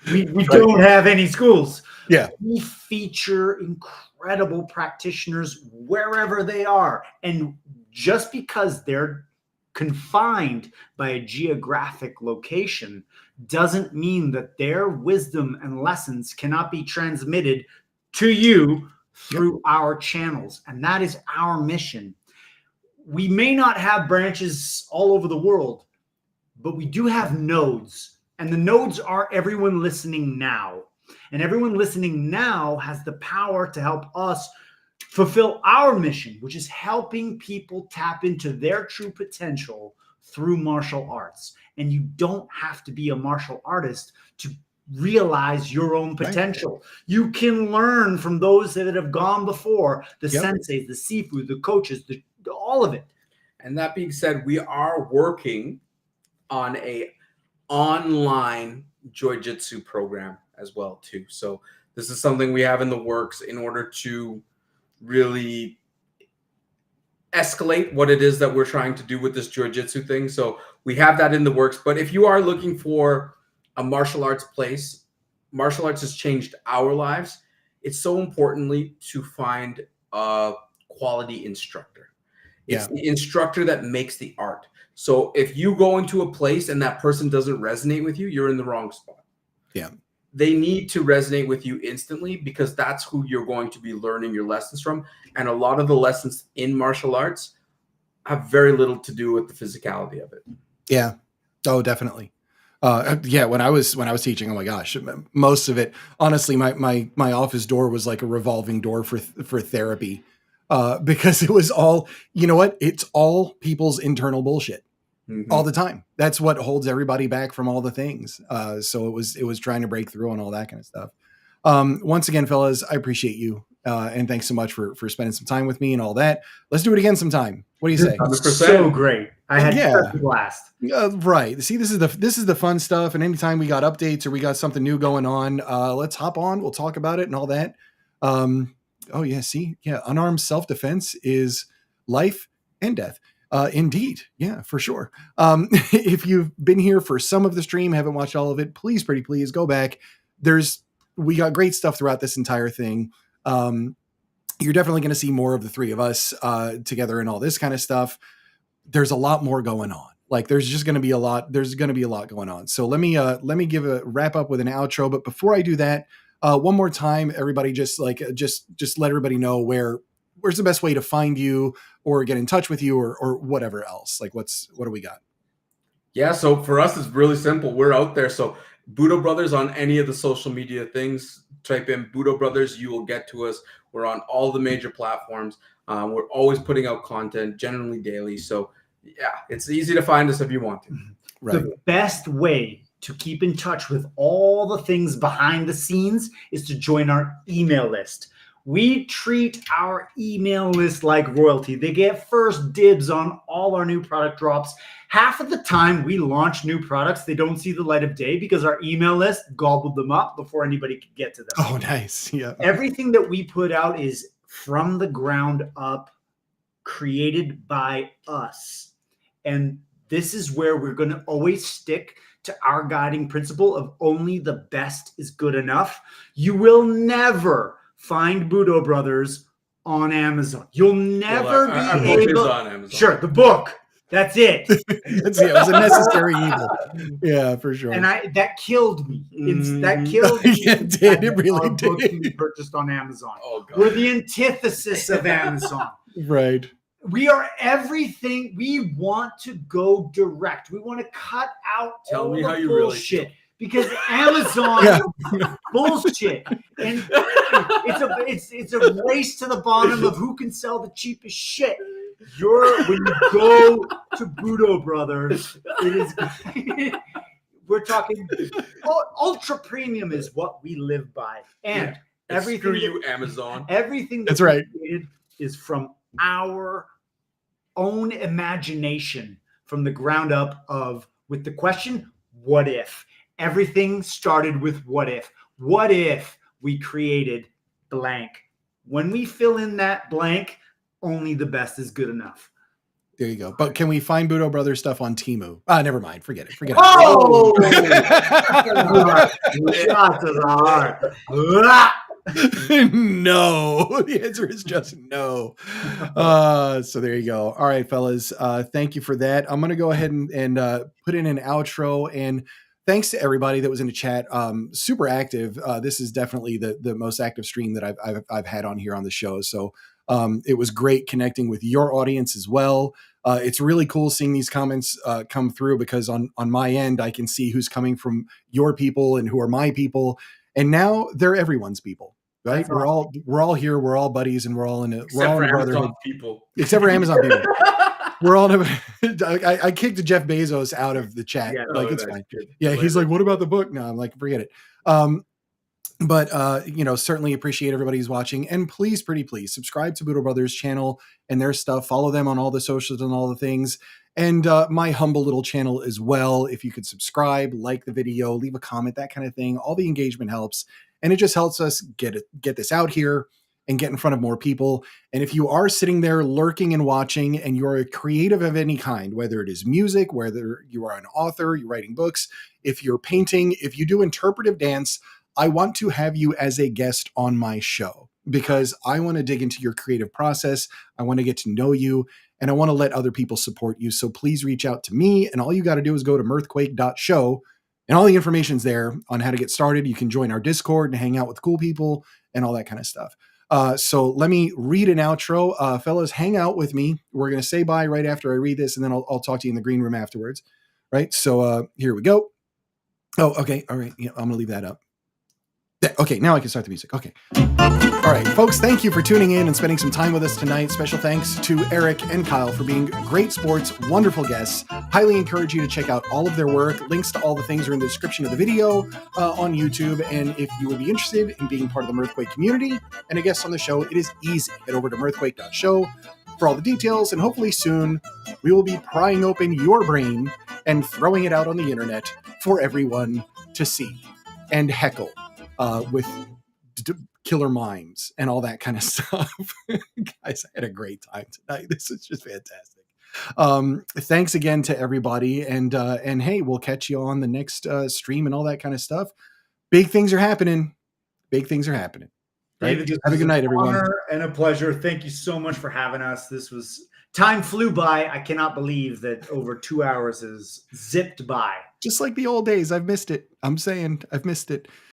We don't have any schools. Yeah. We feature incredible practitioners wherever they are. And just because they're confined by a geographic location doesn't mean that their wisdom and lessons cannot be transmitted to you through our channels. And that is our mission. We may not have branches all over the world, but we do have nodes. And the nodes are everyone listening now. And everyone listening now has the power to help us fulfill our mission, which is helping people tap into their true potential through martial arts. And you don't have to be a martial artist to realize your own potential. Right. You can learn from those that have gone before, the senseis, the sifu, the coaches, all of it. And that being said, we are working on a online Joy Jitsu program as well too. So this is something we have in the works in order to really escalate what it is that we're trying to do with this Joy Jitsu thing. So we have that in the works. But if you are looking for a martial arts place, martial arts has changed our lives. It's so importantly to find a quality instructor. It's the instructor that makes the art. So if you go into a place and that person doesn't resonate with you, you're in the wrong spot. Yeah. They need to resonate with you instantly because that's who you're going to be learning your lessons from. And a lot of the lessons in martial arts have very little to do with the physicality of it. Yeah. Oh, definitely. When I was teaching, oh my gosh, most of it, honestly, my office door was like a revolving door for therapy. Because it was all, you know what? It's all people's internal bullshit all the time. That's what holds everybody back from all the things. So it was trying to break through and all that kind of stuff. Once again, fellas, I appreciate you. And thanks so much for spending some time with me and all that. Let's do it again sometime. What do you say? 100%. So great. I had such a blast. Right. See, this is the fun stuff. And anytime we got updates or we got something new going on, let's hop on. We'll talk about it and all that. Oh yeah. See, yeah. Unarmed self-defense is life and death. Indeed. Yeah, for sure. If you've been here for some of the stream, haven't watched all of it, please, pretty please go back. We got great stuff throughout this entire thing. You're definitely going to see more of the three of us, together and all this kind of stuff. There's a lot more going on. Like there's going to be a lot going on. So let me give a wrap up with an outro. But before I do that, one more time, everybody, just let everybody know where's the best way to find you or get in touch with you or whatever else. Like what do we got? Yeah. So for us, it's really simple. We're out there. So Budo Brothers on any of the social media things, type in Budo Brothers, you will get to us. We're on all the major platforms. We're always putting out content, generally daily. So yeah, it's easy to find us if you want to. Right. The best way to keep in touch with all the things behind the scenes is to join our email list. We treat our email list like royalty. They get first dibs on all our new product drops. Half of the time we launch new products, they don't see the light of day because our email list gobbled them up before anybody could get to them. Oh, nice. Yeah. Everything that we put out is from the ground up, created by us. And this is where we're going to always stick to our guiding principle of only the best is good enough. You will never find Budo Brothers on Amazon. You'll never be our able. Book is on Amazon. Sure, the book. That's it. It was a necessary evil. Yeah, for sure. And that killed me. That killed me. Yeah, it did. It really did. Books can be purchased on Amazon. Oh, God. We're the antithesis of Amazon. Right. We are everything. We want to go direct. We want to cut out all the bullshit because Amazon bullshit, and it's a race to the bottom of who can sell the cheapest shit. When you go to Budo Brothers, it is. We're talking ultra premium is what we live by, and everything. Screw you, Amazon. Everything that's right is from our own imagination, from the ground up with the question, what if? Everything started with what if? What if we created blank? When we fill in that blank, only the best is good enough. There you go. But can we find Budo Brothers stuff on Temu? Never mind. Forget it. Oh! Shot to the heart. No. The answer is just no. So there you go. All right, fellas. Thank you for that. I'm going to go ahead and put in an outro. And thanks to everybody that was in the chat. Super active. This is definitely the most active stream that I've had on here on the show. So it was great connecting with your audience as well. It's really cool seeing these comments come through because on my end, I can see who's coming from your people and who are my people. And now they're everyone's people. right? That's We're all here. We're all buddies, and we're all in a brotherhood. Amazon people. Except for Amazon people. We're all in a, I kicked Jeff Bezos out of the chat. Yeah, like it's that's fine. good. Yeah, he's like, what about the book? No, I'm like, forget it. But certainly appreciate everybody who's watching, and please, pretty please, subscribe to Budo Brothers channel and their stuff. Follow them on all the socials and all the things, and my humble little channel as well. If you could subscribe, like the video, leave a comment, that kind of thing. All the engagement helps, and it just helps us get this out here and get in front of more people. And if you are sitting there lurking and watching, and you're a creative of any kind, whether it is music, whether you are an author, you're writing books, if you're painting, if you do interpretive dance, I want to have you as a guest on my show, because I want to dig into your creative process. I want to get to know you, and I want to let other people support you. So please reach out to me, and all you got to do is go to mirthquake.show, and all the information's there on how to get started. You can join our Discord and hang out with cool people and all that kind of stuff. So let me read an outro. Fellas, hang out with me. We're going to say bye right after I read this, and then I'll talk to you in the green room afterwards. Right? So here we go. Oh, okay. All right. Yeah, I'm going to leave that up. Okay, now I can start the music. Okay. All right, folks, thank you for tuning in and spending some time with us tonight. Special thanks to Erik and Kyle for being great sports, wonderful guests. Highly encourage you to check out all of their work. Links to all the things are in the description of the video on YouTube. And if you would be interested in being part of the Mirthquake community and a guest on the show, it is easy. Head over to mirthquake.show for all the details. And hopefully soon we will be prying open your brain and throwing it out on the internet for everyone to see and heckle. With killer mimes and all that kind of stuff. Guys, I had a great time tonight. This is just fantastic. Thanks again to everybody. And hey, we'll catch you on the next stream and all that kind of stuff. Big things are happening. Big things are happening. Right? David, have a good night, everyone. Honor and a pleasure. Thank you so much for having us. Time flew by. I cannot believe that over 2 hours has zipped by. Just like the old days. I've missed it. I'm saying I've missed it.